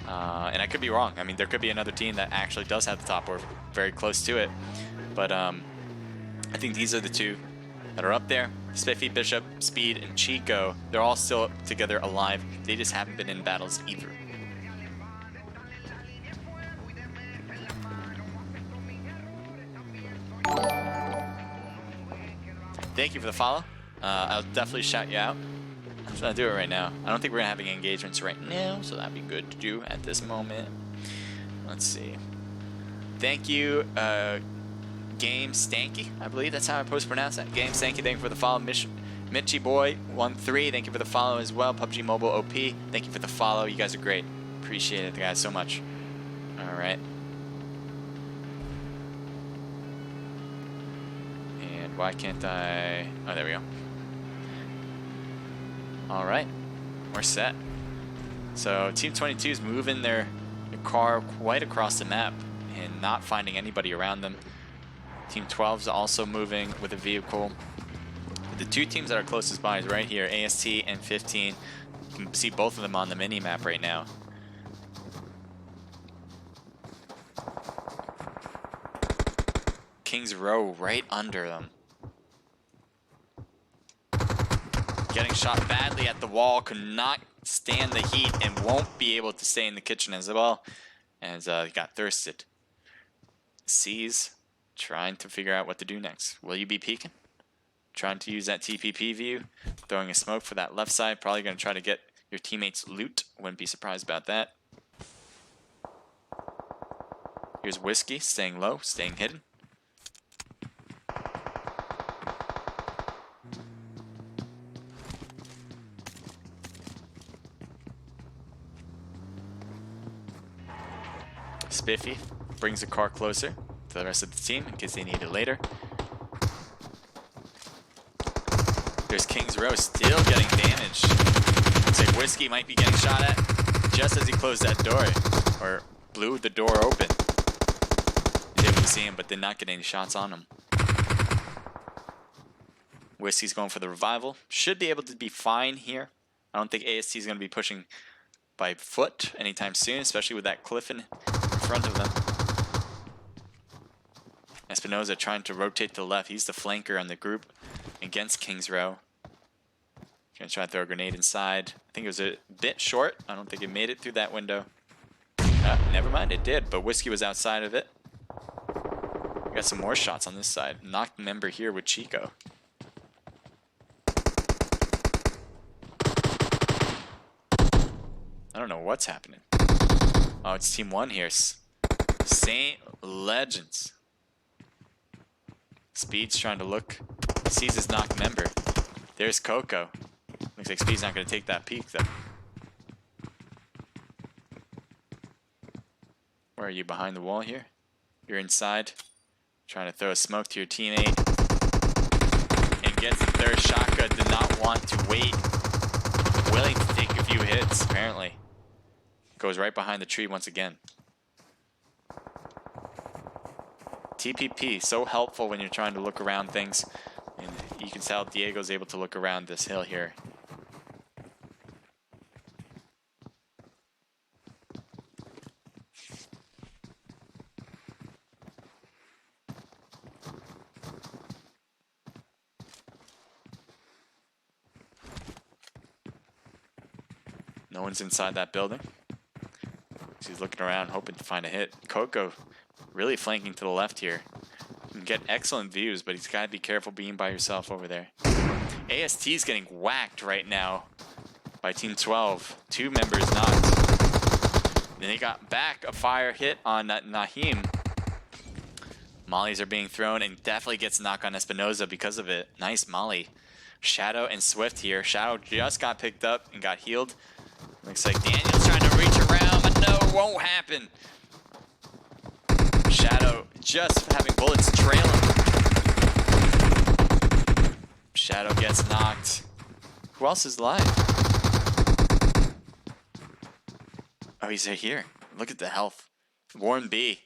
[SPEAKER 2] And I could be wrong. I mean, there could be another team that actually does have the top or very close to it. But I think these are the 2 that are up there. Spiffy, Bishop, Speed, and Chico. They're all still together alive. They just haven't been in battles either. Thank you for the follow. I'll definitely shout you out. I'm trying to do it right now. I don't think we're gonna have any engagements right now, so that'd be good to do at this moment. Let's see. Thank you, Game Stanky. I believe that's how I'm supposed to pronounce that. Game Stanky, thank you for the follow. Mitchy Boy 13, thank you for the follow as well. PUBG Mobile OP, thank you for the follow. You guys are great. Appreciate it, guys, so much. All right. And why can't I? Oh, there we go. All right, we're set. So Team 22 is moving their car quite across the map and not finding anybody around them. Team 12 is also moving with a vehicle. The 2 teams that are closest by is right here, AST and 15. You can see both of them on the mini map right now. Kings Row right under them. Getting shot badly at the wall, could not stand the heat and won't be able to stay in the kitchen as well, as he got thirsted. C's trying to figure out what to do next. Will you be peeking? Trying to use that TPP view, throwing a smoke for that left side, probably going to try to get your teammates loot. Wouldn't be surprised about that. Here's Whiskey, staying low, staying hidden. Spiffy brings the car closer to the rest of the team in case they need it later. There's Kings Row still getting damaged. Looks like Whiskey might be getting shot at just as he closed that door. Or blew the door open. He was able to see him, but did not get any shots on him. Whiskey's going for the revival. Should be able to be fine here. I don't think AST is going to be pushing by foot anytime soon, especially with that cliff in front of them. Espinoza trying to rotate to the left. He's the flanker on the group against Kings Row. Gonna try to throw a grenade inside. I think it was a bit short. I don't think it made it through that window. Never mind, it did, but Whiskey was outside of it. We got some more shots on this side. Knocked member here with Chico. I don't know what's happening. Oh, it's Team 1 here. Saint Legends. Speed's trying to look. Sees his knocked member. There's Coco. Looks like Speed's not going to take that peek, though. Where are you? Behind the wall here? You're inside. Trying to throw a smoke to your teammate. And gets the third shotgun. Did not want to wait. Willing to take a few hits, apparently. Goes right behind the tree once again. TPP, so helpful when you're trying to look around things. And you can tell Diego's able to look around this hill here. No one's inside that building. He's looking around, hoping to find a hit. Coco really flanking to the left here. You can get excellent views, but he's got to be careful being by yourself over there. AST's getting whacked right now by Team 12. 2 members knocked. Then they got back a fire hit on Naheem. Mollies are being thrown and definitely gets a knock on Espinoza because of it. Nice molly. Shadow and Swift here. Shadow just got picked up and got healed. Looks like Daniel's trying to reach around, but no, it won't happen. Shadow just having bullets trail him. Shadow gets knocked. Who else is alive? Oh, he's here. Look at the health. Warren B.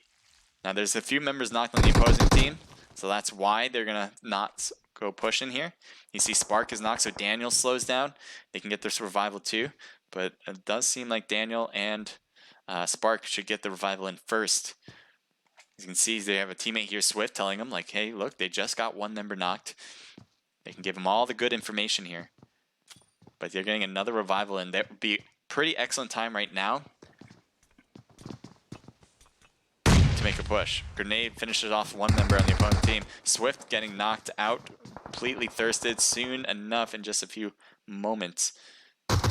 [SPEAKER 2] Now, there's a few members knocked on the opposing team, so that's why they're going to not go pushing here. You see Spark is knocked, so Daniel slows down. They can get their survival too. But it does seem like Daniel and Spark should get the revival in first. As you can see, they have a teammate here, Swift, telling them, like, hey, look, they just got one member knocked. They can give them all the good information here. But they're getting another revival, and that would be pretty excellent time right now to make a push. Grenade finishes off one member on the opponent team. Swift getting knocked out, completely thirsted soon enough in just a few moments.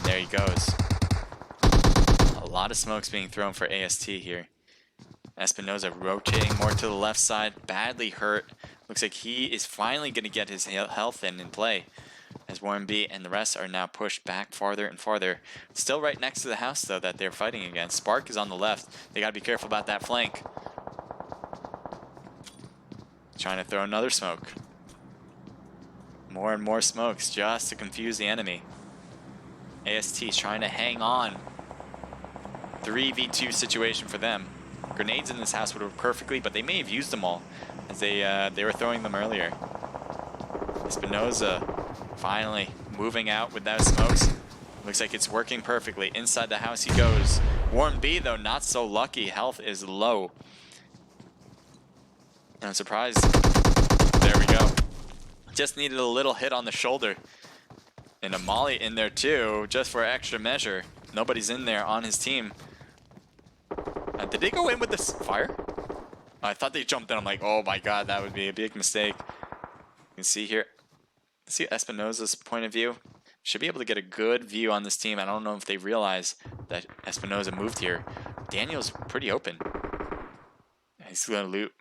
[SPEAKER 2] There he goes. A lot of smokes being thrown for AST here. Espinoza rotating more to the left side. Badly hurt. Looks like he is finally going to get his health in play. As Warren B and the rest are now pushed back farther and farther. Still right next to the house, though, that they're fighting against. Spark is on the left. They got to be careful about that flank. Trying to throw another smoke. More and more smokes just to confuse the enemy. AST is trying to hang on. 3v2 situation for them. Grenades in this house would work perfectly, but they may have used them all as they were throwing them earlier. Espinoza finally moving out with those smokes. Looks like it's working perfectly. Inside the house he goes. Warren B, though, not so lucky. Health is low. I'm surprised. There we go. Just needed a little hit on the shoulder. And a molly in there too, just for extra measure. Nobody's in there on his team. Did they go in with this fire? I thought they jumped in. I'm like, oh my god, that would be a big mistake. You can see here. See Espinoza's point of view. Should be able to get a good view on this team. I don't know if they realize that Espinoza moved here. Daniel's pretty open. He's going to loot.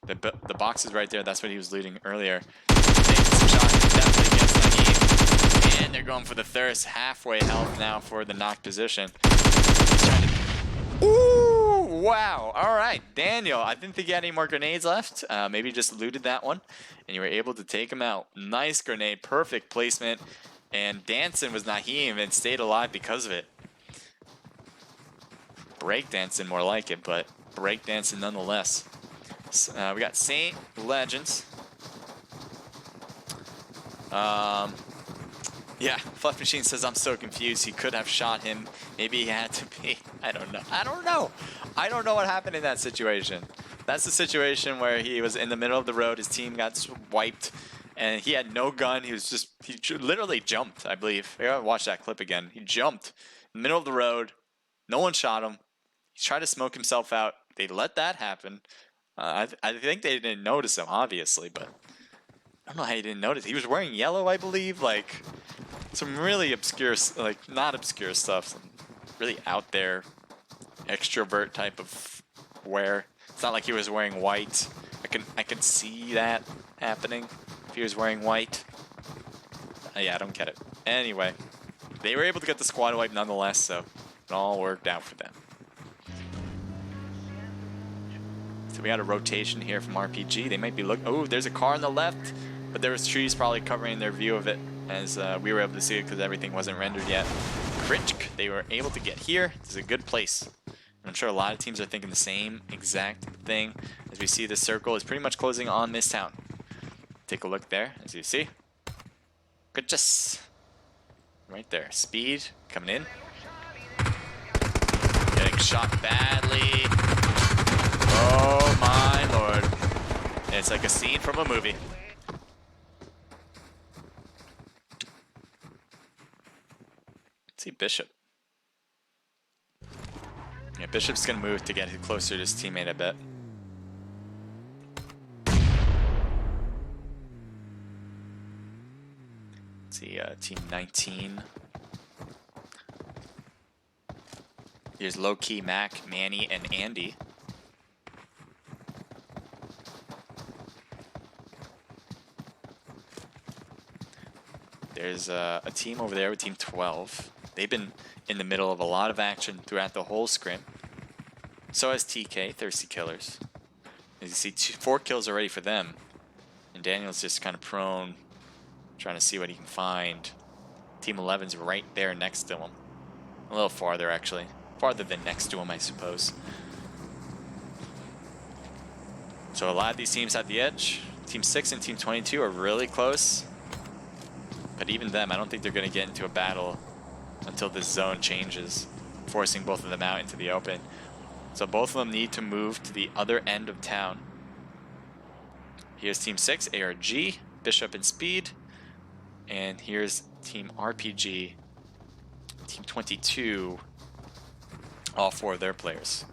[SPEAKER 2] The box is right there. That's what he was looting earlier. Taking some shots. Definitely gets Naheem. And they're going for the thirst. Halfway health now for the knocked position. He's trying to... Ooh, wow. All right, Daniel. I didn't think you had any more grenades left. Maybe just looted that one. And you were able to take him out. Nice grenade. Perfect placement. And dancing was Naheem and stayed alive because of it. breakdancing more like it, but breakdancing nonetheless. We got Saint Legends. Yeah, Fluff Machine says, I'm so confused. He could have shot him. Maybe he had to be. I don't know. I don't know what happened in that situation. That's the situation where he was in the middle of the road. His team got wiped, and he had no gun. He literally jumped, I believe. I gotta watch that clip again. He jumped in the middle of the road. No one shot him. He tried to smoke himself out. They let that happen. I think they didn't notice him, obviously, but I don't know how you didn't notice. He was wearing yellow, I believe, like some really obscure, like not obscure stuff, some really out there extrovert type of wear. It's not like he was wearing white. I can see that happening if he was wearing white. Yeah, I don't get it. Anyway, they were able to get the squad wipe nonetheless, so it all worked out for them. So we got a rotation here from RPG. They might be looking. Oh, there's a car on the left, but there was trees probably covering their view of it, as we were able to see it because everything wasn't rendered yet. Kritsk, they were able to get here. This is a good place. I'm sure a lot of teams are thinking the same exact thing, as we see the circle is pretty much closing on this town. Take a look there, as you see. Good, just right there. Speed coming in. Getting shot badly. Oh my lord. It's like a scene from a movie. Let's see Bishop. Yeah, Bishop's gonna move to get closer to his teammate, I bet. Let's see, team 19. Here's Low-Key, Mac, Manny, and Andy. There's a team over there with team 12. They've been in the middle of a lot of action throughout the whole scrim. So has TK, Thirsty Killers. As you see, 4 kills already for them. And Daniel's just kind of prone, trying to see what he can find. Team 11's right there next to him. A little farther, actually. Farther than next to him, I suppose. So a lot of these teams at the edge. Team 6 and Team 22 are really close. But even them, I don't think they're going to get into a battle until this zone changes, forcing both of them out into the open. So both of them need to move to the other end of town. Here's Team 6, ARG, Bishop and Speed. And here's Team RPG, Team 22, all 4 of their players.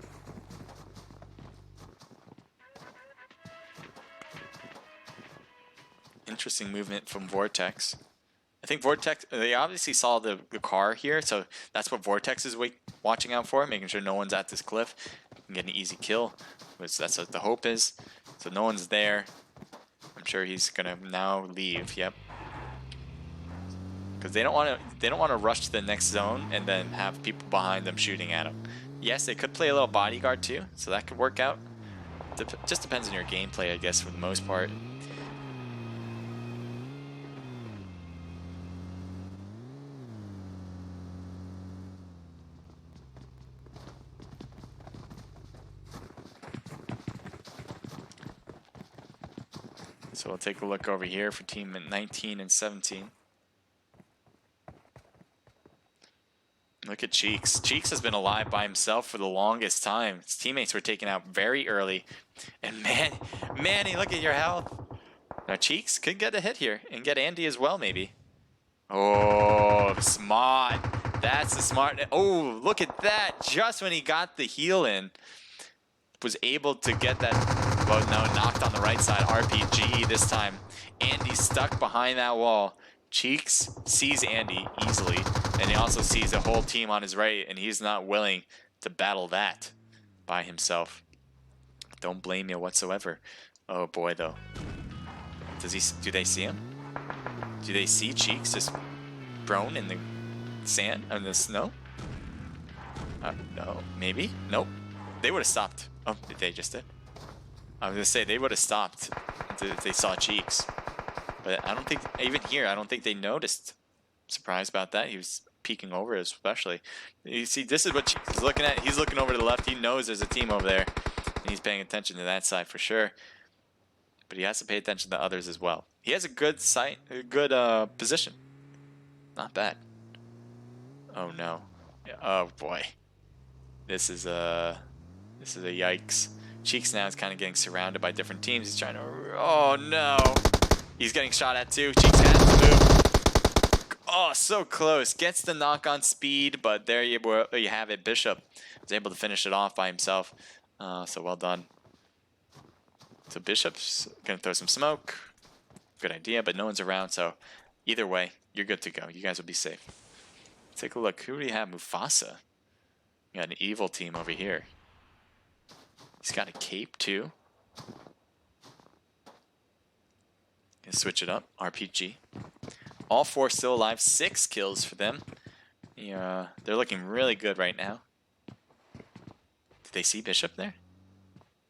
[SPEAKER 2] Interesting movement from Vortex. I think Vortex, they obviously saw the car here, so that's what Vortex is watching out for, making sure no one's at this cliff and get an easy kill, which that's what the hope is. So no one's there. I'm sure he's gonna now leave. Yep. Because they don't want to rush to the next zone and then have people behind them shooting at them. Yes, they could play a little bodyguard too, so that could work out. Just depends on your gameplay, I guess, for the most part. So we'll take a look over here for team 19 and 17. Look at Cheeks. Cheeks has been alive by himself for the longest time. His teammates were taken out very early. And Manny, look at your health. Now Cheeks could get a hit here and get Andy as well, maybe. Oh, smart. That's the smart. Oh, look at that. Just when he got the heal in, was able to get that. Well, no, knocked on the right side. RPG this time. Andy stuck behind that wall. Cheeks sees Andy easily, and he also sees a whole team on his right, and he's not willing to battle that by himself. Don't blame you whatsoever. Oh boy, though. Do they see him? Do they see Cheeks just prone in the sand, in the snow? No, maybe? Nope. They would have stopped. Oh, they just did. I was gonna say they would have stopped if they saw Cheeks. But I don't think, even here, I don't think they noticed. Surprised about that. He was peeking over, especially. You see, this is what he's looking at. He's looking over to the left. He knows there's a team over there, and he's paying attention to that side for sure. But he has to pay attention to others as well. He has a good sight, a good position. Not bad. Oh no. Oh boy. This is a yikes. Cheeks now is kind of getting surrounded by different teams. He's trying to. Oh no. He's getting shot at too. Cheeks has to move. Oh, so close. Gets the knock on speed, but there you have it. Bishop was able to finish it off by himself. So well done. So Bishop's gonna throw some smoke. Good idea, but no one's around. So either way, you're good to go. You guys will be safe. Take a look. Who do you have? Mufasa. You got an evil team over here. He's got a cape too. Gonna switch it up. RPG. All 4 still alive. 6 kills for them. Yeah, they're looking really good right now. Did they see Bishop there?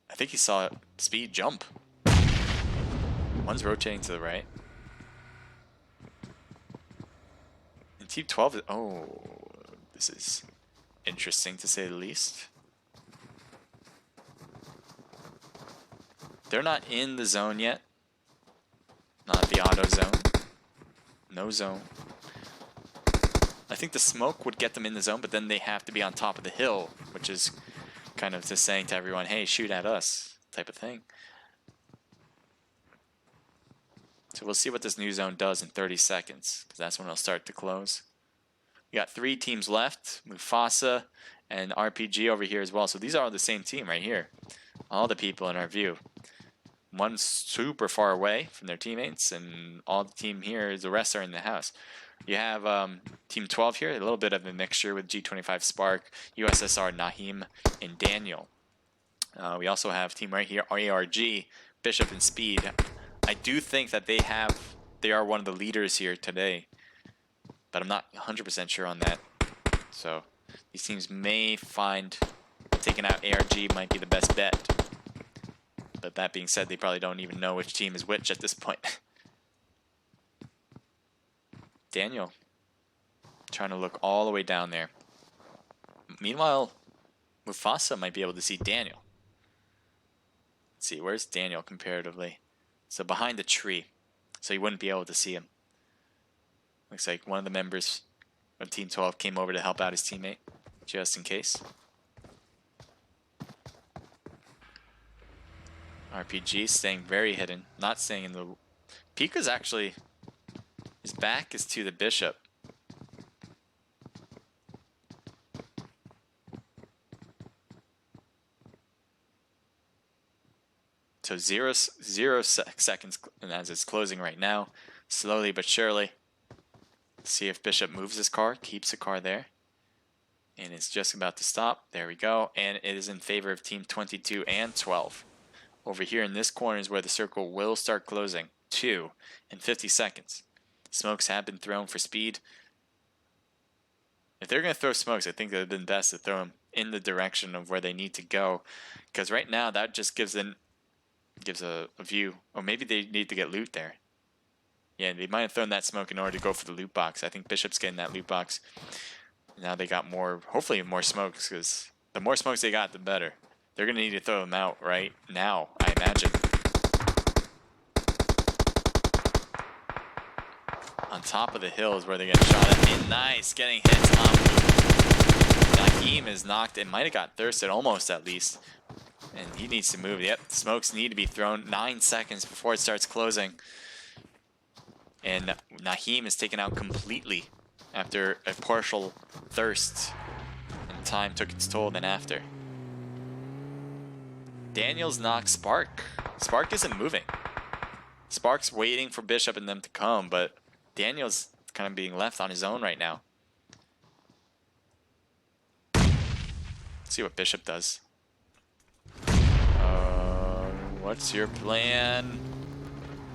[SPEAKER 2] I think he saw Speed jump. One's rotating to the right. And Team 12 is... Oh, this is interesting to say the least. They're not in the zone yet. Not the auto zone. No zone. I think the smoke would get them in the zone, but then they have to be on top of the hill, which is kind of just saying to everyone, hey, shoot at us, type of thing. So we'll see what this new zone does in 30 seconds, because that's when it'll start to close. We got 3 teams left, Mufasa and RPG over here as well. So these are all the same team right here. All the people in our view. One's super far away from their teammates, and all the team here, the rest are in the house. You have Team 12 here, a little bit of a mixture with G25 Spark, USSR, Nahim, and Daniel. We also have team right here, ARG, Bishop, and Speed. I do think that they are one of the leaders here today, but I'm not 100% sure on that. So these teams may find taking out ARG might be the best bet. But that being said, they probably don't even know which team is which at this point. Daniel trying to look all the way down there. Meanwhile, Mufasa might be able to see Daniel. Let's see, where's Daniel comparatively? So behind the tree, so he wouldn't be able to see him. Looks like one of the members of Team 12 came over to help out his teammate, just in case. RPG staying very hidden, not staying in the... Pika's actually... His back is to the Bishop. So zero seconds, and as it's closing right now, slowly but surely. See if Bishop moves his car, keeps the car there. And it's just about to stop. There we go. And it is in favor of Team 22 and 12. Over here in this corner is where the circle will start closing. 2 in 50 seconds. Smokes have been thrown for Speed. If they're going to throw smokes, I think it would have been best to throw them in the direction of where they need to go. Because right now, that just gives a view. Or maybe they need to get loot there. Yeah, they might have thrown that smoke in order to go for the loot box. I think Bishop's getting that loot box. Now they got more, hopefully more smokes, because the more smokes they got, the better. They're going to need to throw them out right now, I imagine. On top of the hill is where they get shot at. And nice, getting hits on Nahim is knocked. It might have got thirsted, almost at least. And he needs to move. Yep, smokes need to be thrown 9 seconds before it starts closing. And Nahim is taken out completely after a partial thirst. And time took its toll then after. Daniel's knocked Spark. Spark isn't moving. Spark's waiting for Bishop and them to come, but Daniel's kind of being left on his own right now. Let's see what Bishop does. What's your plan?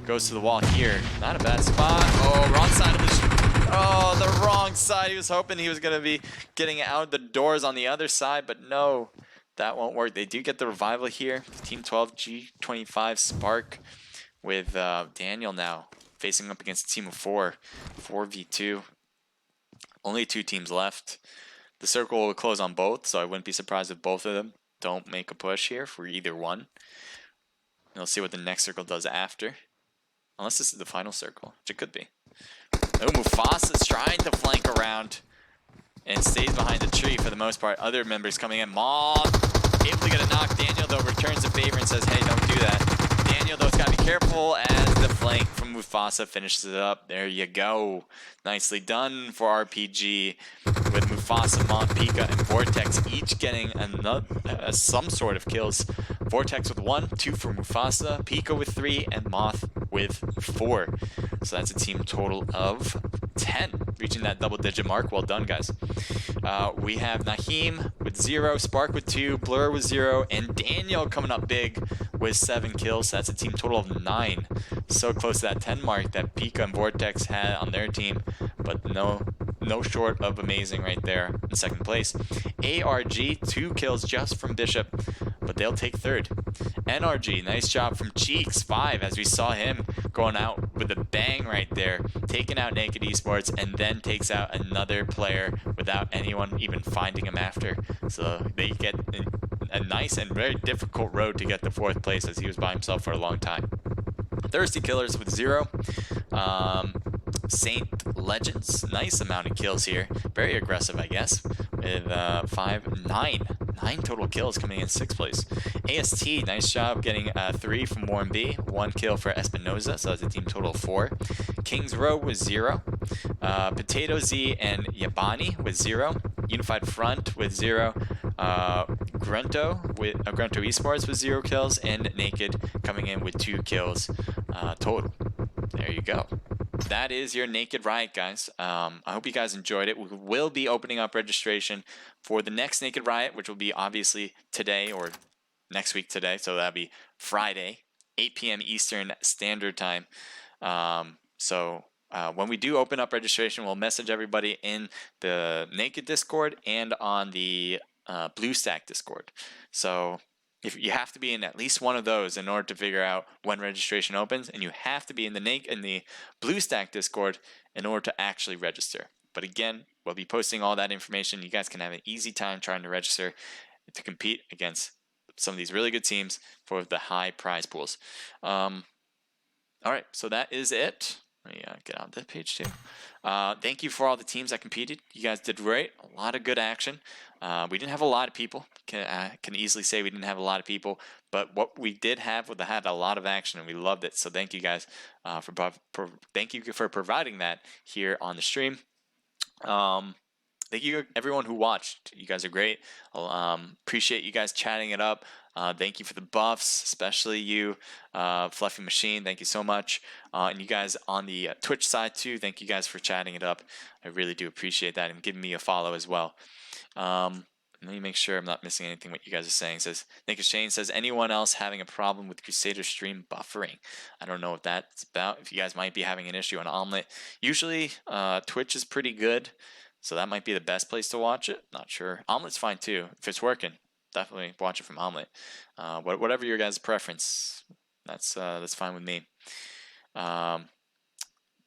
[SPEAKER 2] Goes to the wall here. Not a bad spot. Oh, wrong side of the... Oh, the wrong side. He was hoping he was going to be getting out the doors on the other side, but no. That won't work. They do get the revival here. Team 12 G25 Spark with Daniel now facing up against a team of 4. 4v2. Only 2 teams left. The circle will close on both, so I wouldn't be surprised if both of them don't make a push here for either one. We'll see what the next circle does after. Unless this is the final circle, which it could be. Oh, Mufasa's trying to flank around and stays behind the tree for the most part. Other members coming in. Moth able to get a knock. Daniel, though, returns the favor and says, hey, don't do that. Daniel, though, has got to be careful as the flank from Mufasa finishes it up. There you go. Nicely done for RPG with Mufasa, Moth, Pika, and Vortex each getting some sort of kills. Vortex with 1, 2 for Mufasa, Pika with 3, and Moth with 4. So that's a team total of 10, reaching that double-digit mark. Well done, guys. We have Naheem with 0, Spark with 2, Blur with 0, and Daniel coming up big with 7 kills. So that's a team total of 9. So close to that 10 mark that Pika and Vortex had on their team, but no short of amazing right there in second place. ARG, 2 kills just from Bishop, but they'll take third. NRG, nice job from Cheeks, 5, as we saw him going out with a bang right there, taking out Naked Esports, and then takes out another player without anyone even finding him after. So they get a nice and very difficult road to get to 4th place, as he was by himself for a long time. Thirsty Killers with 0. Saint Legends, nice amount of kills here. Very aggressive, I guess, with 9 total kills coming in 6th place. AST, nice job getting 3 from Warren B, 1 kill for Espinoza, so that's a team total of 4. Kings Row with 0. Potato Z and Yabani with 0. Unified Front with 0. Grunto Esports with 0 kills, and Naked coming in with 2 kills total. There you go. That is your Naked Riot, guys. I hope you guys enjoyed it. We will be opening up registration for the next Naked Riot, which will be obviously today or next week today. So that'll be Friday, 8 p.m. Eastern Standard Time. When we do open up registration, we'll message everybody in the Naked Discord and on the BlueStack Discord. So if you have to be in at least one of those in order to figure out when registration opens, and you have to be in the BlueStack Discord in order to actually register. But again, we'll be posting all that information. You guys can have an easy time trying to register to compete against some of these really good teams for the high prize pools. All right, so that is it. Let me get on that page too. Thank you for all the teams that competed. You guys did great. A lot of good action. We didn't have a lot of people. Can easily say we didn't have a lot of people, but what we did have had a lot of action, and we loved it. So thank you guys thank you for providing that here on the stream. Thank you everyone who watched. You guys are great. Appreciate you guys chatting it up. Thank you for the buffs, especially you, Fluffy Machine. Thank you so much. And you guys on the Twitch side too. Thank you guys for chatting it up. I really do appreciate that, and giving me a follow as well. Let me make sure I'm not missing anything what you guys are saying. It says Naked Shane says, anyone else having a problem with Crusader stream buffering? I don't know what that's about. If you guys might be having an issue on Omlet. Usually Twitch is pretty good, so that might be the best place to watch it. Not sure. Omelet's fine too. If it's working, definitely watch it from Omlet. Whatever your guys' preference, that's fine with me.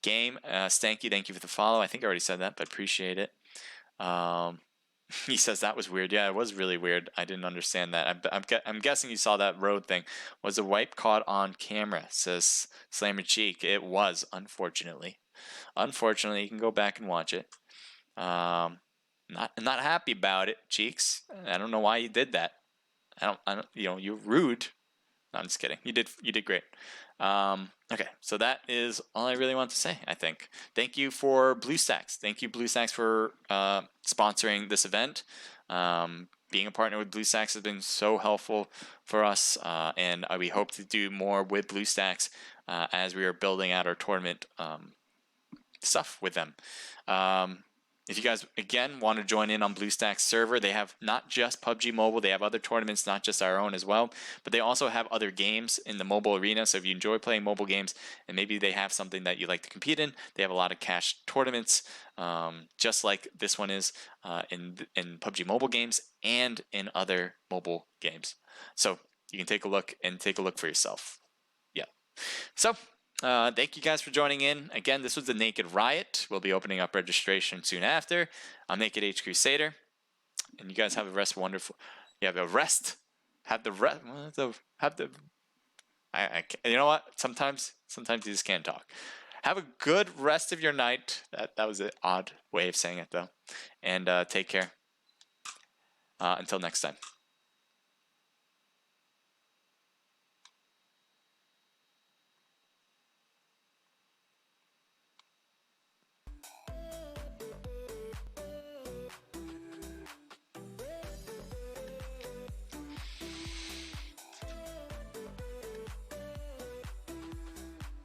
[SPEAKER 2] Game Stanky, thank you for the follow. I think I already said that, but appreciate it. He says that was weird. Yeah, it was really weird. I didn't understand that. I'm guessing you saw that road thing. Was the wipe caught on camera? Says Slammer Cheek. It was, unfortunately. Unfortunately, you can go back and watch it. Not happy about it, Cheeks. I don't know why you did that. I don't. You're rude. No, I'm just kidding. You did great. Okay, so that is all I really want to say, I think. Thank you for BlueStacks. Thank you, BlueStacks, for sponsoring this event. Being a partner with BlueStacks has been so helpful for us, and we hope to do more with BlueStacks as we are building out our tournament stuff with them. If you guys, again, want to join in on BlueStacks server, they have not just PUBG Mobile, they have other tournaments, not just our own as well, but they also have other games in the mobile arena. So if you enjoy playing mobile games and maybe they have something that you like to compete in, they have a lot of cash tournaments, just like this one is in PUBG Mobile games and in other mobile games. So you can take a look for yourself. Yeah. So Thank you guys for joining in. Again, this was the Naked Riot. We'll be opening up registration soon after. I'm Naked H Crusader, and you guys have a rest. Wonderful. You have a rest. Have the rest. Have the. You know what? Sometimes you just can't talk. Have a good rest of your night. That was an odd way of saying it though. And take care. Until next time.